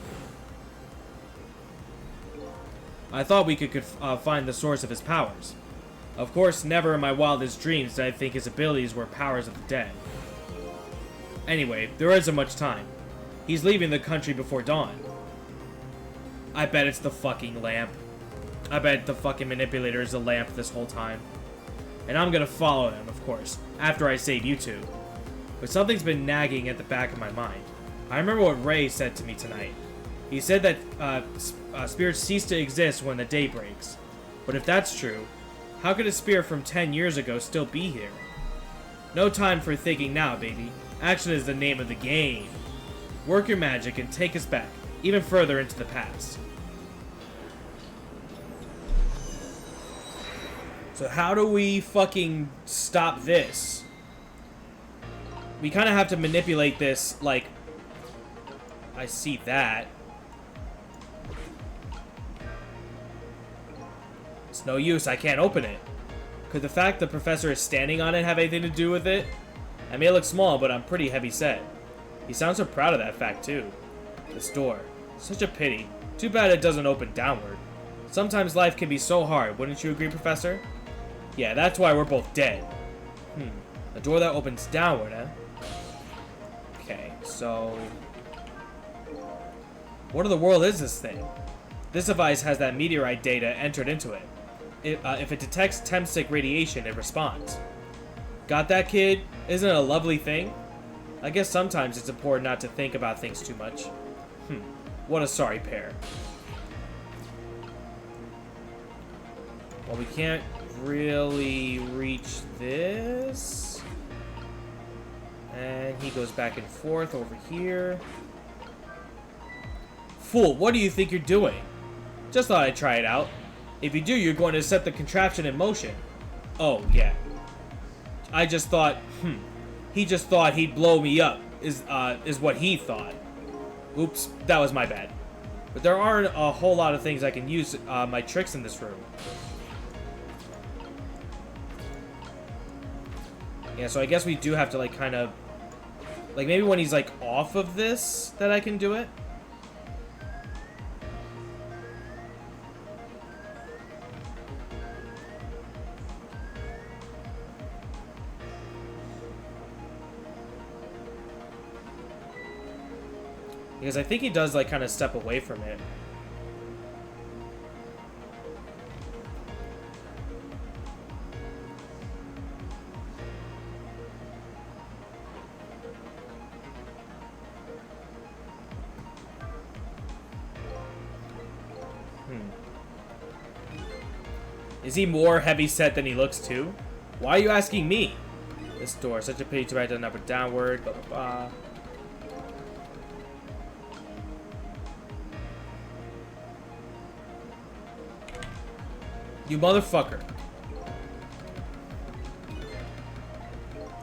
I thought we could find the source of his powers. Of course, never in my wildest dreams did I think his abilities were powers of the dead. Anyway, there isn't much time. He's leaving the country before dawn. I bet it's the fucking lamp. I bet the fucking manipulator is the lamp this whole time. And I'm gonna follow him, of course, after I save you two. But something's been nagging at the back of my mind. I remember what Ray said to me tonight. He said that spirits cease to exist when the day breaks. But if that's true, how could a spirit from 10 years ago still be here? No time for thinking now, baby. Action is the name of the game. Work your magic and take us back, even further into the past. So how do we fucking stop this? We kind of have to manipulate this, like... I see that. It's no use, I can't open it. Could the fact the professor is standing on it have anything to do with it? I may look small, but I'm pretty heavy set. He sounds so proud of that fact, too. This door. Such a pity. Too bad it doesn't open downward. Sometimes life can be so hard, wouldn't you agree, Professor? Yeah, that's why we're both dead. A door that opens downward, eh? Okay, so... what in the world is this thing? This device has that meteorite data entered into it. If it detects Temsic radiation, it responds. Got that, kid? Isn't it a lovely thing? I guess sometimes it's important not to think about things too much. What a sorry pair. Well, we can't really reach this. And he goes back and forth over here. Fool, what do you think you're doing? Just thought I'd try it out. If you do, you're going to set the contraption in motion. Oh, yeah. I just thought, he just thought he'd blow me up, is what he thought. Oops, that was my bad. But there aren't a whole lot of things I can use my tricks in this room. Yeah, so I guess we do have to, like, kind of... like, maybe when he's, like, off of this, that I can do it? Because I think he does, like, kind of step away from it. Is he more heavy-set than he looks, too? Why are you asking me? This door, such a pity to write down up or downward, blah, blah, blah. You motherfucker.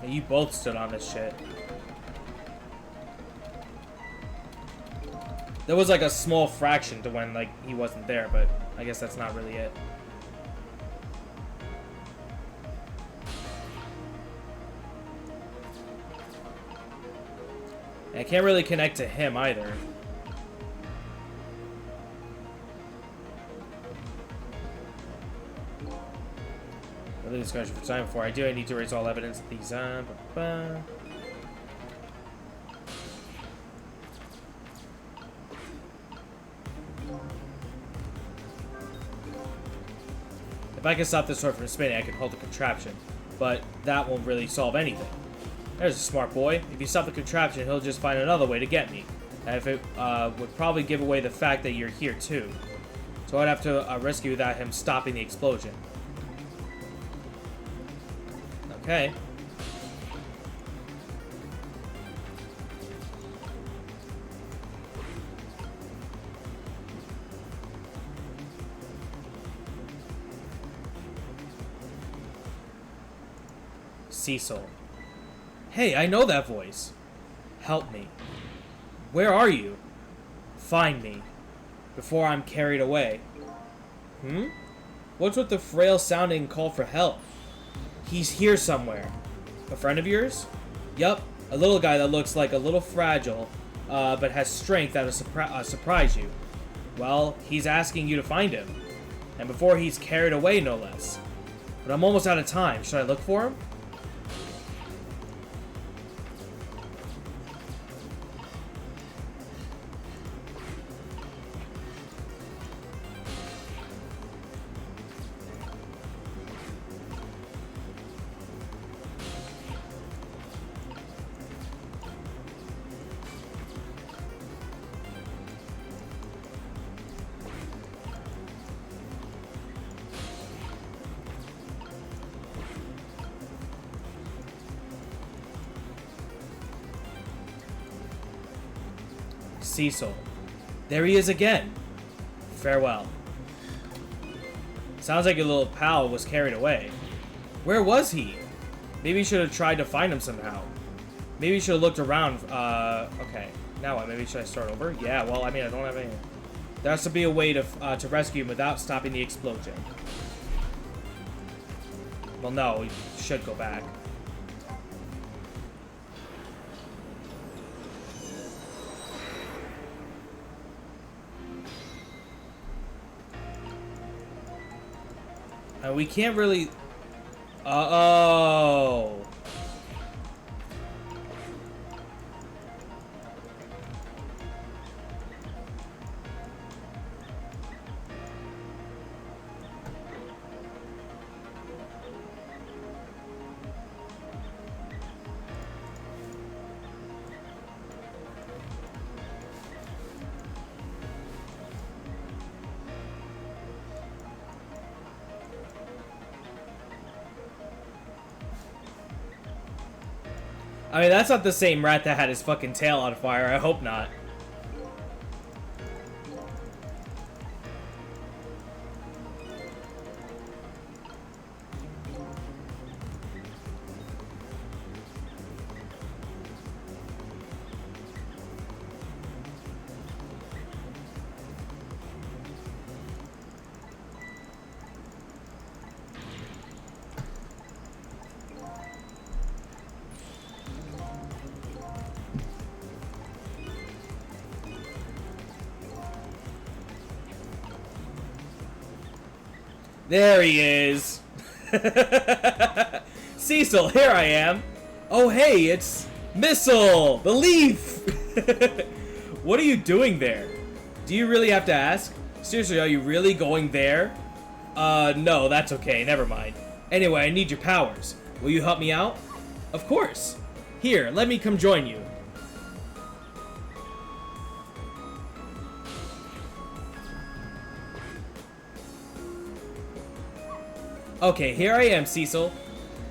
Yeah, you both stood on this shit. There was like a small fraction to when like he wasn't there, but I guess that's not really it. And I can't really connect to him either. Discussion for time before I do. I need to erase all evidence of these. If I can stop this sword from spinning, I can hold the contraption, but that won't really solve anything. There's a smart boy. If you stop the contraption, he'll just find another way to get me. And if it would probably give away the fact that you're here too. So I'd have to rescue without him stopping the explosion. Okay. Cecil. Hey, I know that voice. Help me. Where are you? Find me. Before I'm carried away. What's with the frail sounding call for help? He's here somewhere. A friend of yours? Yup, a little guy that looks like a little fragile, but has strength that'll surprise you. Well, he's asking you to find him. And before he's carried away, no less. But I'm almost out of time. Should I look for him? Cecil. There he is again. Farewell. Sounds like your little pal was carried away. Where was he? Maybe you should have tried to find him somehow. Maybe you should have looked around. Okay. Now what? Maybe should I start over? Yeah, well, I mean, I don't have any. There has to be a way to rescue him without stopping the explosion. Well, no, we should go back. We can't really... Oh. I mean, that's not the same rat that had his fucking tail on fire. I hope not. There he is. Cecil, here I am. Oh, hey, it's Missile, the leaf. What are you doing there? Do you really have to ask? Seriously, are you really going there? No, that's okay, never mind. Anyway, I need your powers. Will you help me out? Of course. Here, let me come join you. Okay, here I am, Cecil.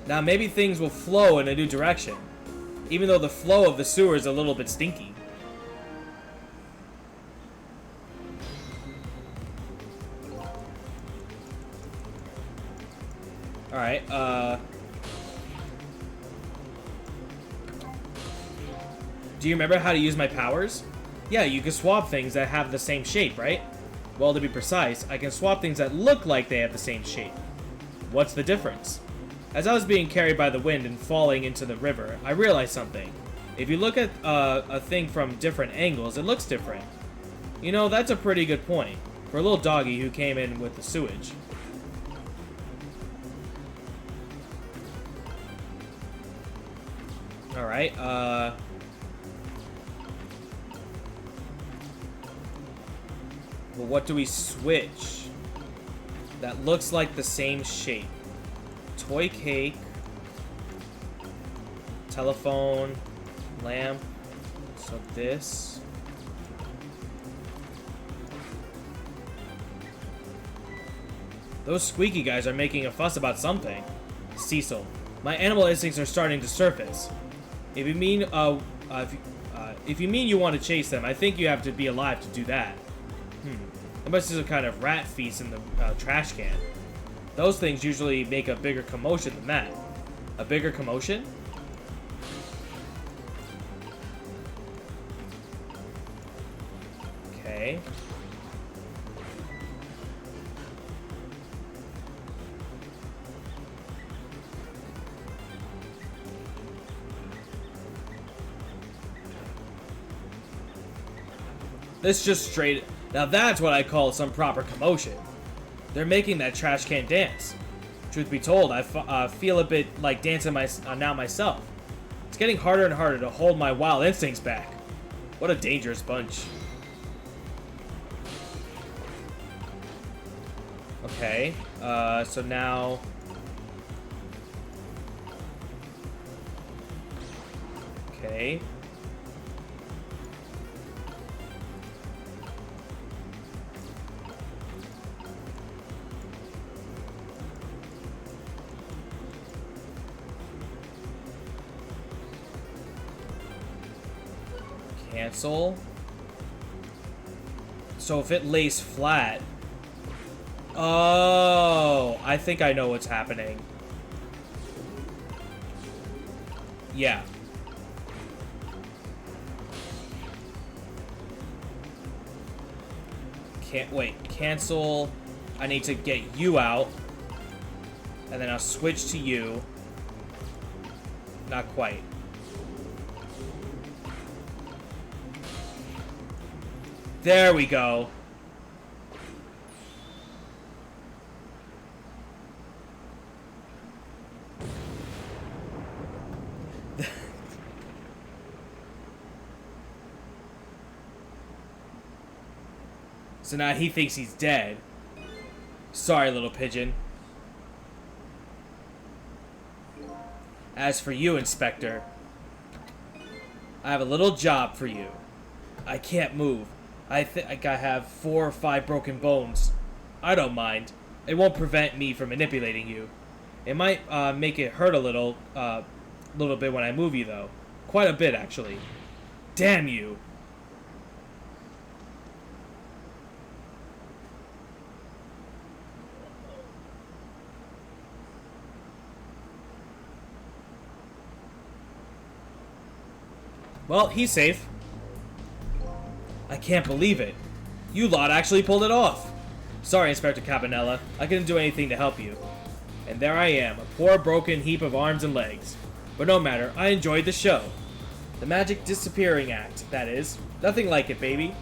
Now maybe things will flow in a new direction. Even though the flow of the sewer is a little bit stinky. Alright, do you remember how to use my powers? Yeah, you can swap things that have the same shape, right? Well, to be precise, I can swap things that look like they have the same shape. What's the difference? As I was being carried by the wind and falling into the river, I realized something. If you look at a thing from different angles, it looks different. You know, that's a pretty good point. For a little doggy who came in with the sewage. Alright, well, what do we switch? That looks like the same shape. Toy cake. Telephone. Lamp. So this. Those squeaky guys are making a fuss about something. Cecil, my animal instincts are starting to surface. If you mean, if you mean you want to chase them, I think you have to be alive to do that. There must be some kind of rat feast in the trash can. Those things usually make a bigger commotion than that. A bigger commotion? Okay. This just straight... Now that's what I call some proper commotion. They're making that trash can dance. Truth be told, I feel a bit like dancing now myself. It's getting harder and harder to hold my wild instincts back. What a dangerous bunch. Okay, so now... Okay. Cancel. So if it lays flat... Oh, I think I know what's happening. Yeah. Can't wait. Cancel. I need to get you out. And then I'll switch to you. Not quite. There we go. So now he thinks he's dead. Sorry, little pigeon. As for you, Inspector, I have a little job for you. I can't move. I think I have 4 or 5 broken bones. I don't mind. It won't prevent me from manipulating you. It might make it hurt a little bit when I move you, though. Quite a bit, actually. Damn you. Well, he's safe. I can't believe it. You lot actually pulled it off. Sorry, Inspector Cabanela. I couldn't do anything to help you. And there I am, a poor broken heap of arms and legs. But no matter, I enjoyed the show. The magic disappearing act, that is. Nothing like it, baby.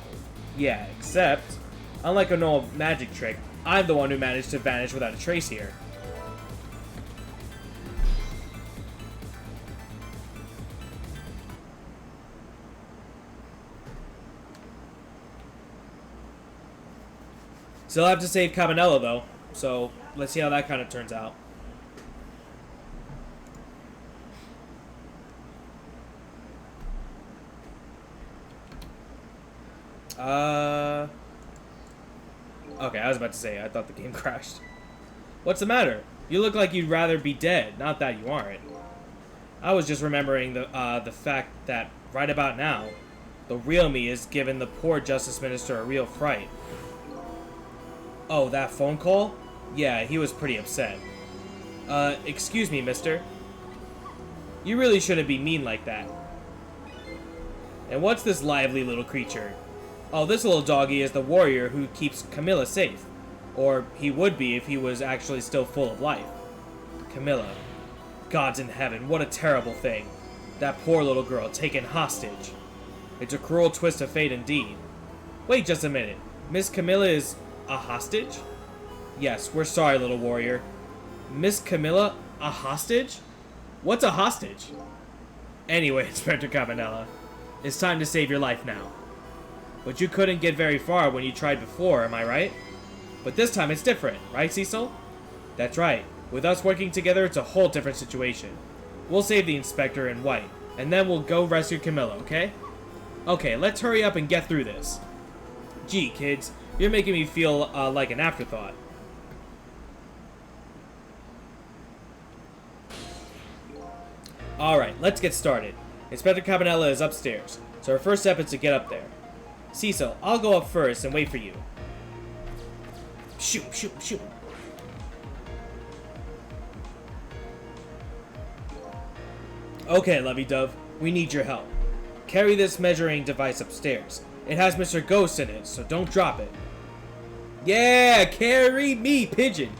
Yeah, except, unlike a normal magic trick, I'm the one who managed to vanish without a trace here. Still have to save Cabanela, though. So, let's see how that kind of turns out. Okay, I was about to say, I thought the game crashed. What's the matter? You look like you'd rather be dead, not that you aren't. I was just remembering the fact that, right about now, the real me has given the poor Justice Minister a real fright. Oh, that phone call? Yeah, he was pretty upset. Excuse me, mister. You really shouldn't be mean like that. And what's this lively little creature? Oh, this little doggy is the warrior who keeps Camilla safe. Or he would be if he was actually still full of life. Camilla. Gods in heaven, what a terrible thing. That poor little girl taken hostage. It's a cruel twist of fate indeed. Wait just a minute. Miss Camilla is a hostage? Yes, we're sorry, little warrior. Miss Camilla, a hostage? What's a hostage? Anyway, Inspector Cabanela, it's time to save your life now. But you couldn't get very far when you tried before, am I right? But this time it's different, right, Cecil? That's right. With us working together, it's a whole different situation. We'll save the Inspector in white, and then we'll go rescue Camilla, okay? Okay, let's hurry up and get through this. Gee, kids, you're making me feel like an afterthought. Alright, let's get started. Inspector Cabanela is upstairs, so our first step is to get up there. Cecil, I'll go up first and wait for you. Shoot, shoot, shoot. Okay, Lovey-Dove, we need your help. Carry this measuring device upstairs. It has Mr. Ghost in it, so don't drop it. Yeah, carry me, pigeon.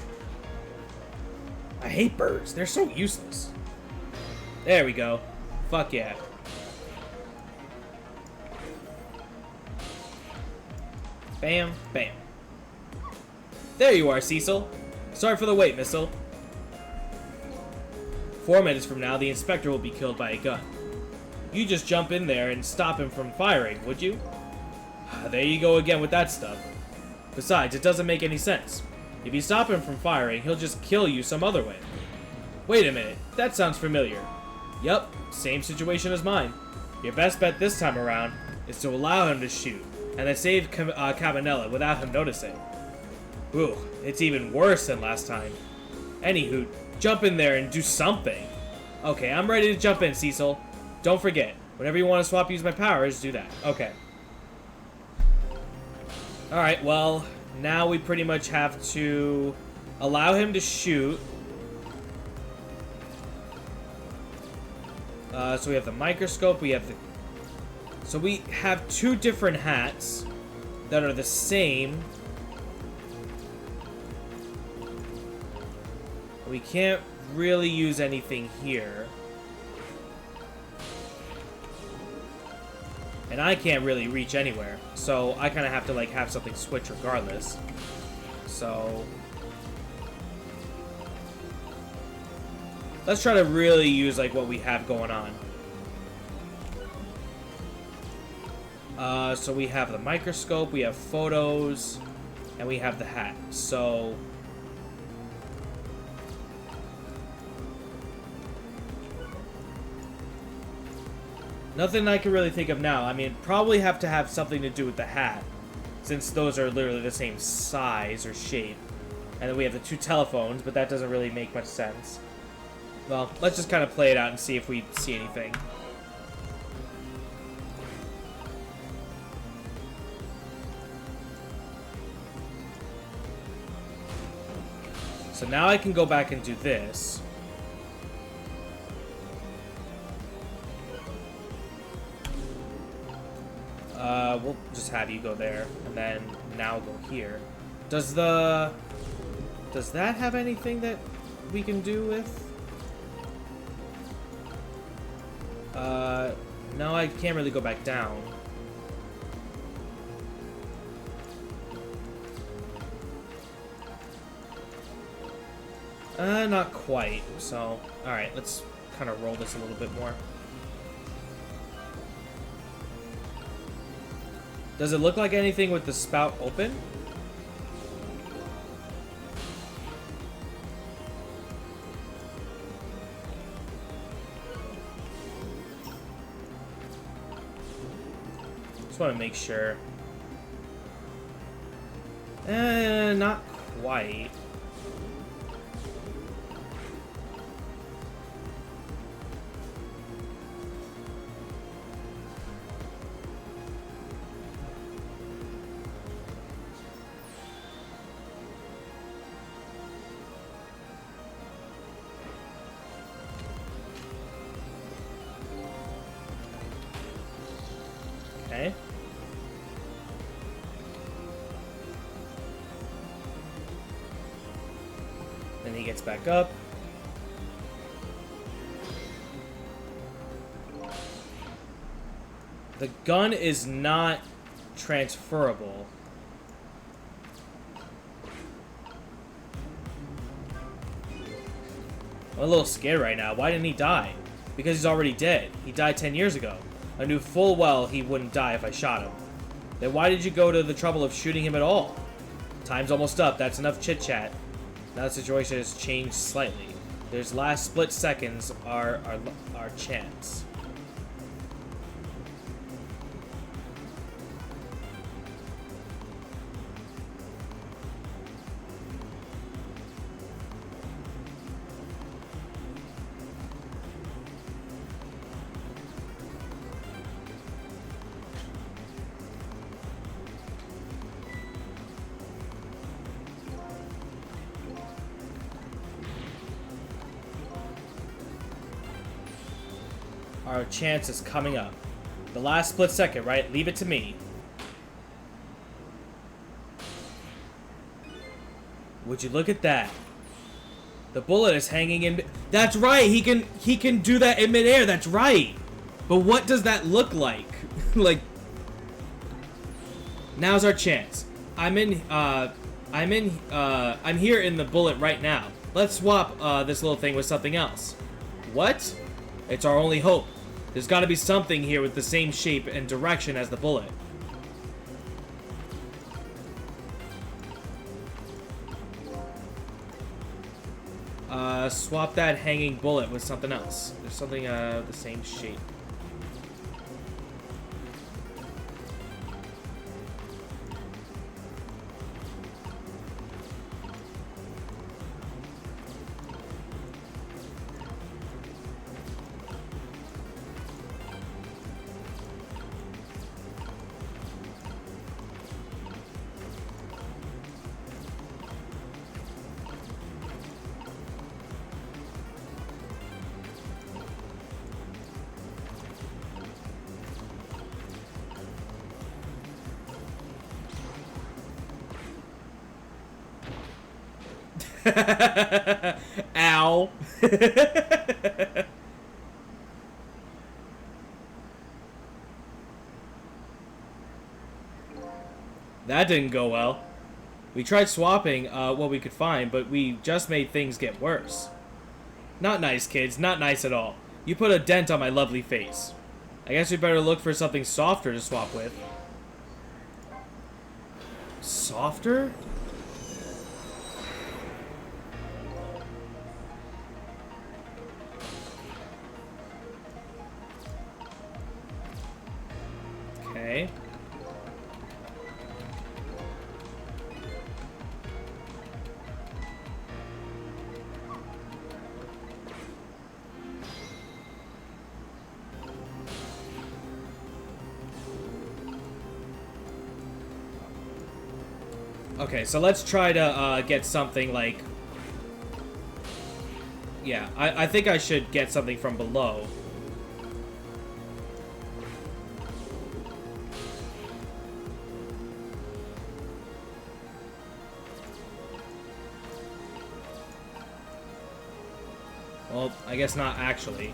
I hate birds. They're so useless. There we go. Fuck yeah. Bam, bam. There you are, Cecil. Sorry for the wait, Missile. 4 minutes from now, the Inspector will be killed by a gun. You just jump in there and stop him from firing, would you? There you go again with that stuff. Besides, it doesn't make any sense. If you stop him from firing, he'll just kill you some other way. Wait a minute, that sounds familiar. Yup, same situation as mine. Your best bet this time around is to allow him to shoot, and then save Cabanela without him noticing. Ooh, it's even worse than last time. Anywho, jump in there and do something. Okay, I'm ready to jump in, Cecil. Don't forget, whenever you want to swap use my powers, do that. Okay. Alright, well, now we pretty much have to allow him to shoot. So we have the microscope, we have the... So we have 2 different hats that are the same. We can't really use anything here. And I can't really reach anywhere. So I kind of have to, like, have something switch regardless. So... let's try to really use, like, what we have going on. So we have the microscope, we have photos, and we have the hat. So... nothing I can really think of now. I mean, probably have to have something to do with the hat, since those are literally the same size or shape. And then we have the 2 telephones, but that doesn't really make much sense. Well, let's just kind of play it out and see if we see anything. So now I can go back and do this. We'll just have you go there, and then now go here. Does that have anything that we can do with? No, I can't really go back down. Not quite. So, alright, let's kind of roll this a little bit more. Does it look like anything with the spout open? Just want to make sure. Not quite. Okay. Then he gets back up. The gun is not transferable. I'm a little scared right now. Why didn't he die? Because he's already dead. He died 10 years ago. I knew full well he wouldn't die if I shot him. Then why did you go to the trouble of shooting him at all? Time's almost up. That's enough chit-chat. Now the situation has changed slightly. There's last split seconds our chance. Our chance is coming up. The last split second, right? Leave it to me. Would you look at that? The bullet is hanging in... That's right! He can do that in midair, that's right! But what does that look like? Like... Now's our chance. I'm here in the bullet right now. Let's swap this little thing with something else. What? It's our only hope. There's got to be something here with the same shape and direction as the bullet. Swap that hanging bullet with something else. There's something the same shape. Ow. That didn't go well. We tried swapping what we could find, but we just made things get worse. Not nice, kids. Not nice at all. You put a dent on my lovely face. I guess we better look for something softer to swap with. Softer? Okay. Okay, so let's try to get something like... Yeah, I think I should get something from below. Well, I guess not actually.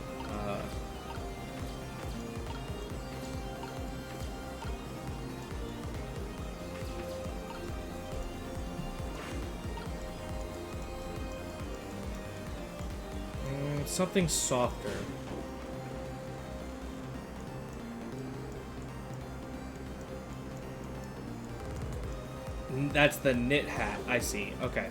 Something softer. That's the knit hat. I see. Okay.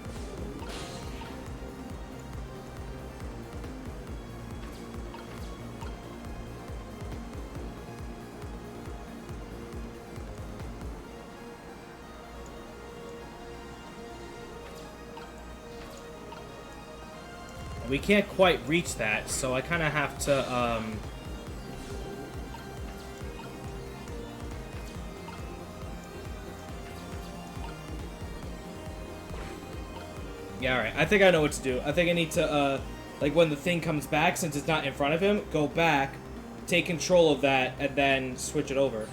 We can't quite reach that, so I kind of have to, Yeah, alright. I think I know what to do. I think I need to, like, when the thing comes back, since it's not in front of him, go back, take control of that, and then switch it over.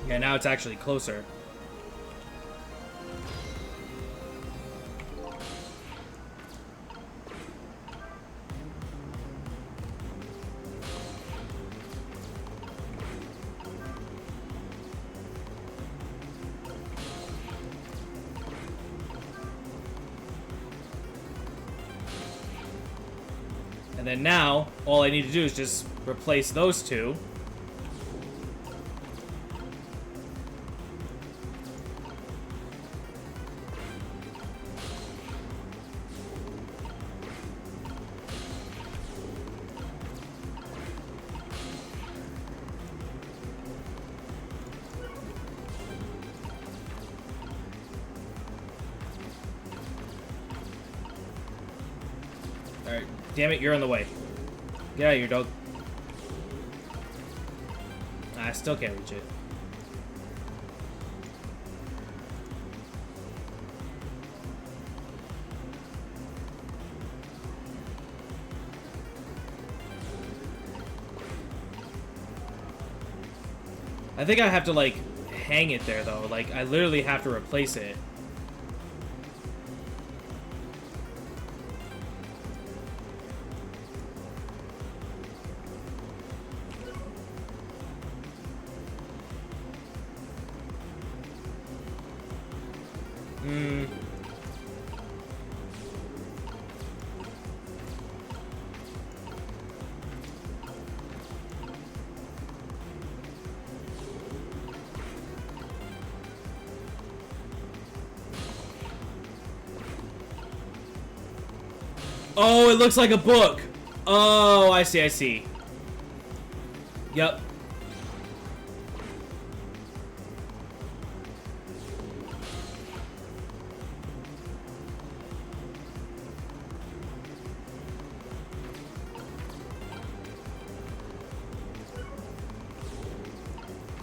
Yeah, now it's actually closer. And then now, all I need to do is just replace those two. Alright, damn it, you're in the way. Get out of here, dog. I still can't reach it. I think I have to, like, hang it there, though. Like, I literally have to replace it. Oh, it looks like a book. Oh, I see, I see. Yep.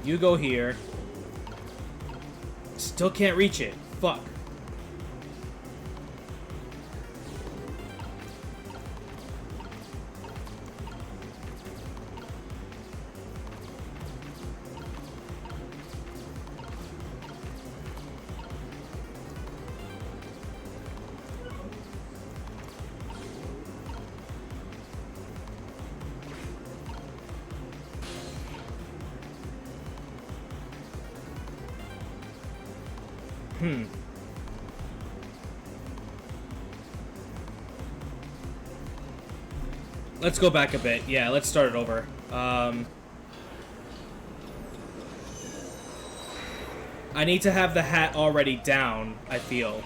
You go here. Still can't reach it. Fuck. Let's go back a bit. Yeah, let's start it over. I need to have the hat already down, I feel.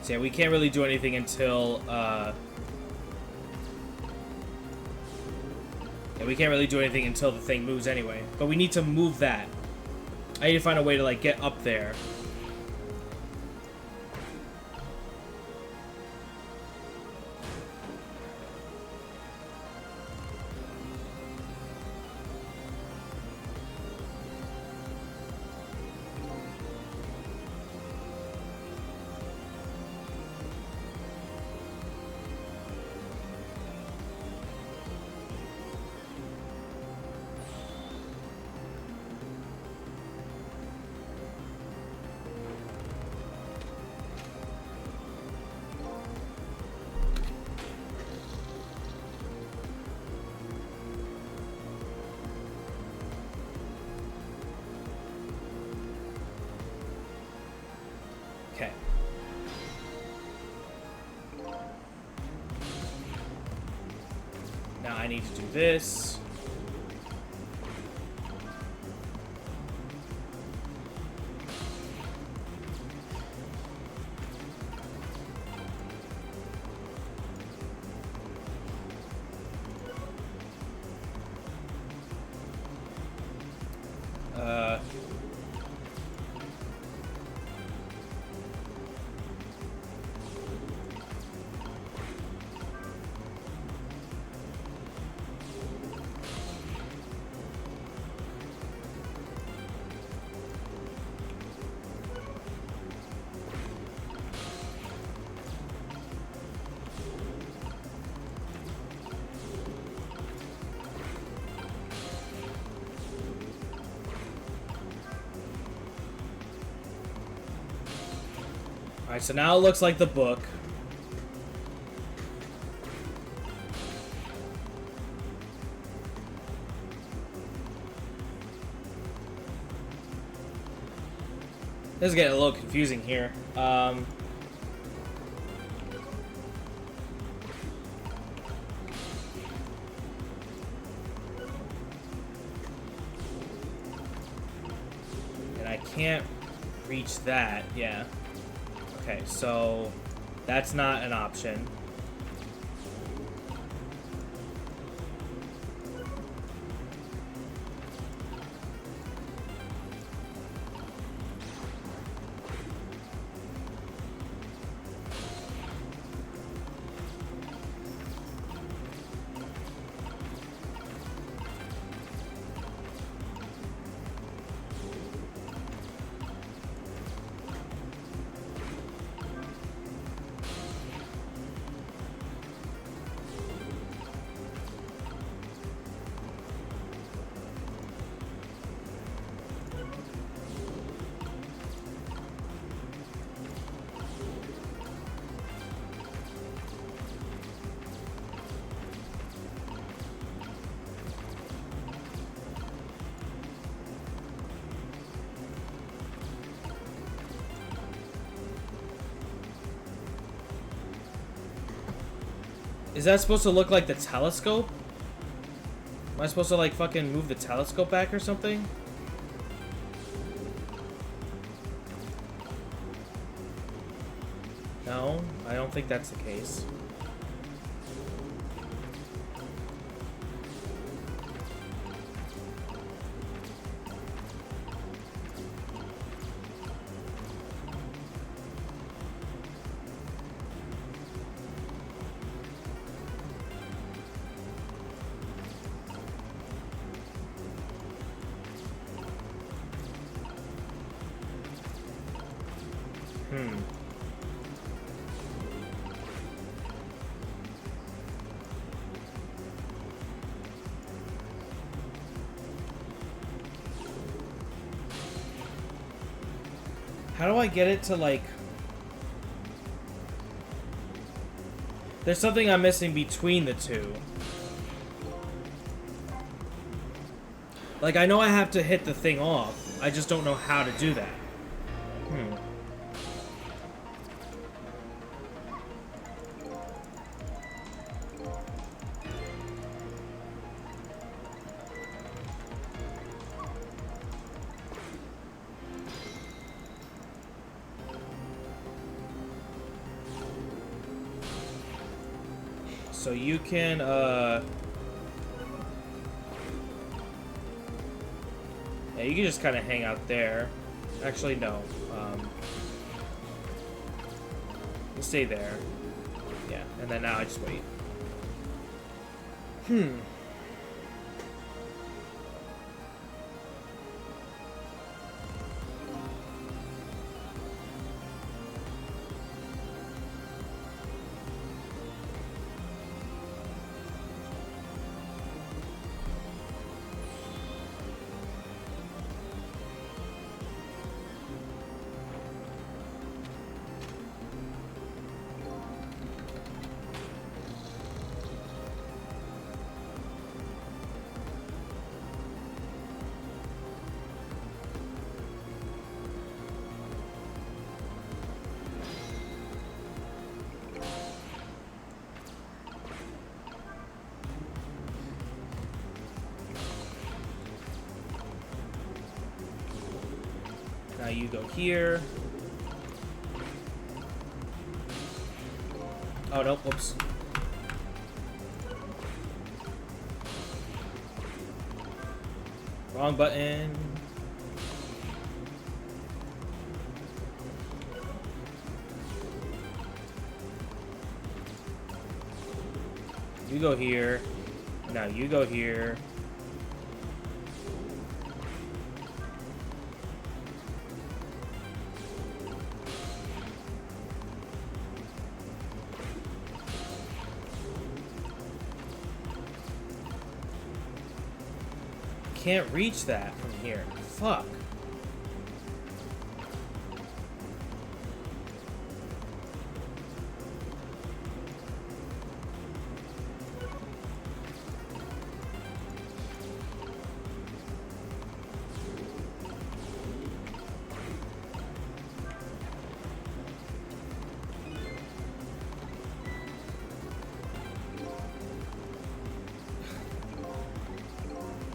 So yeah, we can't really do anything until, yeah, we can't really do anything until the thing moves anyway. But we need to move that. I need to find a way to, like, get up there. Okay. Now I need to do this. Alright, so now it looks like the book. This is getting a little confusing here. And I can't reach that, yeah. Okay, so that's not an option. Is that supposed to look like the telescope? Am I supposed to, like, fucking move the telescope back or something? No, I don't think that's the case. How do I get it to, like... There's something I'm missing between the two. Like, I know I have to hit the thing off. I just don't know how to do that. So you can, yeah, you can just kind of hang out there. Actually, no. You stay there. Yeah, and then now I just wait. Now you go here. Oh, no, whoops. Wrong button. You go here. Now you go here. Can't reach that from here. Fuck.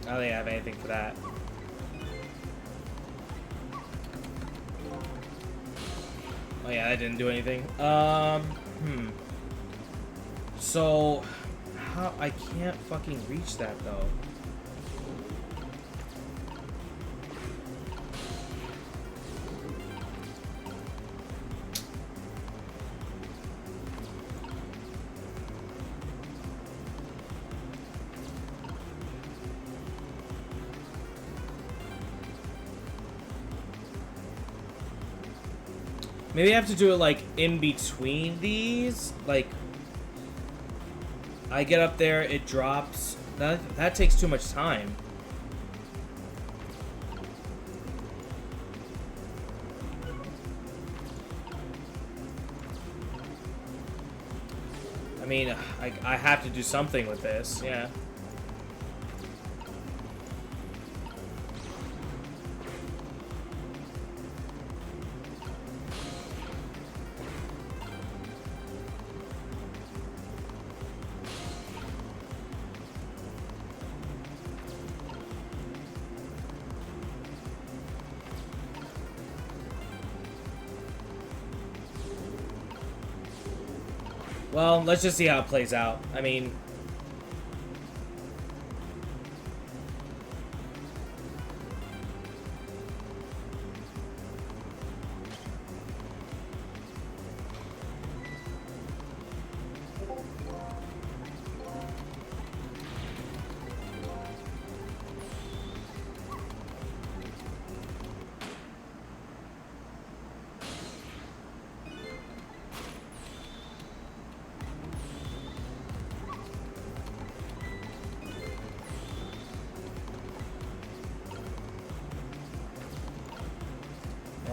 I don't think I have anything for that. Oh yeah, that didn't do anything. So, how I can't fucking reach that though. Maybe I have to do it, like, in between these. Like, I get up there, it drops. That takes too much time. I mean, I have to do something with this, yeah. Well, let's just see how it plays out. I mean...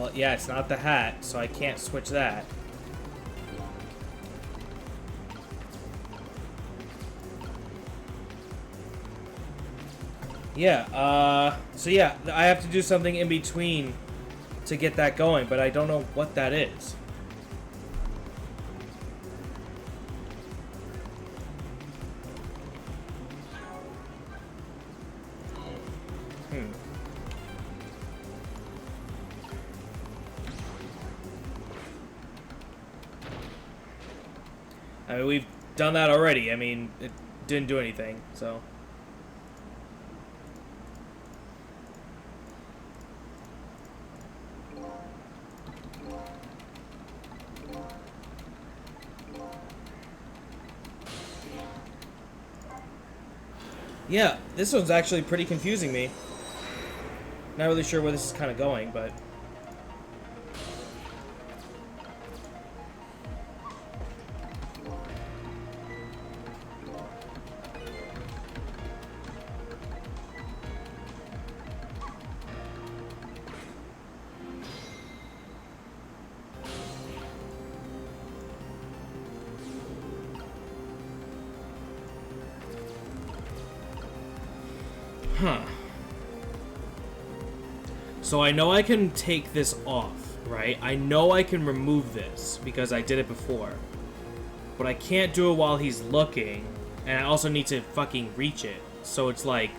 Well, yeah, it's not the hat, so I can't switch that. Yeah, so yeah, I have to do something in between to get that going, but I don't know what that is. I mean, we've done that already. I mean, it didn't do anything, so... Yeah, this one's actually pretty confusing me. Not really sure where this is kind of going, but... Huh. So I know I can take this off, right? I know I can remove this because I did it before. But I can't do it while he's looking. And I also need to fucking reach it. So it's like...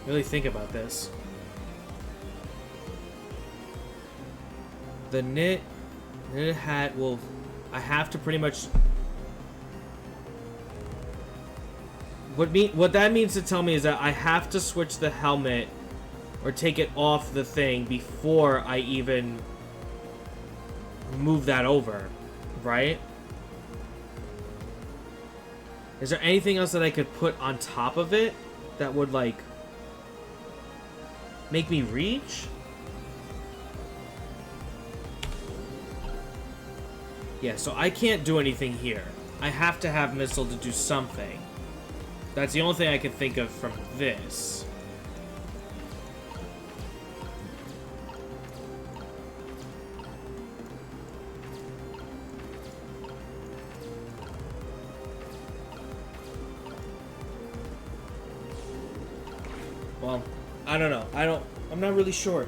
Really think about this. The knit hat will... I have to pretty much... What that means to tell me is that I have to switch the helmet or take it off the thing before I even move that over, right? Is there anything else that I could put on top of it that would, like, make me reach? Yeah, so I can't do anything here. I have to have Missile to do something. That's the only thing I can think of from this. Well, I don't know. I'm not really sure.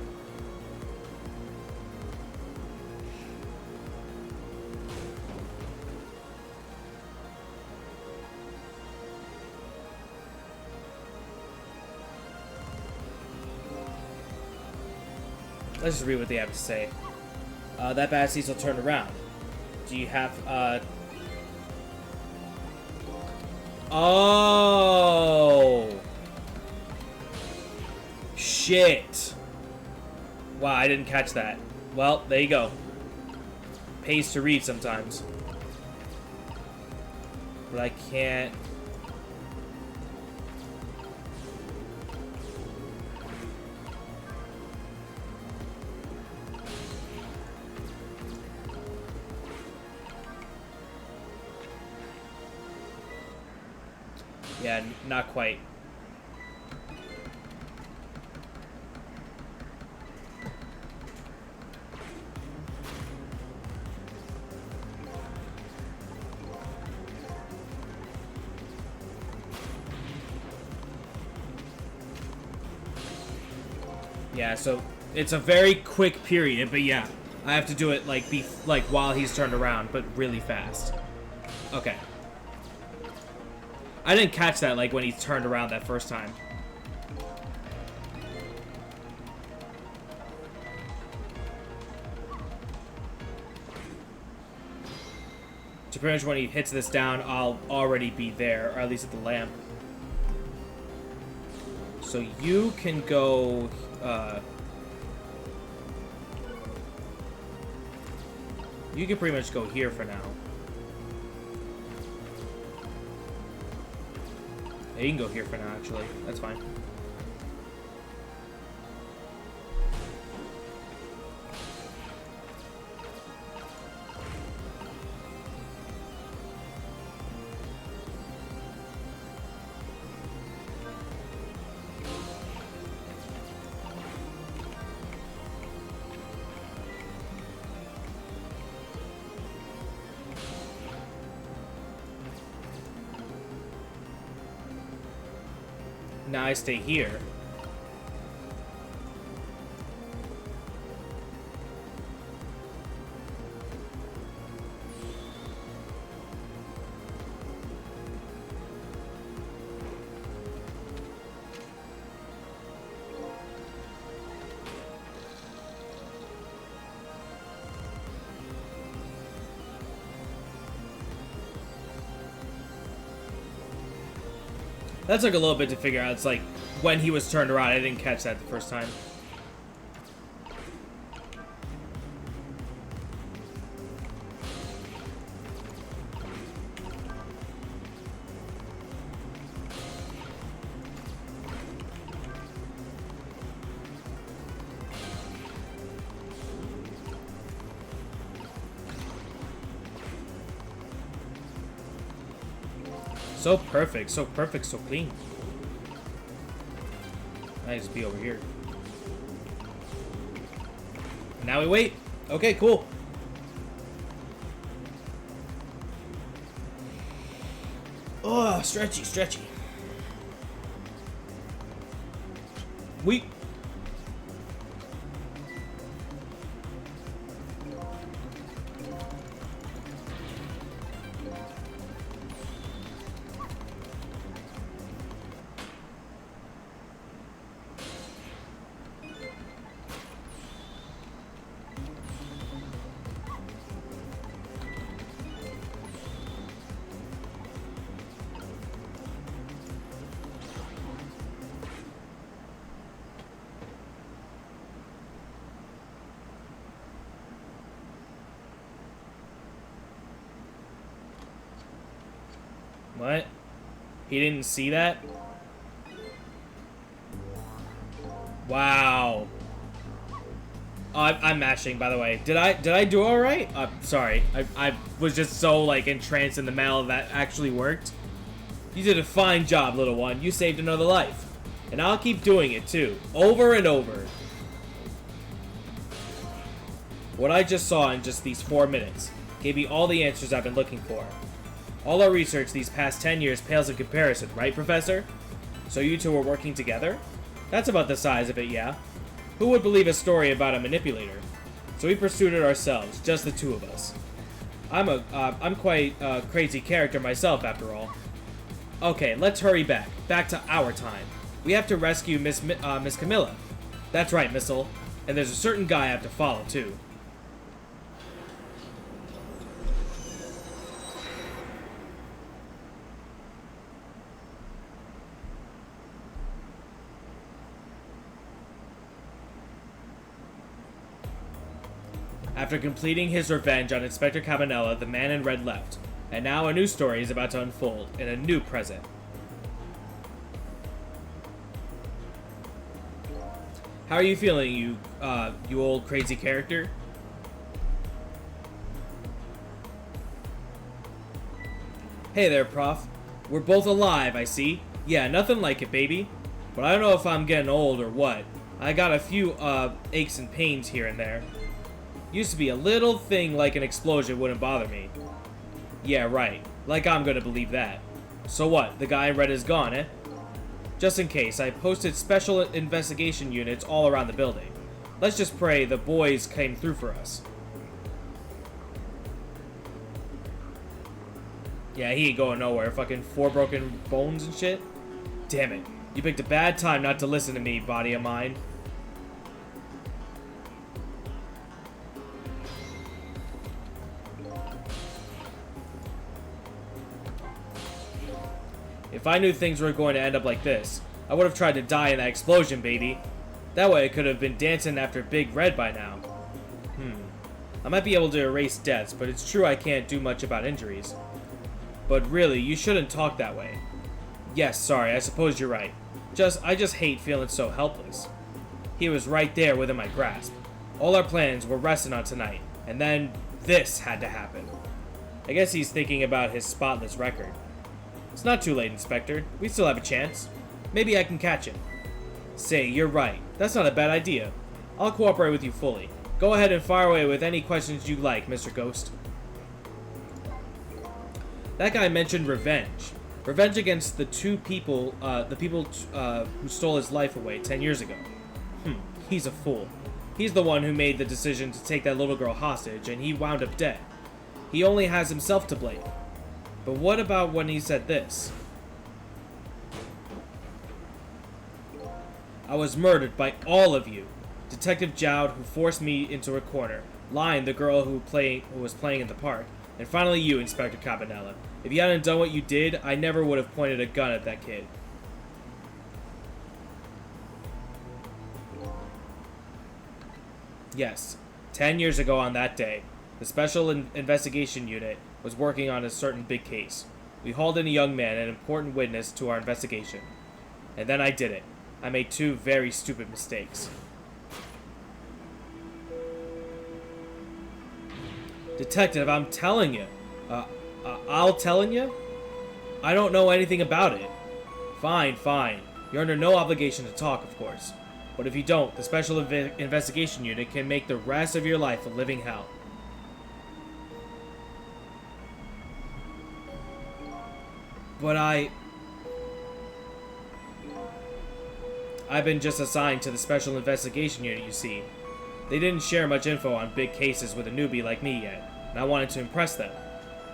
Let's just read what they have to say. That bad Cecil turned around. Do you have, Oh! Shit! Wow, I didn't catch that. Well, there you go. Pays to read sometimes. But I can't... Yeah, not quite. Yeah, so it's a very quick period, but yeah, I have to do it like while he's turned around, but really fast. Okay. I didn't catch that like when he turned around that first time. So pretty much when he hits this down, I'll already be there, or at least at the lamp. So you can go, you can pretty much go here for now. Yeah, you can go here for now, actually. That's fine. Now I stay here. That took a little bit to figure out. It's like when he was turned around. I didn't catch that the first time. So perfect, so perfect, so clean. I just be over here. Now we wait. Okay, cool. Oh, stretchy, stretchy. We. What? He didn't see that? Wow. Oh, I'm mashing, by the way. Did I do all right? Sorry. I was just so, like, entranced in the mail that actually worked. You did a fine job, little one. You saved another life. And I'll keep doing it, too. Over and over. What I just saw in just these 4 minutes gave me all the answers I've been looking for. All our research these past 10 years pales in comparison, right, Professor? So you two were working together? That's about the size of it, yeah. Who would believe a story about a manipulator? So we pursued it ourselves, just the two of us. I'm quite a crazy character myself, after all. Okay, let's hurry back to our time. We have to rescue Miss Camilla. That's right, Missile. And there's a certain guy I have to follow, too. After completing his revenge on Inspector Cabanela, the man in red left. And now a new story is about to unfold in a new present. How are you feeling, you old crazy character? Hey there, Prof. We're both alive, I see. Yeah, nothing like it, baby. But I don't know if I'm getting old or what. I got a few, aches and pains here and there. Used to be a little thing like an explosion wouldn't bother me. Yeah, right. Like I'm gonna believe that. So what, the guy in red is gone, eh? Just in case, I posted special investigation units all around the building. Let's just pray the boys came through for us. Yeah, he ain't going nowhere. Fucking 4 broken bones and shit. Damn it. You picked a bad time not to listen to me, body of mine. If I knew things were going to end up like this, I would have tried to die in that explosion, baby. That way I could have been dancing after Big Red by now. I might be able to erase deaths, but it's true I can't do much about injuries. But really, you shouldn't talk that way. Yes, sorry, I suppose you're right. I just hate feeling so helpless. He was right there within my grasp. All our plans were resting on tonight, and then this had to happen. I guess he's thinking about his spotless record. It's not too late, Inspector. We still have a chance. Maybe I can catch him. Say, you're right. That's not a bad idea. I'll cooperate with you fully. Go ahead and fire away with any questions you like, Mr. Ghost. That guy mentioned revenge. Revenge against the people who stole his life away 10 years ago. He's a fool. He's the one who made the decision to take that little girl hostage, and he wound up dead. He only has himself to blame. But what about when he said this? I was murdered by all of you. Detective Jowd, who forced me into a corner. Lion, the girl who was playing in the park. And finally you, Inspector Cabanela. If you hadn't done what you did, I never would have pointed a gun at that kid. Yes, 10 years ago on that day, the Special Investigation Unit was working on a certain big case. We hauled in a young man, an important witness to our investigation. And then I did it. I made 2 very stupid mistakes. Detective, I'm telling you. I'll telling you? I don't know anything about it. Fine, fine. You're under no obligation to talk, of course. But if you don't, the Special Investigation Unit can make the rest of your life a living hell. But I've been just assigned to the Special Investigation Unit, you see. They didn't share much info on big cases with a newbie like me yet, and I wanted to impress them.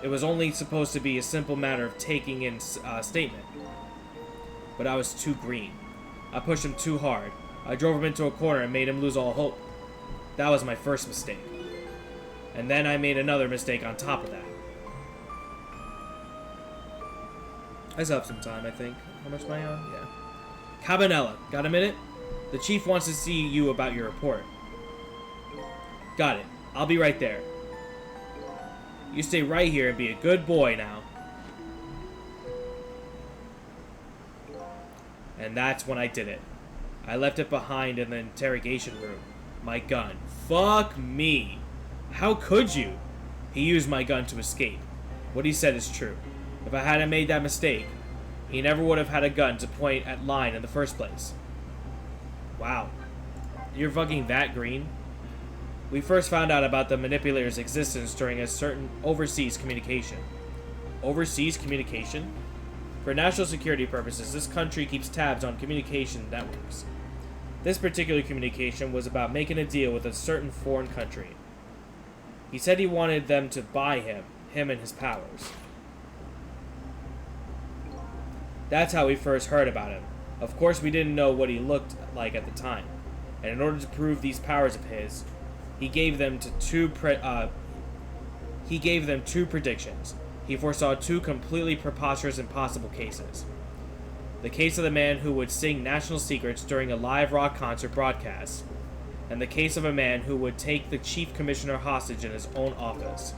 It was only supposed to be a simple matter of taking in a statement. But I was too green. I pushed him too hard. I drove him into a corner and made him lose all hope. That was my first mistake. And then I made another mistake on top of that. I still have some time, I think. How much am I on? Yeah. Cabanela, got a minute? The chief wants to see you about your report. Got it. I'll be right there. You stay right here and be a good boy now. And that's when I did it. I left it behind in the interrogation room. My gun. Fuck me. How could you? He used my gun to escape. What he said is true. If I hadn't made that mistake, he never would have had a gun to point at Lion in the first place. Wow. You're fucking that green? We first found out about the manipulator's existence during a certain overseas communication. Overseas communication? For national security purposes, this country keeps tabs on communication networks. This particular communication was about making a deal with a certain foreign country. He said he wanted them to buy him and his powers. That's how we first heard about him. Of course, we didn't know what he looked like at the time, and in order to prove these powers of his, he gave them two predictions. He foresaw 2 completely preposterous impossible cases. The case of the man who would sing national secrets during a live rock concert broadcast, and the case of a man who would take the chief commissioner hostage in his own office.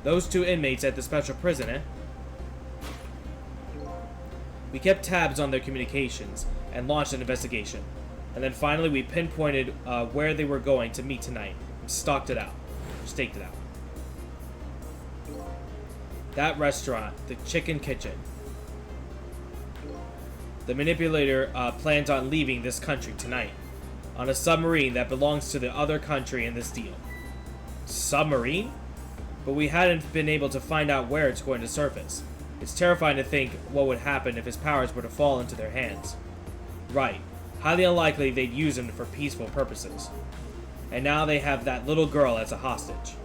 Those 2 inmates at the special prison, eh? We kept tabs on their communications and launched an investigation. And then finally we pinpointed where they were going to meet tonight and staked it out. That restaurant, the Chicken Kitchen. The manipulator plans on leaving this country tonight on a submarine that belongs to the other country in this deal. Submarine? But we hadn't been able to find out where it's going to surface. It's terrifying to think what would happen if his powers were to fall into their hands. Right. Highly unlikely they'd use him for peaceful purposes. And now they have that little girl as a hostage.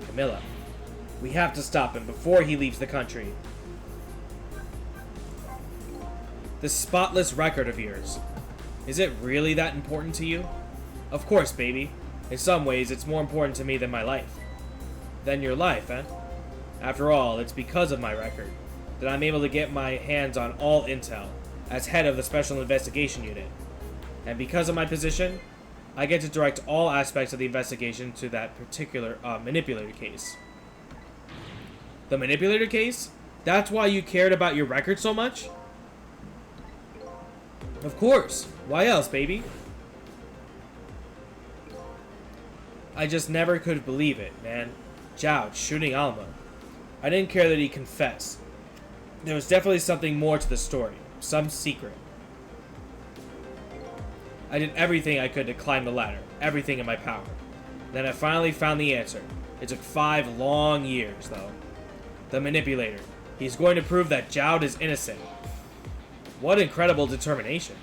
Camilla. We have to stop him before he leaves the country. This spotless record of yours. Is it really that important to you? Of course, baby. In some ways, it's more important to me than my life. Than your life, eh? After all, it's because of my record that I'm able to get my hands on all intel as head of the Special Investigation Unit. And because of my position, I get to direct all aspects of the investigation to that particular manipulator case. The manipulator case? That's why you cared about your record so much? Of course. Why else, baby? I just never could believe it, man. Jowd shooting Alma. I didn't care that he confessed. There was definitely something more to the story. Some secret. I did everything I could to climb the ladder. Everything in my power. Then I finally found the answer. It took 5 long years, though. The manipulator. He's going to prove that Jowd is innocent. What incredible determination.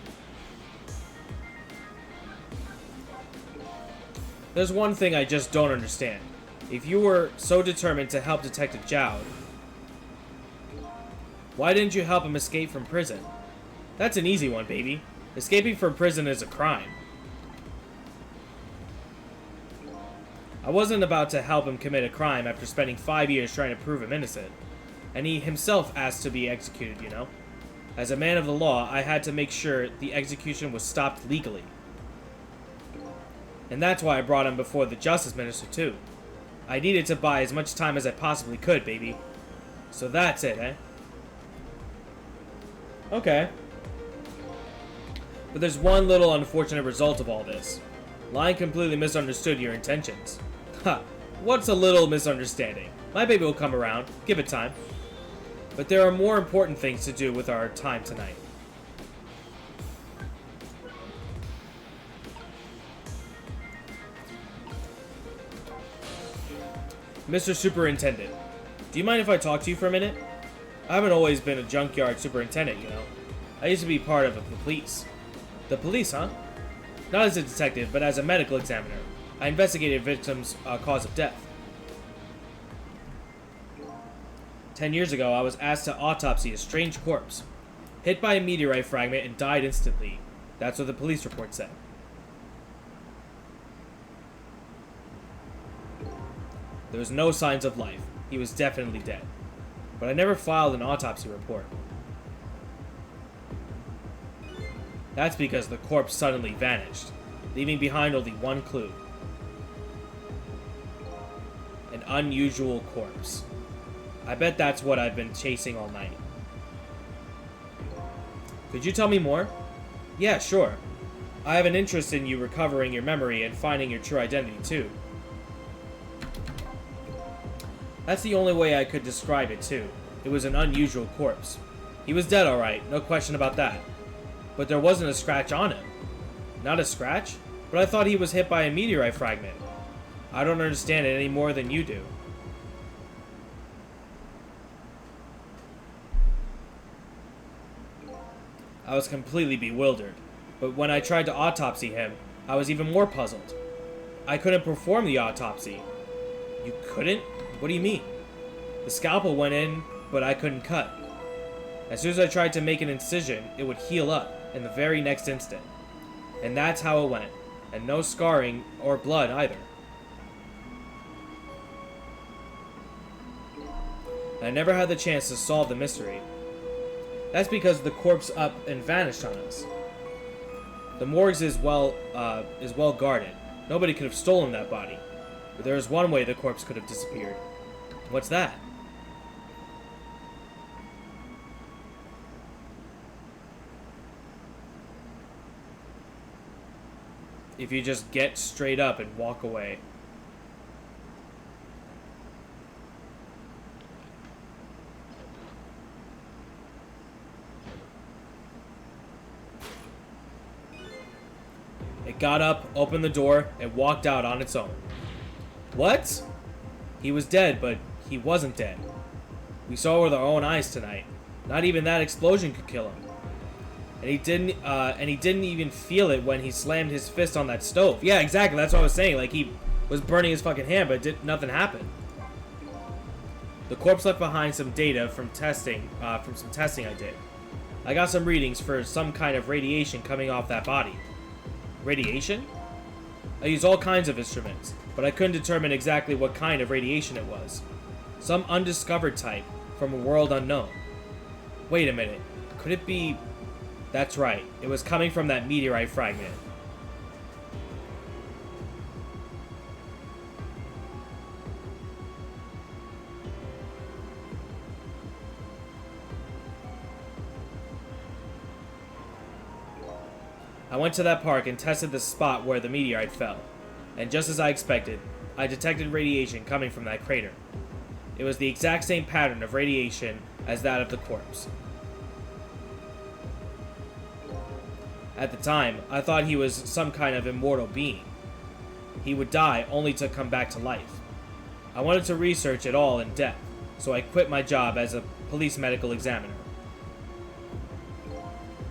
There's one thing I just don't understand. If you were so determined to help Detective Jowd, why didn't you help him escape from prison? That's an easy one, baby. Escaping from prison is a crime. I wasn't about to help him commit a crime after spending 5 years trying to prove him innocent. And he himself asked to be executed, you know? As a man of the law, I had to make sure the execution was stopped legally. And that's why I brought him before the Justice Minister, too. I needed to buy as much time as I possibly could, baby. So that's it, eh? Okay. But there's one little unfortunate result of all this. Lion completely misunderstood your intentions. Ha! What's a little misunderstanding? My baby will come around. Give it time. But there are more important things to do with our time tonight. Mr. Superintendent, do you mind if I talk to you for a minute? I haven't always been a junkyard superintendent, you know. I used to be part of the police. The police, huh? Not as a detective, but as a medical examiner. I investigated victims' cause of death. 10 years ago, I was asked to autopsy a strange corpse. Hit by a meteorite fragment and died instantly. That's what the police report said. There was no signs of life. He was definitely dead. But I never filed an autopsy report. That's because the corpse suddenly vanished, leaving behind only one clue. An unusual corpse. I bet that's what I've been chasing all night. Could you tell me more? Yeah, sure. I have an interest in you recovering your memory and finding your true identity, too. That's the only way I could describe it, too. It was an unusual corpse. He was dead, alright, no question about that. But there wasn't a scratch on him. Not a scratch? But I thought he was hit by a meteorite fragment. I don't understand it any more than you do. I was completely bewildered. But when I tried to autopsy him, I was even more puzzled. I couldn't perform the autopsy. You couldn't? What do you mean? The scalpel went in, but I couldn't cut. As soon as I tried to make an incision, it would heal up in the very next instant. And that's how it went. And no scarring or blood either. I never had the chance to solve the mystery. That's because the corpse up and vanished on us. The morgue is well guarded. Nobody could have stolen that body. But there is one way the corpse could have disappeared. What's that? If you just get straight up and walk away. It got up, opened the door, and walked out on its own. What? He was dead, but he wasn't dead. We saw with our own eyes tonight. Not even that explosion could kill him. And he didn't even feel it when he slammed his fist on that stove. Yeah, exactly. That's what I was saying. Like, he was burning his fucking hand, but nothing happened. The corpse left behind some data from some testing I did. I got some readings for some kind of radiation coming off that body. Radiation? I used all kinds of instruments, but I couldn't determine exactly what kind of radiation it was. Some undiscovered type from a world unknown. Wait a minute. Could it be... That's right. It was coming from that meteorite fragment. I went to that park and tested the spot where the meteorite fell. And just as I expected, I detected radiation coming from that crater. It was the exact same pattern of radiation as that of the corpse. At the time, I thought he was some kind of immortal being. He would die only to come back to life. I wanted to research it all in depth, so I quit my job as a police medical examiner.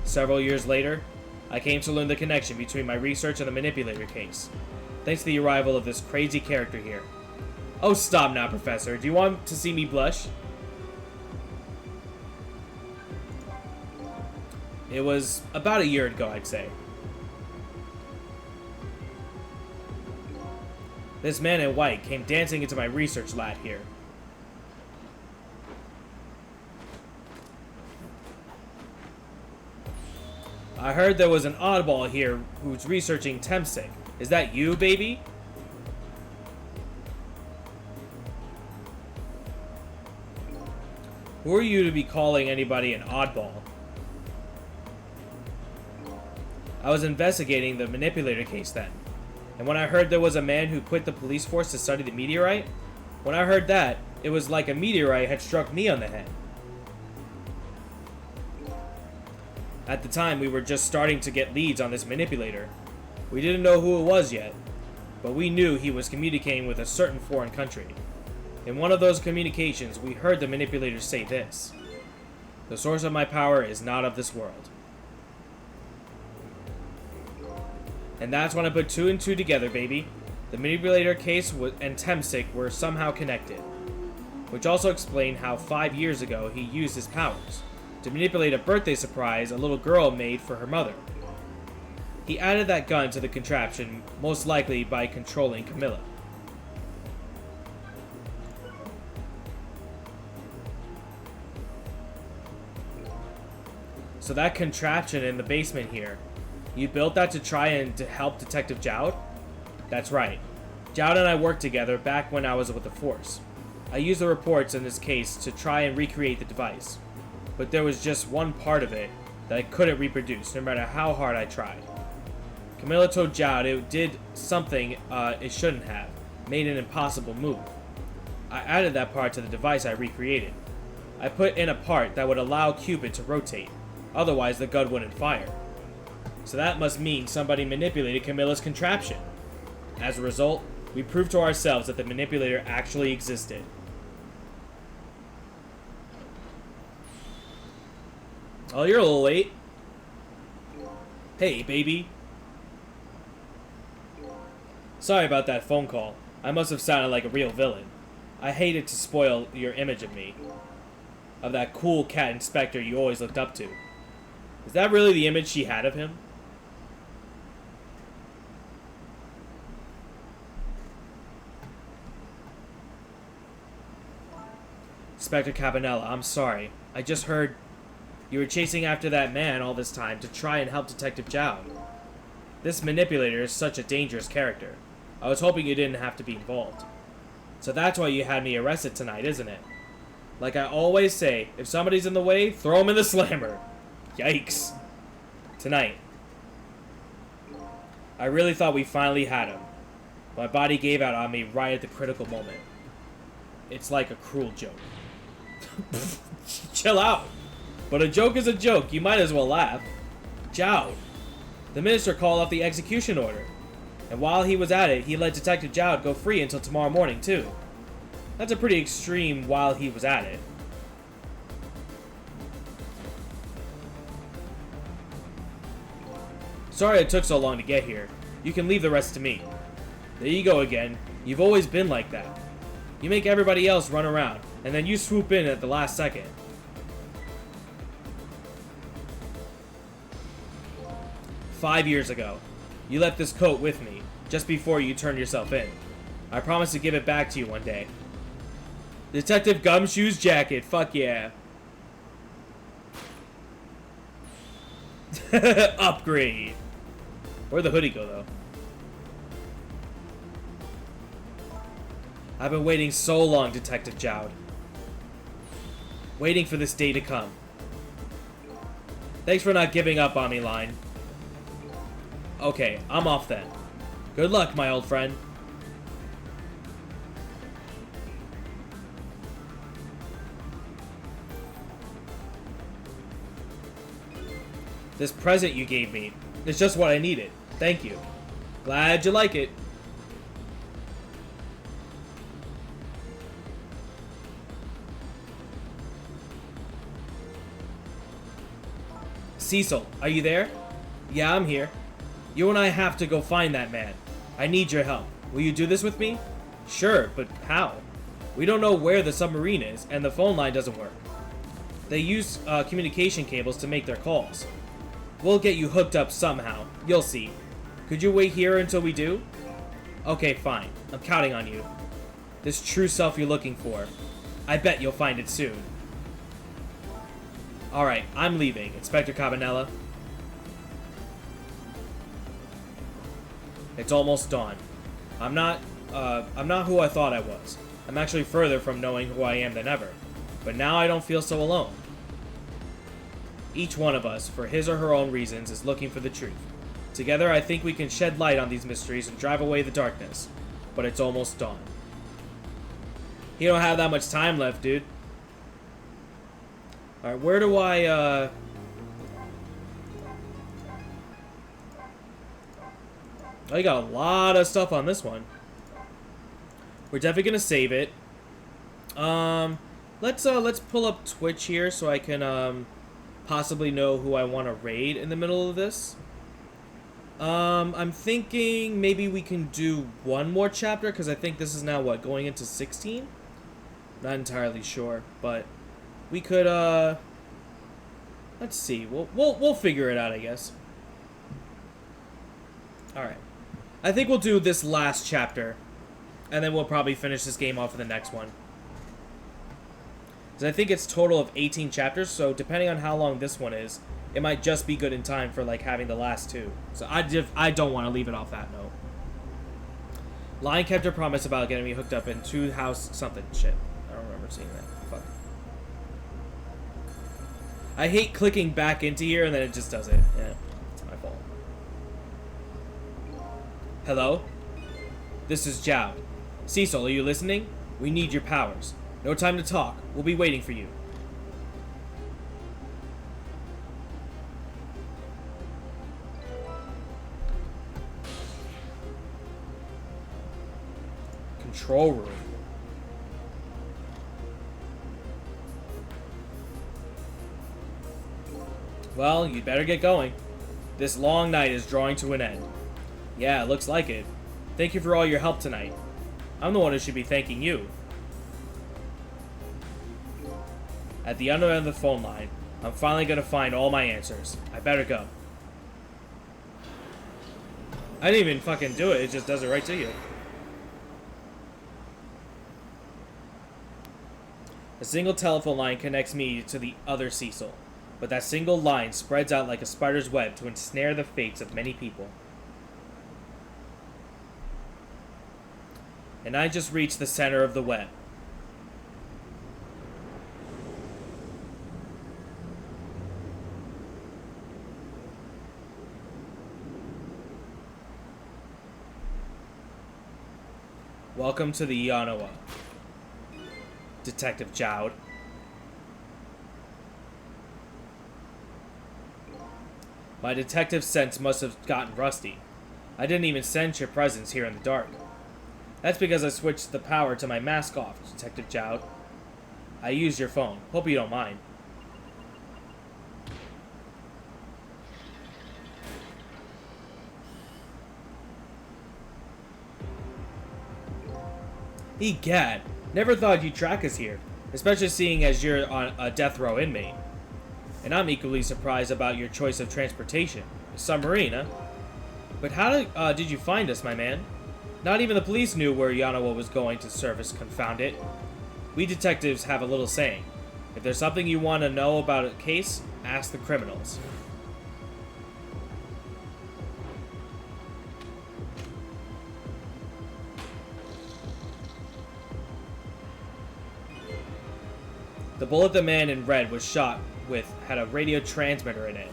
Several years later, I came to learn the connection between my research and the manipulator case, thanks to the arrival of this crazy character here. Oh, stop now, Professor. Do you want to see me blush? It was about a year ago, I'd say. This man in white came dancing into my research lab here. I heard there was an oddball here who's researching Temsic. Is that you, baby? Who are you to be calling anybody an oddball? I was investigating the manipulator case then, and when I heard there was a man who quit the police force to study the meteorite, when I heard that, it was like a meteorite had struck me on the head. At the time, we were just starting to get leads on this manipulator. We didn't know who it was yet, but we knew he was communicating with a certain foreign country. In one of those communications, we heard the manipulator say this: "The source of my power is not of this world." And that's when I put two and two together, baby. The manipulator case and Temsic were somehow connected, which also explained how 5 years ago he used his powers to manipulate a birthday surprise a little girl made for her mother. He added that gun to the contraption, most likely by controlling Camilla. So that contraption in the basement here, you built that to try and to help Detective Jowd? That's right. Jowd and I worked together back when I was with the Force. I used the reports in this case to try and recreate the device, but there was just one part of it that I couldn't reproduce, no matter how hard I tried. Camilla told Jowd it did something it shouldn't have, made an impossible move. I added that part to the device I recreated. I put in a part that would allow Cupid to rotate, otherwise the gun wouldn't fire. So that must mean somebody manipulated Camilla's contraption. As a result, we proved to ourselves that the manipulator actually existed. Oh, you're a little late. Hey, baby. Sorry about that phone call. I must have sounded like a real villain. I hated to spoil your image of me. Of that cool cat inspector you always looked up to. Is that really the image she had of him? Inspector Cabanella, I'm sorry. I just heard you were chasing after that man all this time to try and help Detective Jowd. This manipulator is such a dangerous character. I was hoping you didn't have to be involved. So that's why you had me arrested tonight, isn't it? Like I always say, if somebody's in the way, throw him in the slammer. Yikes. Tonight. I really thought we finally had him. My body gave out on me right at the critical moment. It's like a cruel joke. Chill out. But a joke is a joke. You might as well laugh. Jowd. The minister called off the execution order. And while he was at it, he let Detective Jowd go free until tomorrow morning, too. That's a pretty extreme while he was at it. Sorry it took so long to get here. You can leave the rest to me. There you go again. You've always been like that. You make everybody else run around, and then you swoop in at the last second. "5 years ago, you left this coat with me, just before you turned yourself in. I promised to give it back to you one day." Detective Gumshoe's jacket, fuck yeah. Upgrade. Where'd the hoodie go, though? I've been waiting so long, Detective Jowd. Waiting for this day to come. Thanks for not giving up on me, Line. Okay, I'm off then. Good luck, my old friend. This present you gave me is just what I needed. Thank you. Glad you like it. Cecil, are you there? Yeah, I'm here. You and I have to go find that man. I need your help. Will you do this with me? Sure, but how? We don't know where the submarine is, and the phone line doesn't work. They use communication cables to make their calls. We'll get you hooked up somehow. You'll see. Could you wait here until we do? Okay, fine. I'm counting on you. This true self you're looking for. I bet you'll find it soon. Alright, I'm leaving, Inspector Cabanela. It's almost dawn. I'm not who I thought I was. I'm actually further from knowing who I am than ever. But now I don't feel so alone. Each one of us, for his or her own reasons, is looking for the truth. Together, I think we can shed light on these mysteries and drive away the darkness. But it's almost dawn. You don't have that much time left, dude. Alright, where do I, Oh, you got a lot of stuff on this one. We're definitely gonna save it. Let's pull up Twitch here so I can, possibly know who I want to raid in the middle of this. I'm thinking maybe we can do one more chapter, because I think this is now, what, going into 16? Not entirely sure, but we could, let's see. We'll figure it out, I guess. Alright. I think we'll do this last chapter, and then we'll probably finish this game off with the next one. Because I think it's total of 18 chapters, so depending on how long this one is, it might just be good in time for, like, having the last two. So I don't want to leave it off that note. Lion kept her promise about getting me hooked up into house something. Shit. I don't remember seeing that. Fuck. I hate clicking back into here and then it just does it. Yeah, it's my fault. Hello? This is Joud. Cecil, are you listening? We need your powers. No time to talk. We'll be waiting for you. Control room. Well, you'd better get going. This long night is drawing to an end. Yeah, looks like it. Thank you for all your help tonight. I'm the one who should be thanking you. At the other end of the phone line, I'm finally gonna find all my answers. I better go. I didn't even fucking do it, it just does it right to you. A single telephone line connects me to the other Cecil, but that single line spreads out like a spider's web to ensnare the fates of many people. And I just reached the center of the web. Welcome to the Yanoa, Detective Joud. My detective sense must have gotten rusty. I didn't even sense your presence here in the dark. That's because I switched the power to my mask off, Detective Joud. I used your phone. Hope you don't mind. Egad, never thought you'd track us here, especially seeing as you're on a death row inmate. And I'm equally surprised about your choice of transportation. A submarine, huh? But how did you find us, my man? Not even the police knew where Yanoa was going to service, confound it. We detectives have a little saying. If there's something you want to know about a case, ask the criminals. The bullet the man in red was shot with had a radio transmitter in it.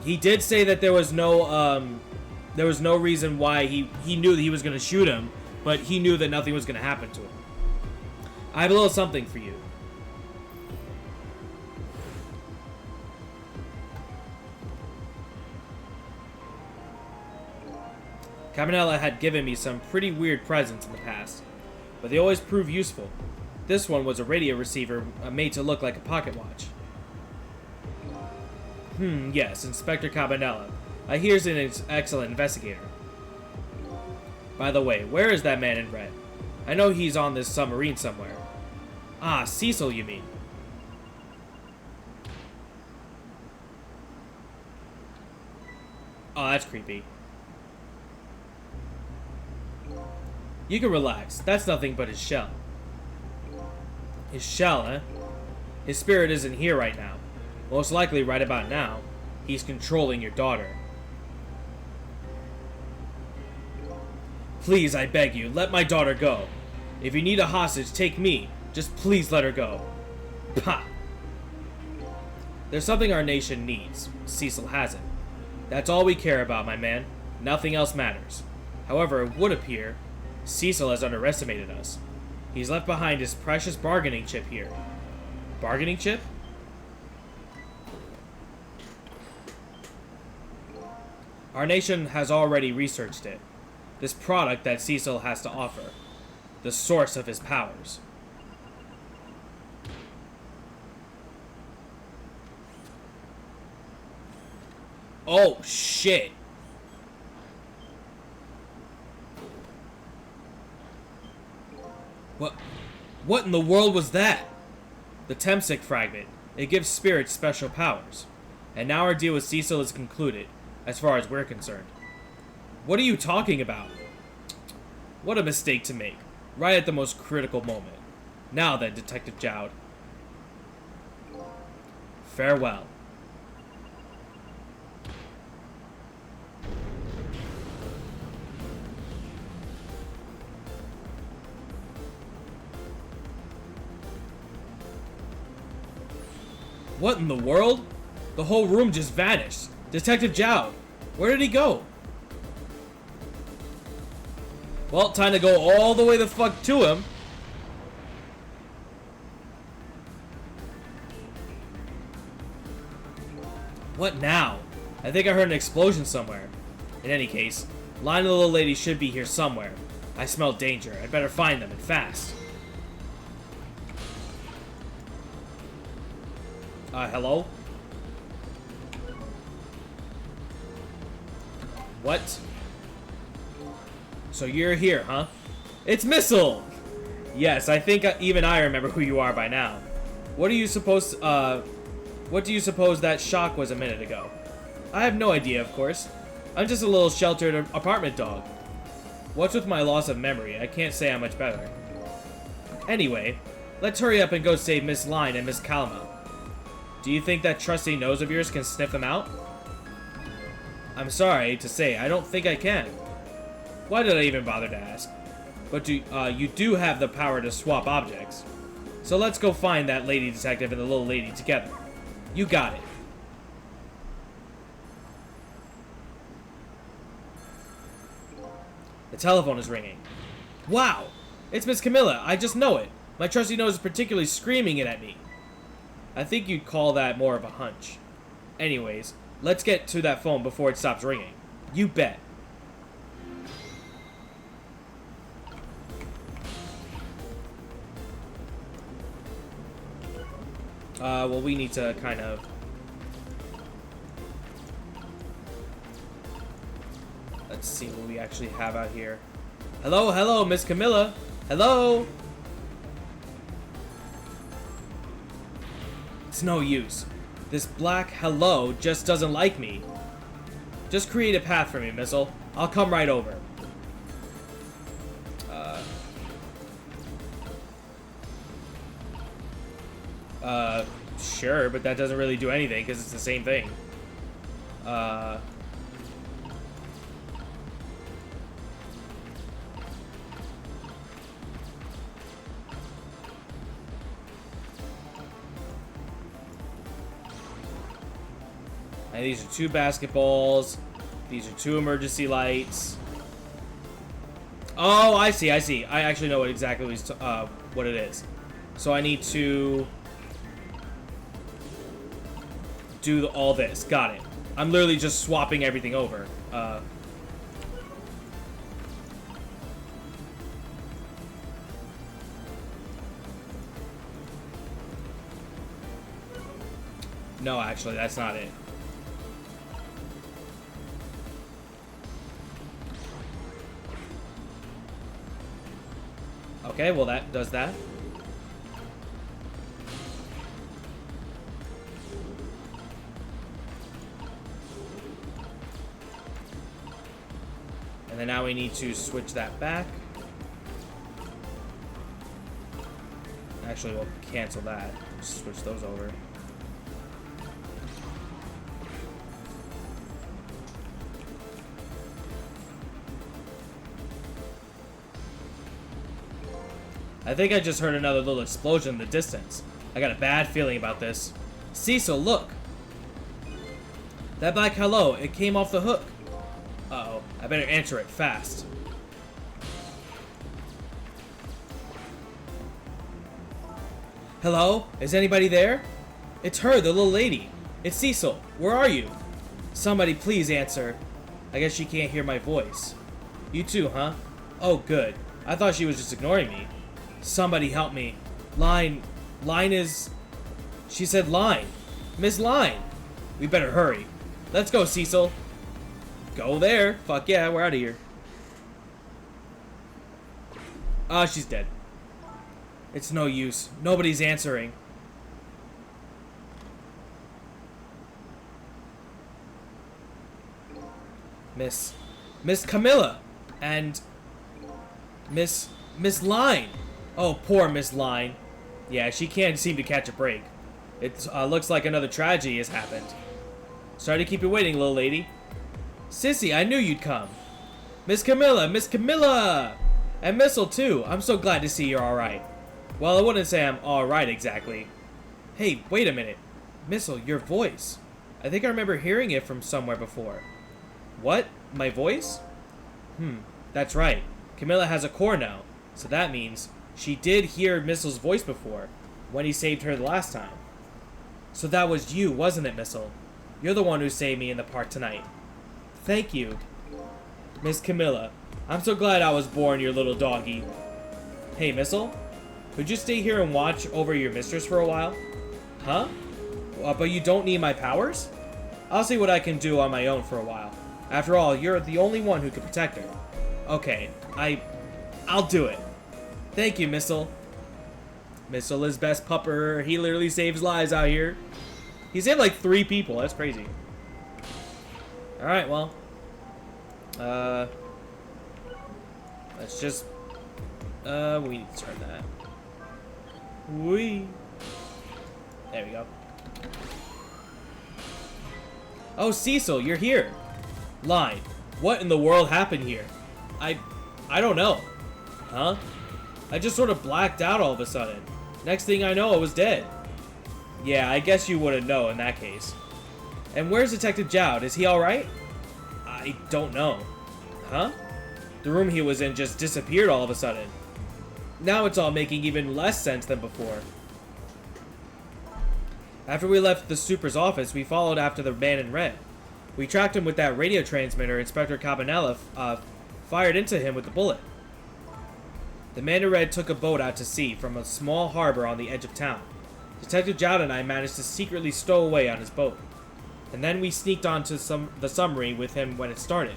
He did say that there was no reason why he knew that he was going to shoot him, but he knew that nothing was going to happen to him. I have a little something for you. Cabanela had given me some pretty weird presents in the past, but they always prove useful. This one was a radio receiver made to look like a pocket watch. Yes, Inspector Cabanella. I hear he's an excellent investigator. By the way, where is that man in red? I know he's on this submarine somewhere. Ah, Cecil, you mean? Oh, that's creepy. You can relax. That's nothing but his shell. His shell, eh? His spirit isn't here right now. Most likely right about now, he's controlling your daughter. Please, I beg you, let my daughter go. If you need a hostage, take me. Just please let her go. Pah! There's something our nation needs. Cecil has it. That's all we care about, my man. Nothing else matters. However, it would appear Cecil has underestimated us. He's left behind his precious bargaining chip here. Bargaining chip? Our nation has already researched it. This product that Cecil has to offer. The source of his powers. Oh, shit. What in the world was that? The Temsic fragment. It gives spirits special powers. And now our deal with Cecil is concluded, as far as we're concerned. What are you talking about? What a mistake to make, right at the most critical moment. Now then, Detective Jowd. Farewell. What in the world? The whole room just vanished. Detective Jowd, where did he go? Well, time to go all the way the fuck to him. What now? I think I heard an explosion somewhere. In any case, Lion and the little lady should be here somewhere. I smell danger. I'd better find them, and fast. Hello? What? So you're here, huh? It's Missile! Yes, I think even I remember who you are by now. What do you suppose that shock was a minute ago? I have no idea, of course. I'm just a little sheltered apartment dog. What's with my loss of memory? I can't say I'm much better. Anyway, let's hurry up and go save Miss Line and Miss Calma. Do you think that trusty nose of yours can sniff them out? I'm sorry to say, I don't think I can. Why did I even bother to ask? But you do have the power to swap objects. So let's go find that lady detective and the little lady together. You got it. The telephone is ringing. Wow! It's Miss Camilla. I just know it. My trusty nose is particularly screaming it at me. I think you'd call that more of a hunch. Anyways, let's get to that phone before it stops ringing. You bet. Well, we need to kind of... Let's see what we actually have out here. Hello, hello, Miss Camilla. Hello? It's no use. This black hello just doesn't like me. Just create a path for me, Missile. I'll come right over. Sure, but that doesn't really do anything because it's the same thing. And these are 2 basketballs. These are 2 emergency lights. Oh, I see, I see. I actually know what exactly what it is. So I need to do all this. Got it. I'm literally just swapping everything over. No, actually, that's not it. Okay, well that does that. And then now we need to switch that back. Actually, we'll cancel that. Just switch those over. I think I just heard another little explosion in the distance. I got a bad feeling about this. Cecil, look! That black hello, it came off the hook. Uh-oh, I better answer it fast. Hello? Is anybody there? It's her, the little lady. It's Cecil. Where are you? Somebody please answer. I guess she can't hear my voice. You too, huh? Oh, good. I thought she was just ignoring me. Somebody help me. Line is... She said Line. Miss Line. We better hurry. Let's go, Cecil. Go there. Fuck yeah, we're out of here. Ah, she's dead. It's no use. Nobody's answering. Miss Camilla and Miss Line. Oh, poor Miss Line. Yeah, she can't seem to catch a break. It looks like another tragedy has happened. Sorry to keep you waiting, little lady. Sissy, I knew you'd come. Miss Camilla! And Missile too. I'm so glad to see you're alright. Well, I wouldn't say I'm alright exactly. Hey, wait a minute. Missile, your voice. I think I remember hearing it from somewhere before. What? My voice? That's right. Camilla has a core now. So that means she did hear Missile's voice before, when he saved her the last time. So that was you, wasn't it, Missile? You're the one who saved me in the park tonight. Thank you. Miss Camilla, I'm so glad I was born your little doggy. Hey, Missile? Could you stay here and watch over your mistress for a while? Huh? But you don't need my powers? I'll see what I can do on my own for a while. After all, you're the only one who can protect her. Okay, I'll do it. Thank you, Missile. Missile is best pupper. He literally saves lives out here. He saved like 3 people. That's crazy. Alright, well. Let's just... we need to start that. Whee! There we go. Oh, Cecil, you're here. Line. What in the world happened here? I don't know. Huh? I just sort of blacked out all of a sudden. Next thing I know, I was dead. Yeah, I guess you wouldn't know in that case. And where's Detective Jowd? Is he alright? I don't know. Huh? The room he was in just disappeared all of a sudden. Now it's all making even less sense than before. After we left the super's office, we followed after the man in red. We tracked him with that radio transmitter Inspector Cabanella fired into him with the bullet. The man in red took a boat out to sea from a small harbor on the edge of town. Detective Jowd and I managed to secretly stow away on his boat. And then we sneaked onto the submarine with him when it started.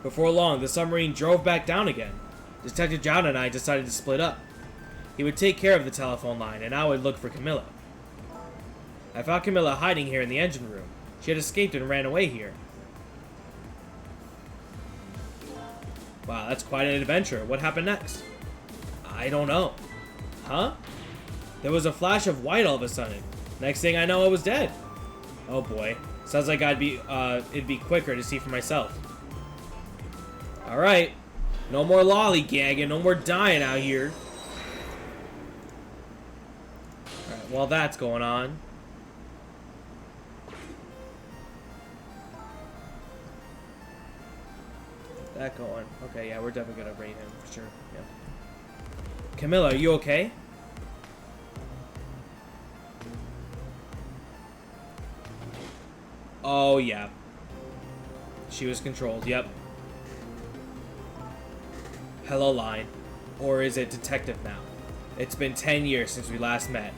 Before long, the submarine drove back down again. Detective Jowd and I decided to split up. He would take care of the telephone line, and I would look for Camilla. I found Camilla hiding here in the engine room. She had escaped and ran away here. Wow, that's quite an adventure. What happened next? I don't know. Huh? There was a flash of white all of a sudden. Next thing I know, I was dead. Oh boy. Sounds like it'd be quicker to see for myself. Alright. No more lollygagging, no more dying out here. Alright, while that's going on. That going. Okay, yeah, we're definitely gonna rate him for sure. Yeah. Camilla, are you okay? Oh, yeah. She was controlled, yep. Hello, Line. Or is it Detective now? It's been 10 years since we last met.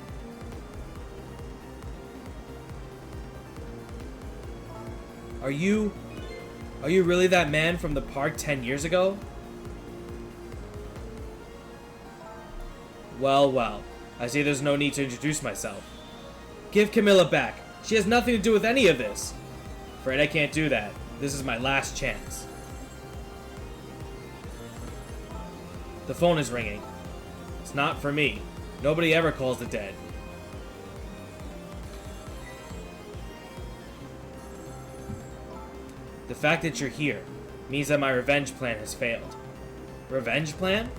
Are you really that man from the park 10 years ago? Well, well. I see there's no need to introduce myself. Give Camilla back. She has nothing to do with any of this. Afraid I can't do that. This is my last chance. The phone is ringing. It's not for me. Nobody ever calls the dead. The fact that you're here means that my revenge plan has failed. Revenge plan?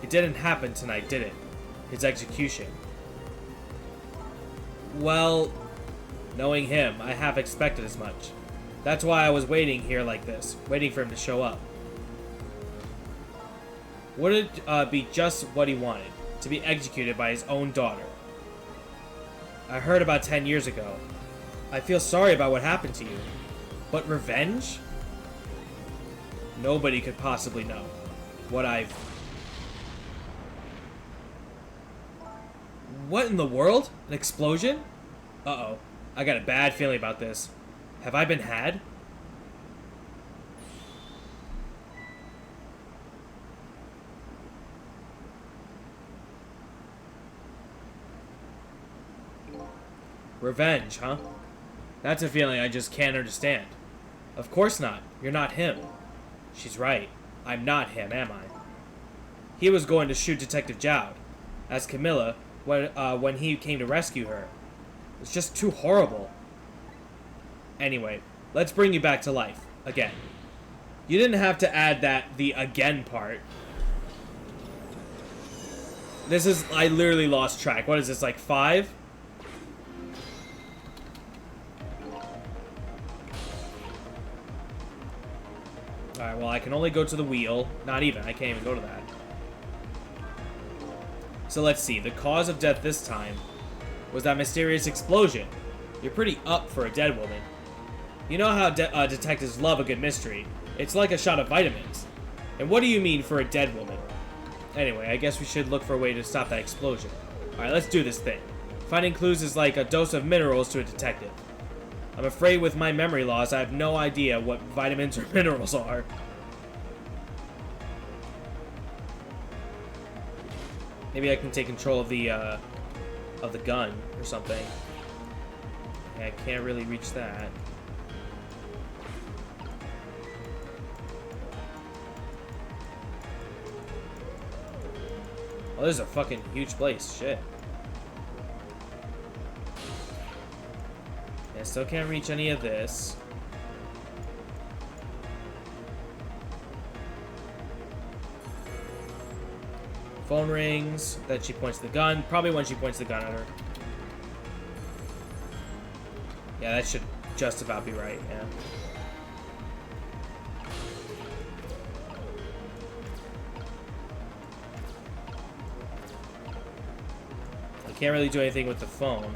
It didn't happen tonight, did it? His execution. Well, knowing him, I half expected as much. That's why I was waiting here like this, waiting for him to show up. Would it be just what he wanted, to be executed by his own daughter? I heard about 10 years ago. I feel sorry about what happened to you. But revenge? Nobody could possibly know what I've... What in the world? An explosion? Uh-oh. I got a bad feeling about this. Have I been had? Revenge, huh? That's a feeling I just can't understand. Of course not. You're not him. She's right. I'm not him, am I? He was going to shoot Detective Jowd as Camilla when he came to rescue her. It's just too horrible. Anyway, let's bring you back to life. Again. You didn't have to add the again part. This is... I literally lost track. What is this, like 5? Alright, well, I can only go to the wheel. Not even. I can't even go to that. So let's see. The cause of death this time was that mysterious explosion. You're pretty up for a dead woman. You know how detectives love a good mystery. It's like a shot of vitamins. And what do you mean for a dead woman? Anyway, I guess we should look for a way to stop that explosion. Alright, let's do this thing. Finding clues is like a dose of minerals to a detective. I'm afraid with my memory loss, I have no idea what vitamins or minerals are. Maybe I can take control of the gun or something. Yeah, I can't really reach that. Oh, this is a fucking huge place. Shit. I still can't reach any of this. Phone rings. Then she points the gun. Probably when she points the gun at her. Yeah, that should just about be right, yeah. I can't really do anything with the phone.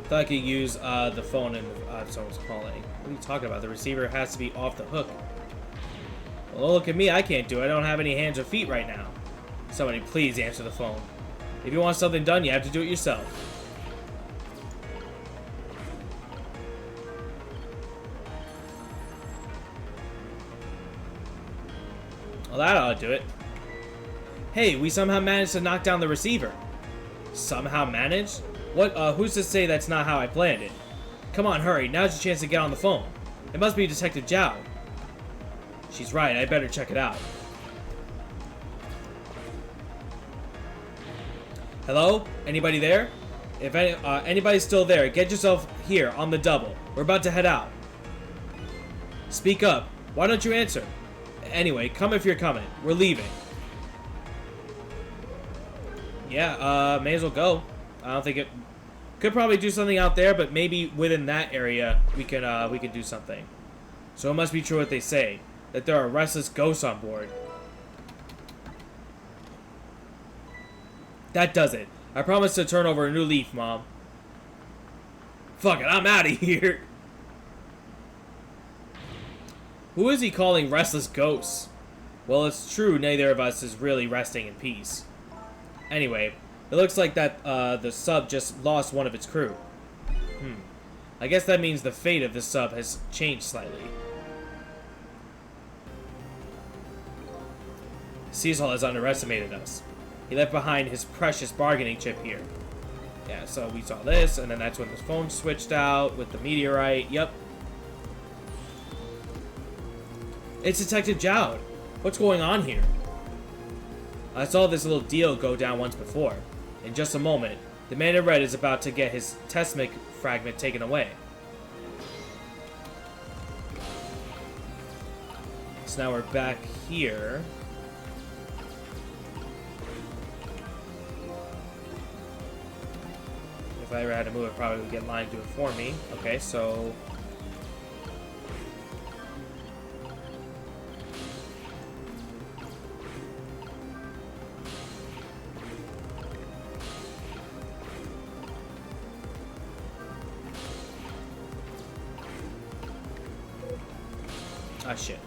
I thought I could use the phone and someone's calling. What are you talking about? The receiver has to be off the hook. Well, look at me. I can't do it. I don't have any hands or feet right now. Somebody please answer the phone. If you want something done, you have to do it yourself. Well, that ought to do it. Hey, we somehow managed to knock down the receiver. Somehow managed? What, who's to say that's not how I planned it? Come on, hurry. Now's your chance to get on the phone. It must be Detective Jowd. She's right. I better check it out. Hello? Anybody there? If anybody's still there, get yourself here on the double. We're about to head out. Speak up. Why don't you answer? Anyway, come if you're coming. We're leaving. Yeah, may as well go. I don't think it... Could probably do something out there, but maybe within that area we could do something. So it must be true what they say, that there are restless ghosts on board. That does it. I promise to turn over a new leaf, Mom. Fuck it, I'm out of here. Who is he calling restless ghosts? Well, it's true neither of us is really resting in peace. Anyway, it looks like that the sub just lost one of its crew. I guess that means the fate of the sub has changed slightly. Cecil has underestimated us. He left behind his precious bargaining chip here. Yeah, so we saw this, and then that's when the phone switched out with the meteorite. Yep. It's Detective Jowd. What's going on here? I saw this little deal go down once before. In just a moment, the man in red is about to get his Tesmic fragment taken away. So now we're back here. If I ever had to move, I probably would get Lion to do it for me. Okay, so... ah, shit.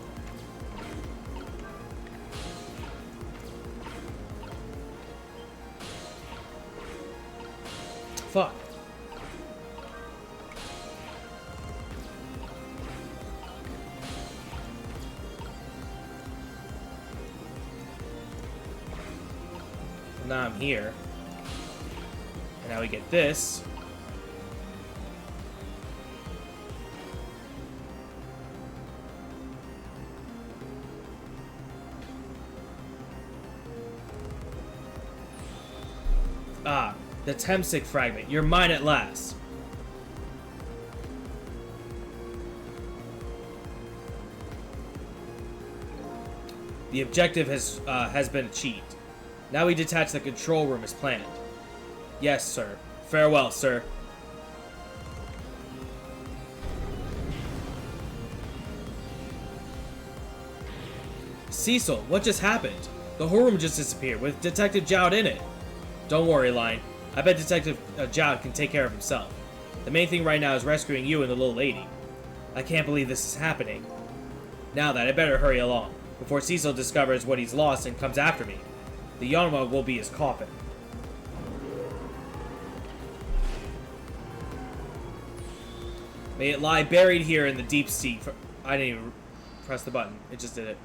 Fuck. Well, now I'm here. And now we get this. Ah, the Temsic fragment. You're mine at last. The objective has been achieved. Now we detach the control room as planned. Yes, sir. Farewell, sir. Cecil, what just happened? The whole room just disappeared with Detective Jowd in it. Don't worry, Lion. I bet Detective Jowd can take care of himself. The main thing right now is rescuing you and the little lady. I can't believe this is happening. Now that, I better hurry along, before Cecil discovers what he's lost and comes after me. The Yanma will be his coffin. May it lie buried here in the deep sea. I didn't even press the button. It just did it.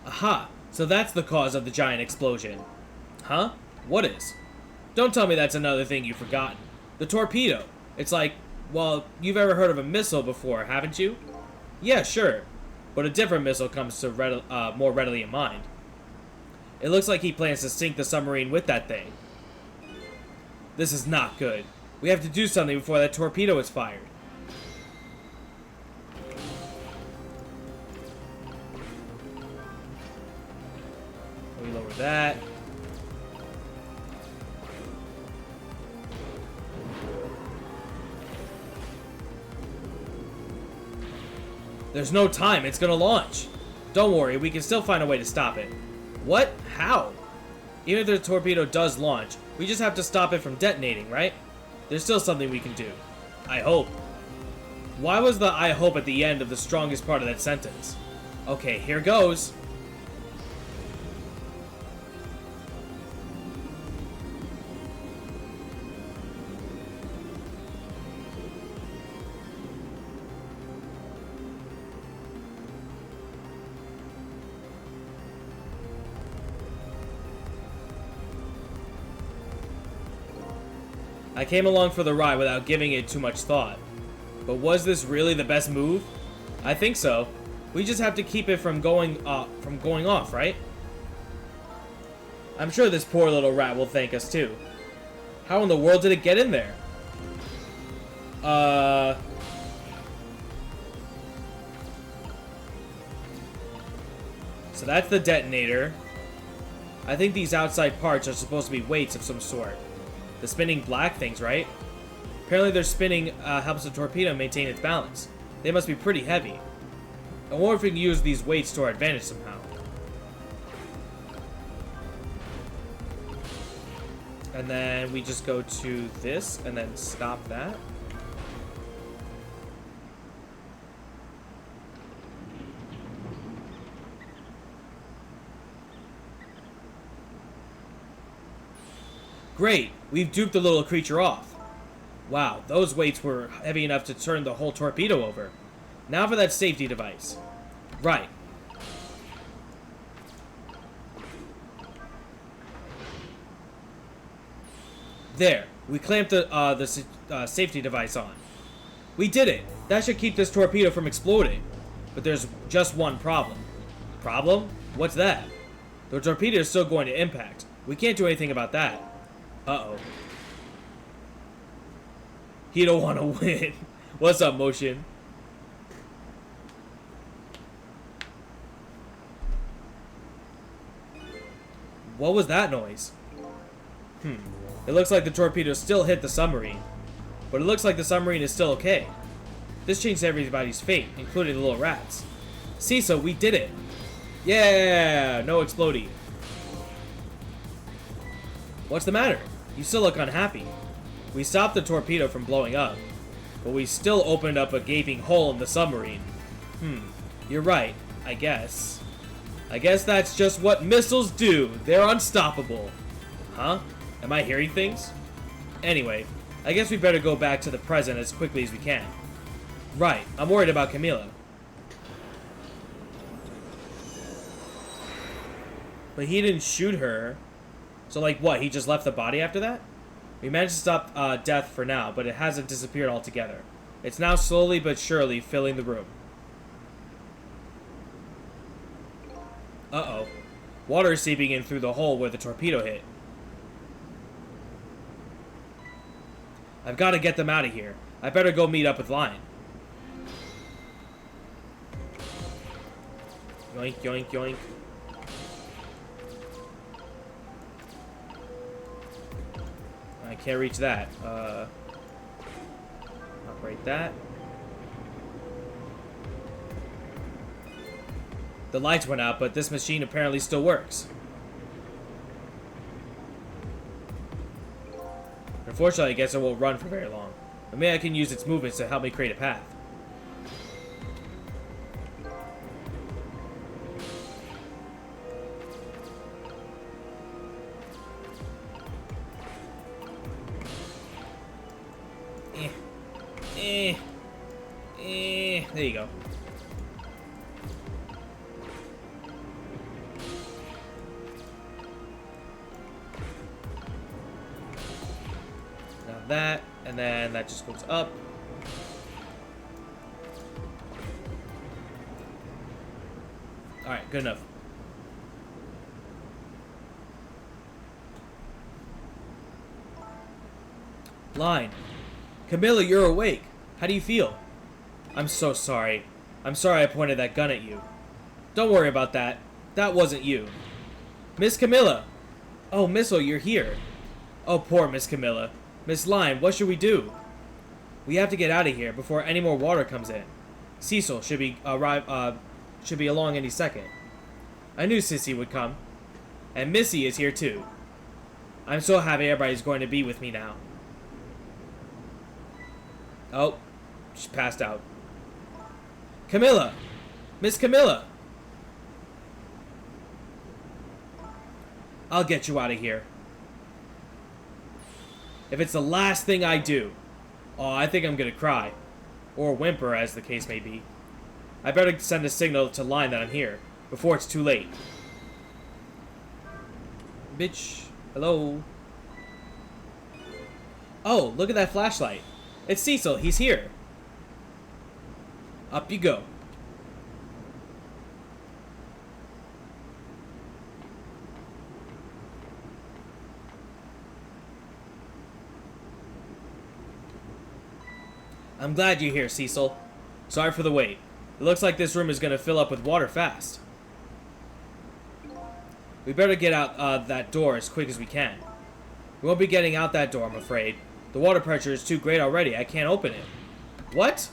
Aha! So that's the cause of the giant explosion. Huh? What is? Don't tell me that's another thing you've forgotten. The torpedo. It's like, well, you've ever heard of a missile before, haven't you? Yeah, sure. But a different missile comes to more readily in mind. It looks like he plans to sink the submarine with that thing. This is not good. We have to do something before that torpedo is fired. We lower that. There's no time. It's gonna launch. Don't worry. We can still find a way to stop it. What? How? Even if the torpedo does launch, we just have to stop it from detonating, right? There's still something we can do. I hope. Why was the I hope at the end of the strongest part of that sentence? Okay, here goes. I came along for the ride without giving it too much thought. But was this really the best move? I think so. We just have to keep it from going off, right? I'm sure this poor little rat will thank us too. How in the world did it get in there? So that's the detonator. I think these outside parts are supposed to be weights of some sort. The spinning black things, right? Apparently their spinning helps the torpedo maintain its balance. They must be pretty heavy. I wonder if we can use these weights to our advantage somehow. And then we just go to this and then stop that. Great! We've duped the little creature off. Wow, those weights were heavy enough to turn the whole torpedo over. Now for that safety device. Right. There. We clamped the safety device on. We did it! That should keep this torpedo from exploding. But there's just one problem. Problem? What's that? The torpedo is still going to impact. We can't do anything about that. Uh-oh. He don't want to win. What's up, Motion? What was that noise? It looks like the torpedo still hit the submarine. But it looks like the submarine is still okay. This changed everybody's fate, including the little rats. Cecil, we did it! Yeah! No exploding. What's the matter? You still look unhappy. We stopped the torpedo from blowing up, but we still opened up a gaping hole in the submarine. You're right, I guess. I guess that's just what missiles do. They're unstoppable. Huh? Am I hearing things? Anyway, I guess we better go back to the present as quickly as we can. Right, I'm worried about Camila. But he didn't shoot her. So like what, he just left the body after that? We managed to stop death for now, but it hasn't disappeared altogether. It's now slowly but surely filling the room. Uh-oh. Water is seeping in through the hole where the torpedo hit. I've got to get them out of here. I better go meet up with Lion. Yoink, yoink, yoink. I can't reach that. Operate that. The lights went out, but this machine apparently still works. Unfortunately, I guess it won't run for very long. But maybe I can use its movements to help me create a path. There you go. Now that, and then that just goes up. Alright, good enough. Line. Camilla, you're awake. How do you feel? I'm so sorry. I'm sorry I pointed that gun at you. Don't worry about that. That wasn't you. Miss Camilla! Oh, Missile, you're here. Oh, poor Miss Camilla. Miss Line, what should we do? We have to get out of here before any more water comes in. Cecil should be along any second. I knew Sissy would come. And Missy is here too. I'm so happy everybody's going to be with me now. Oh, she passed out. Camilla! Miss Camilla! I'll get you out of here. If it's the last thing I do. Oh, I think I'm gonna cry. Or whimper, as the case may be. I better send a signal to Line that I'm here, before it's too late. Bitch. Hello? Oh, look at that flashlight. It's Cecil, he's here. Up you go. I'm glad you're here, Cecil. Sorry for the wait. It looks like this room is going to fill up with water fast. We better get out that door as quick as we can. We won't be getting out that door, I'm afraid. The water pressure is too great already. I can't open it. What?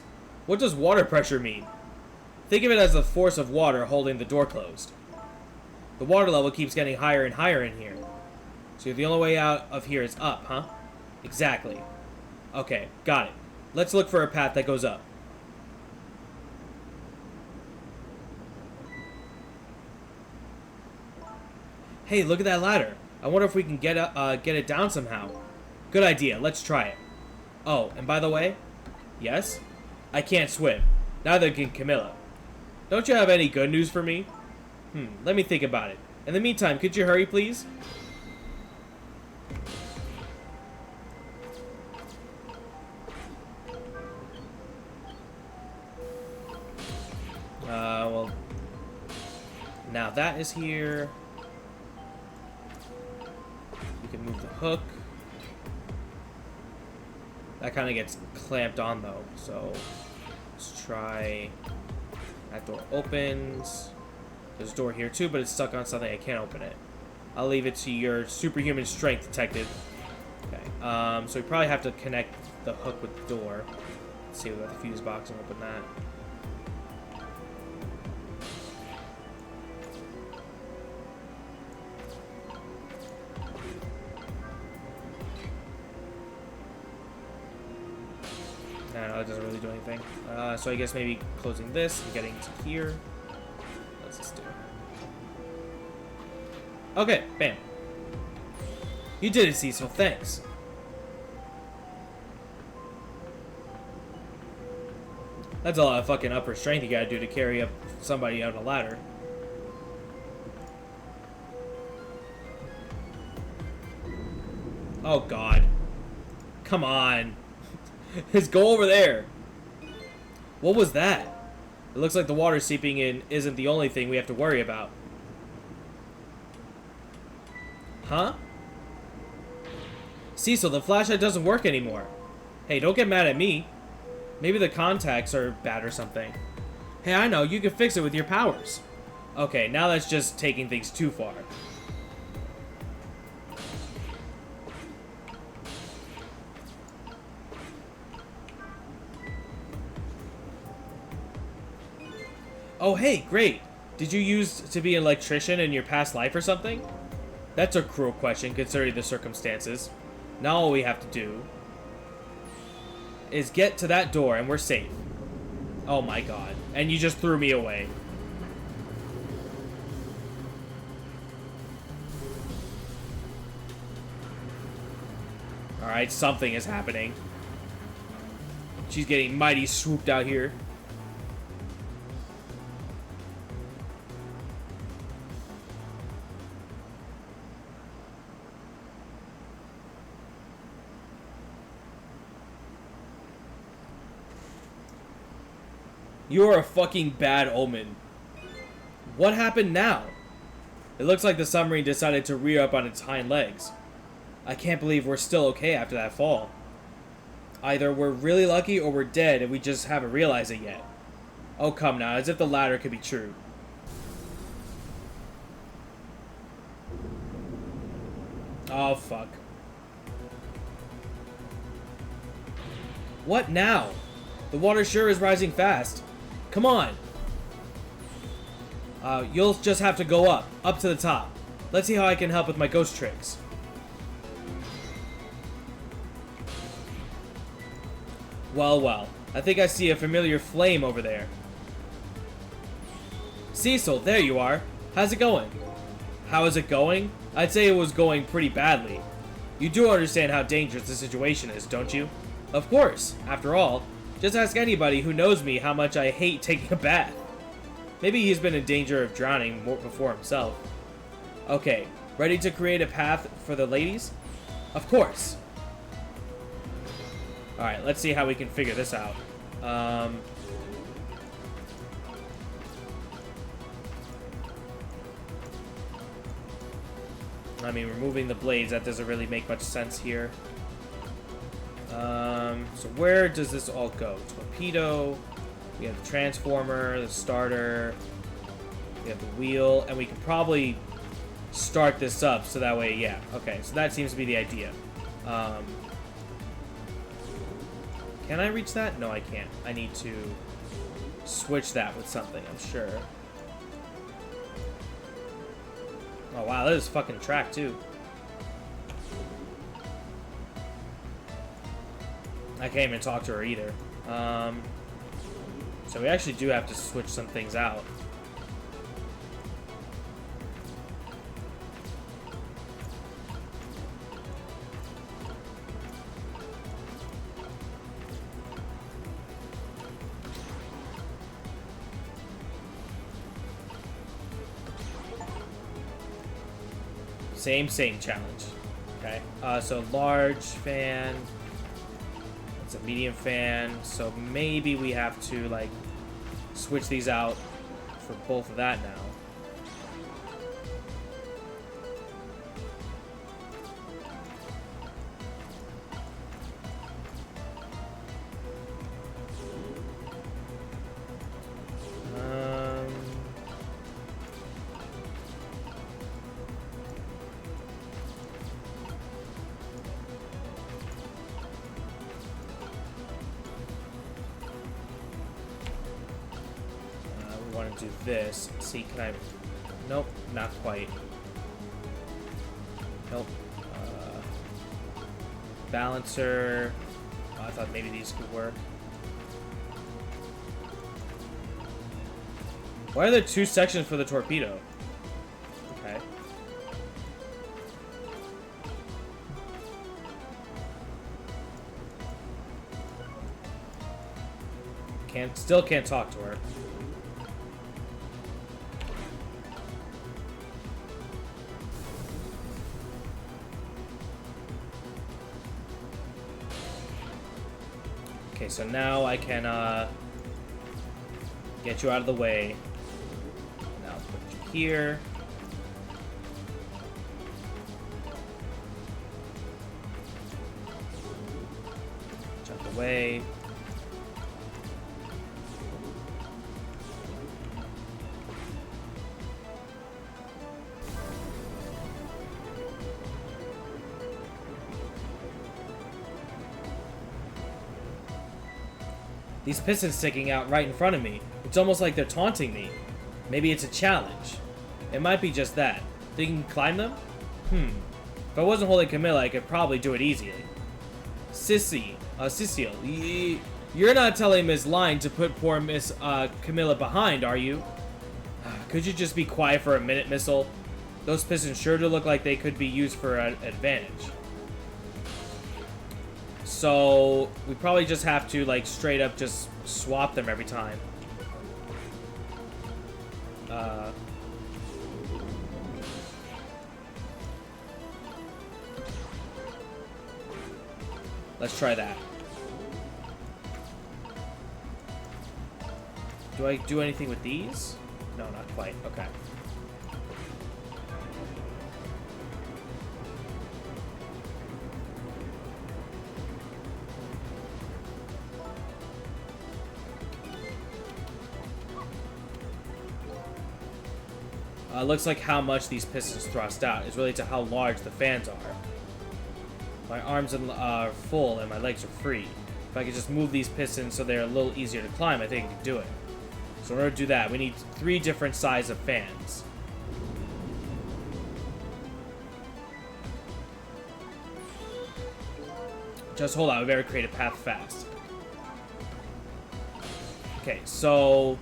What does water pressure mean? Think of it as the force of water holding the door closed. The water level keeps getting higher and higher in here. So the only way out of here is up, huh? Exactly. Okay, got it. Let's look for a path that goes up. Hey, look at that ladder. I wonder if we can get it down somehow. Good idea. Let's try it. Oh, and by the way, yes? I can't swim. Neither can Camilla. Don't you have any good news for me? Let me think about it. In the meantime, could you hurry, please? Well, now that is here. We can move the hook. That kind of gets clamped on though, so let's try. That door opens. There's a door here too, but it's stuck on something. I can't open it. I'll leave it to your superhuman strength, detective. Okay, so we probably have to connect the hook with the door. Let's see, we got the fuse box and open that. No, it doesn't really do anything. So I guess maybe closing this and getting to here. Let's just do it. Okay, bam. You did it, Cecil. Thanks. That's a lot of fucking upper strength you gotta do to carry up somebody out a ladder. Oh, God. Come on. Just go over there. What was that? It looks like the water seeping in isn't the only thing we have to worry about. Huh? Cecil, the flashlight doesn't work anymore. Hey, don't get mad at me. Maybe the contacts are bad or something. Hey, I know. You can fix it with your powers. Okay, now that's just taking things too far. Oh, hey, great. Did you used to be an electrician in your past life or something? That's a cruel question, considering the circumstances. Now all we have to do is get to that door and we're safe. Oh my God. And you just threw me away. Alright, something is happening. She's getting mighty swooped out here. You are a fucking bad omen. What happened now? It looks like the submarine decided to rear up on its hind legs. I can't believe we're still okay after that fall. Either we're really lucky or we're dead and we just haven't realized it yet. Oh, come now, as if the latter could be true. Oh, fuck. What now? The water sure is rising fast. Come on. You'll just have to go up to the top. Let's see how I can help with my ghost tricks. Well, well. I think I see a familiar flame over there. Cecil, there you are. How's it going? How is it going? I'd say it was going pretty badly. You do understand how dangerous the situation is, don't you? Of course. After all, just ask anybody who knows me how much I hate taking a bath. Maybe he's been in danger of drowning before himself. Okay, ready to create a path for the ladies? Of course. Alright, let's see how we can figure this out. I mean, removing the blades, that doesn't really make much sense here. So where does this all go? Torpedo. We have the transformer, the starter. We have the wheel, and we can probably start this up so that way, yeah. Okay, so that seems to be the idea. Can I reach that? No, I can't. I need to switch that with something, I'm sure. Oh, wow, that is fucking track, too. I can't even talk to her either. So we actually do have to switch some things out. Same challenge. Okay. So large fan. It's a medium fan. So maybe we have to like switch these out for both of that now. Want to do this. See, can I? Nope, not quite. Nope. Balancer. Oh, I thought maybe these could work. Why are there two sections for the torpedo? Okay. Still can't talk to her. Okay, so now I can get you out of the way. Now put you here. Jump away. These pistons sticking out right in front of me. It's almost like they're taunting me. Maybe it's a challenge. It might be just that. Think you can climb them? If I wasn't holding Camilla, I could probably do it easily. Cecile, you're not telling Miss Line to put poor Miss Camilla behind, are you? Could you just be quiet for a minute, Missile? Those pistons sure do look like they could be used for an advantage. So, we probably just have to, like, straight up just swap them every time. Let's try that. Do I do anything with these? No, not quite. Okay. Looks like how much these pistons thrust out is related to how large the fans are. My arms are full and my legs are free. If I could just move these pistons so they're a little easier to climb, I think I could do it. So in order to do that, we need 3 different sizes of fans. Just hold on, we better create a path fast. Okay, so...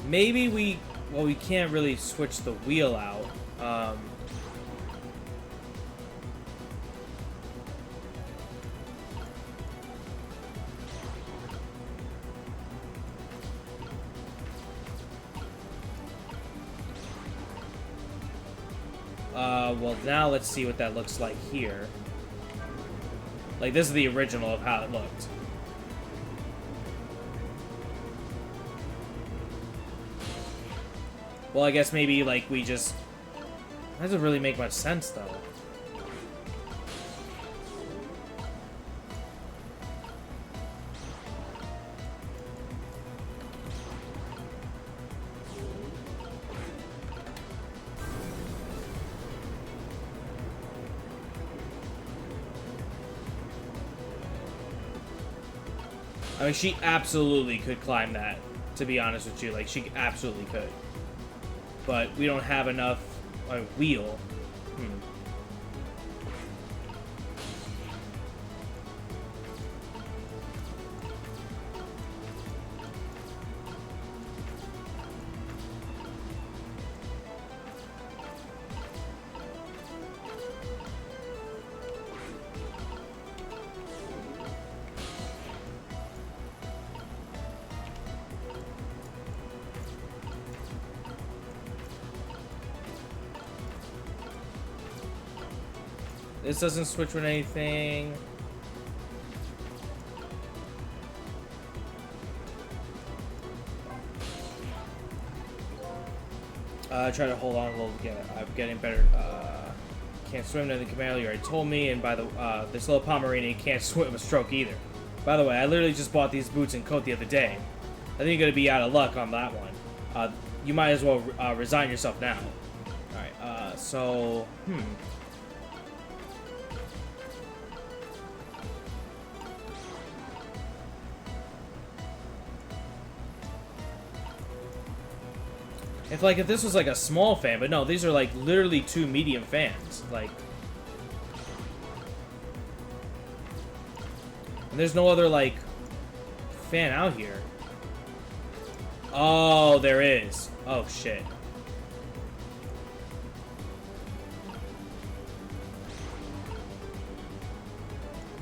maybe we... well, we can't really switch the wheel out. Well, now let's see what that looks like here. Like, this is the original of how it looked. Well, I guess maybe, like, we just... that doesn't really make much sense, though. I mean, she absolutely could climb that, to be honest with you. Like, she absolutely could. But we don't have enough wheel. This doesn't switch with anything. Try to hold on a little bit. I'm getting better. Can't swim, nothing Camaro, you already told me. And by the this little Pomeranian can't swim a stroke either. By the way, I literally just bought these boots and coat the other day. I think you're gonna be out of luck on that one. You might as well resign yourself now. Alright, so If this was like a small fan, but no, these are like literally 2 medium fans. Like, and there's no other like fan out here. Oh, there is. Oh shit.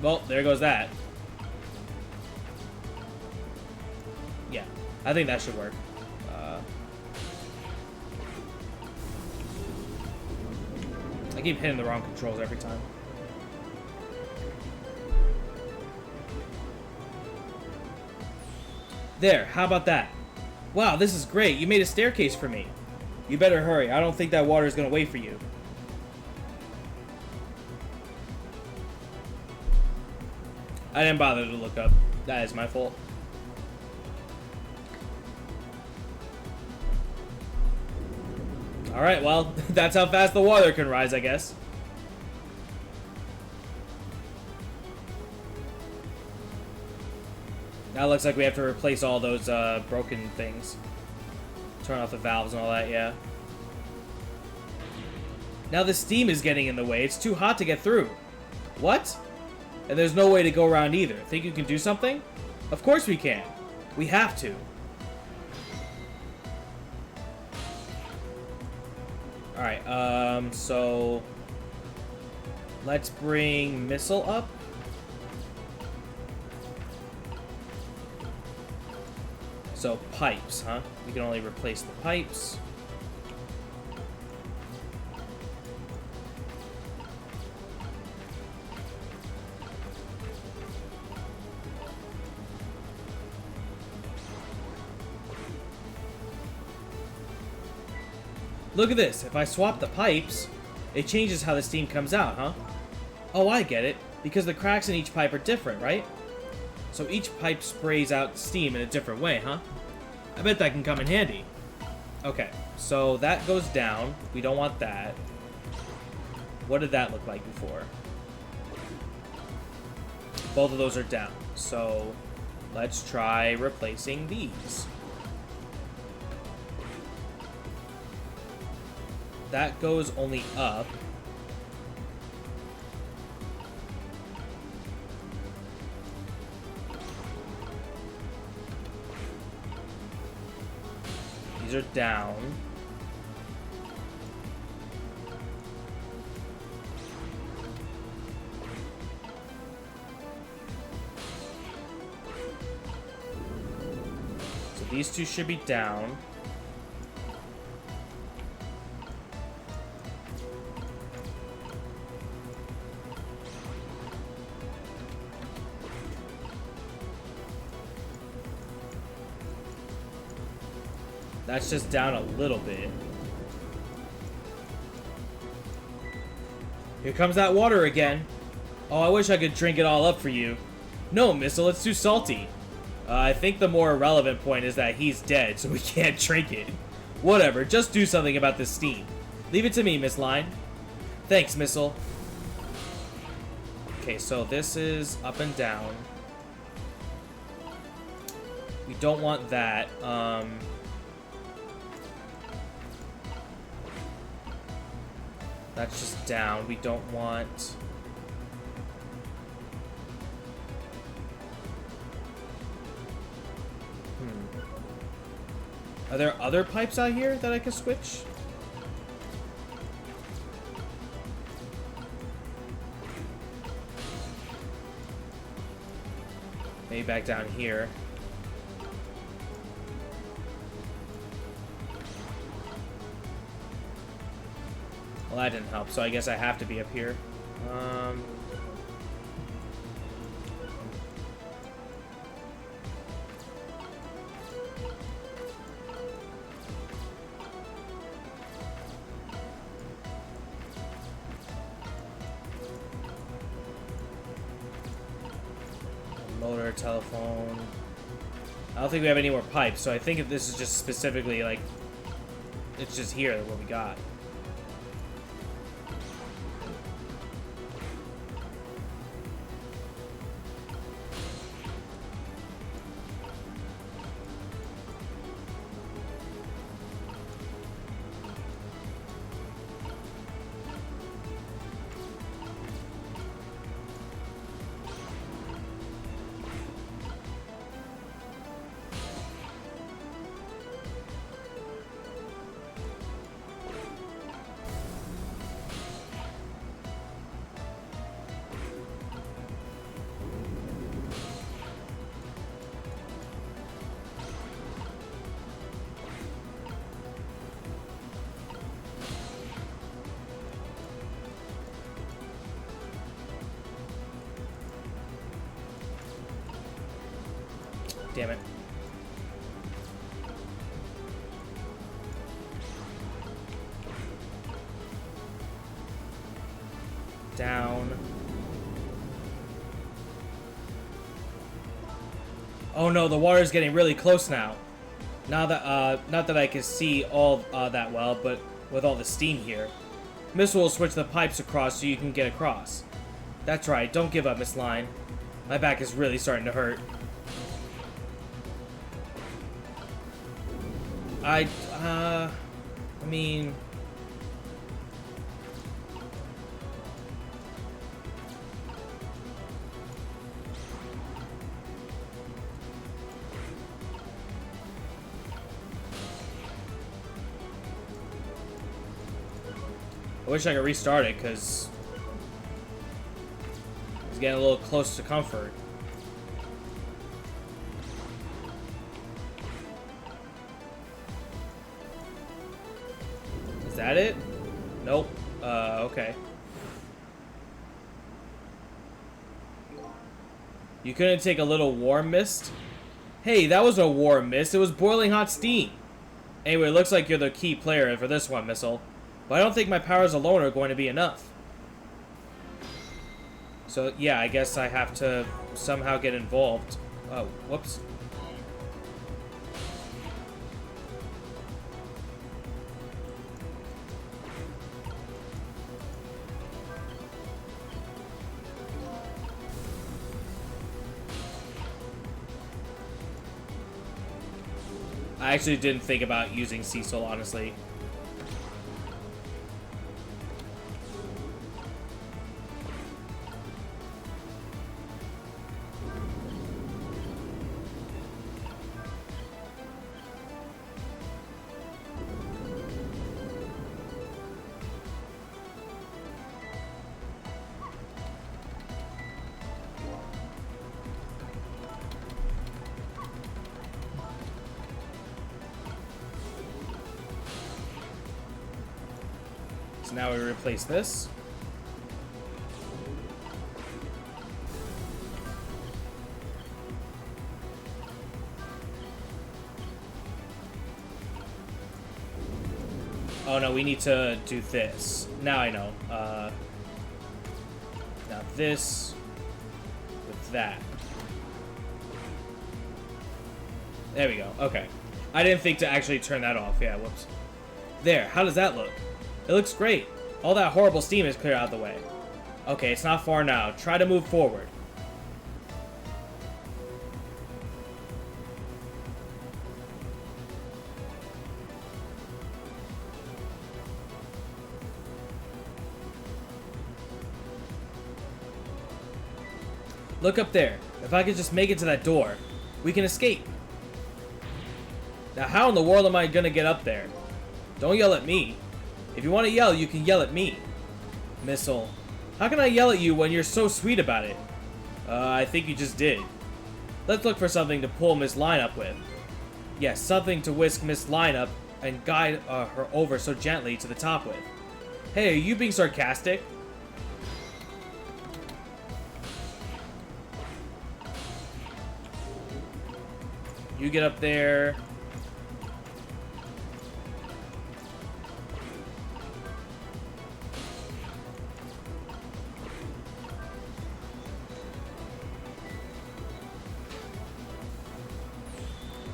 Well, there goes that. Yeah, I think that should work. I keep hitting the wrong controls every time. There, how about that? Wow, this is great. You made a staircase for me. You better hurry. I don't think that water is going to wait for you. I didn't bother to look up. That is my fault. Alright, well, that's how fast the water can rise, I guess. Now it looks like we have to replace all those broken things. Turn off the valves and all that, yeah. Now the steam is getting in the way. It's too hot to get through. What? And there's no way to go around either. Think you can do something? Of course we can. We have to. Alright, so let's bring missile up. So pipes, huh? We can only replace the pipes. Look at this. If I swap the pipes, it changes how the steam comes out, huh? Oh, I get it. Because the cracks in each pipe are different, right? So each pipe sprays out steam in a different way, huh? I bet that can come in handy. Okay, so that goes down. We don't want that. What did that look like before? Both of those are down. So let's try replacing these. That goes only up. These are down. So these two should be down. That's just down a little bit. Here comes that water again. Oh, I wish I could drink it all up for you. No, Missile, it's too salty. I think the more irrelevant point is that he's dead, so we can't drink it. Whatever, just do something about this steam. Leave it to me, Miss Line. Thanks, Missile. Okay, so this is up and down. We don't want that. That's just down. We don't want... Are there other pipes out here that I can switch? Maybe back down here. Well, that didn't help, so I guess I have to be up here. Motor, telephone. I don't think we have any more pipes, so I think if this is just specifically, like, it's just here what we got. Damn it. Down. Oh no, the water's getting really close now. Now that, not that I can see all that well, but with all the steam here. Missile will switch the pipes across so you can get across. That's right, don't give up, Miss Line. My back is really starting to hurt. I mean... I wish I could restart it, because it's getting a little close to comfort. Is that it? Nope. Okay. You couldn't take a little warm mist? Hey, that was a warm mist. It was boiling hot steam. Anyway, it looks like you're the key player for this one, Missile. But I don't think my powers alone are going to be enough. So, yeah, I guess I have to somehow get involved. Oh, whoops. I actually didn't think about using Cecil, honestly. So now we replace this. Oh no, we need to do this. Now I know. Now this with that. There we go. Okay. I didn't think to actually turn that off. Yeah, whoops. There. How does that look? It looks great. All that horrible steam is clear out of the way. Okay, it's not far now. Try to move forward. Look up there. If I could just make it to that door, we can escape. Now, how in the world am I gonna get up there? Don't yell at me. If you want to yell, you can yell at me. Missile. How can I yell at you when you're so sweet about it? I think you just did. Let's look for something to pull Miss Line up with. Yes, something to whisk Miss Line up and guide her over so gently to the top with. Hey, are you being sarcastic? You get up there.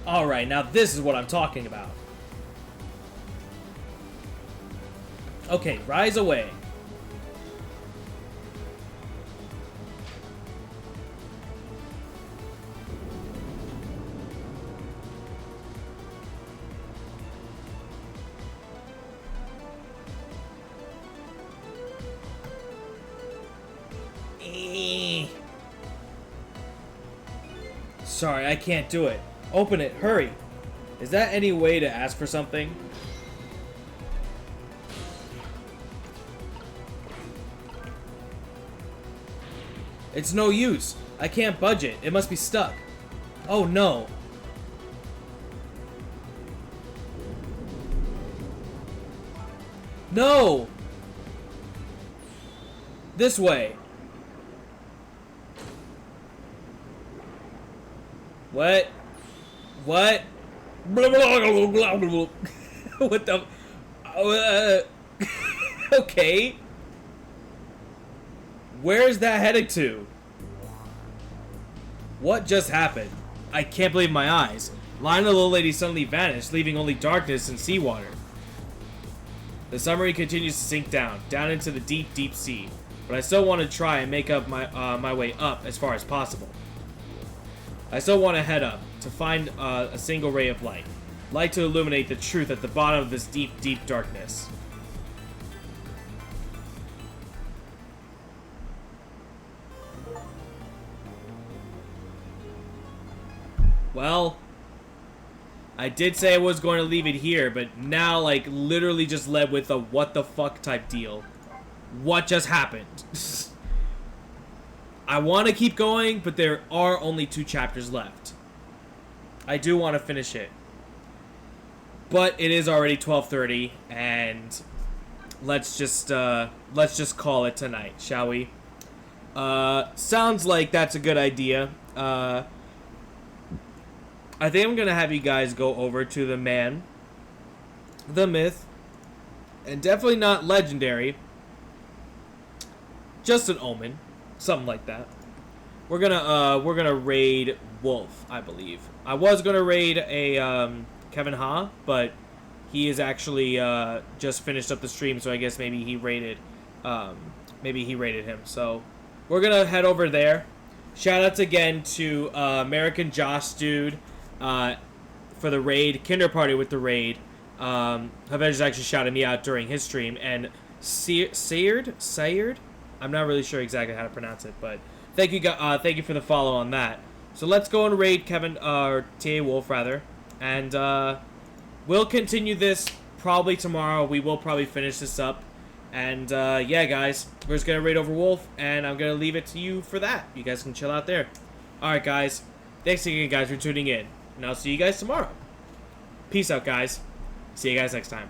Alright, now this is what I'm talking about. Okay, rise away. Sorry, I can't do it. Open it, hurry. Is that any way to ask for something? It's no use. I can't budge it. It must be stuck. Oh no. No! This way. What? What? Blah, blah, blah, blah, blah, blah. What the? Okay. Where's that headed to? What just happened? I can't believe my eyes. Line of the little lady suddenly vanished, leaving only darkness and seawater. The submarine continues to sink down into the deep, deep sea. But I still want to try and make up my way up as far as possible. I still want to head up to find a single ray of light. Light to illuminate the truth at the bottom of this deep, deep darkness. Well, I did say I was going to leave it here, but now, like, literally just led with a what the fuck type deal. What just happened? I want to keep going, but there are only 2 chapters left. I do want to finish it. But it is already 12:30, and let's just call it tonight, shall we? Sounds like that's a good idea. I think I'm going to have you guys go over to the man, the myth, and definitely not legendary, just an omen, something like that. We're gonna raid Wolf, I believe. I was gonna raid a Kevin Ha, but he is actually just finished up the stream, so I guess maybe he raided him. So we're gonna head over there. Shout outs again to American Josh Dude for the raid, Kinder Party with the raid. Havej actually shouted me out during his stream, and Sayard, I'm not really sure exactly how to pronounce it, but thank you for the follow on that. So let's go and raid Kevin, or TA Wolf rather, and we'll continue this probably tomorrow. We will probably finish this up, and yeah, guys, we're just gonna raid over Wolf, and I'm gonna leave it to you for that. You guys can chill out there. All right, guys, thanks again, guys, for tuning in, and I'll see you guys tomorrow. Peace out, guys. See you guys next time.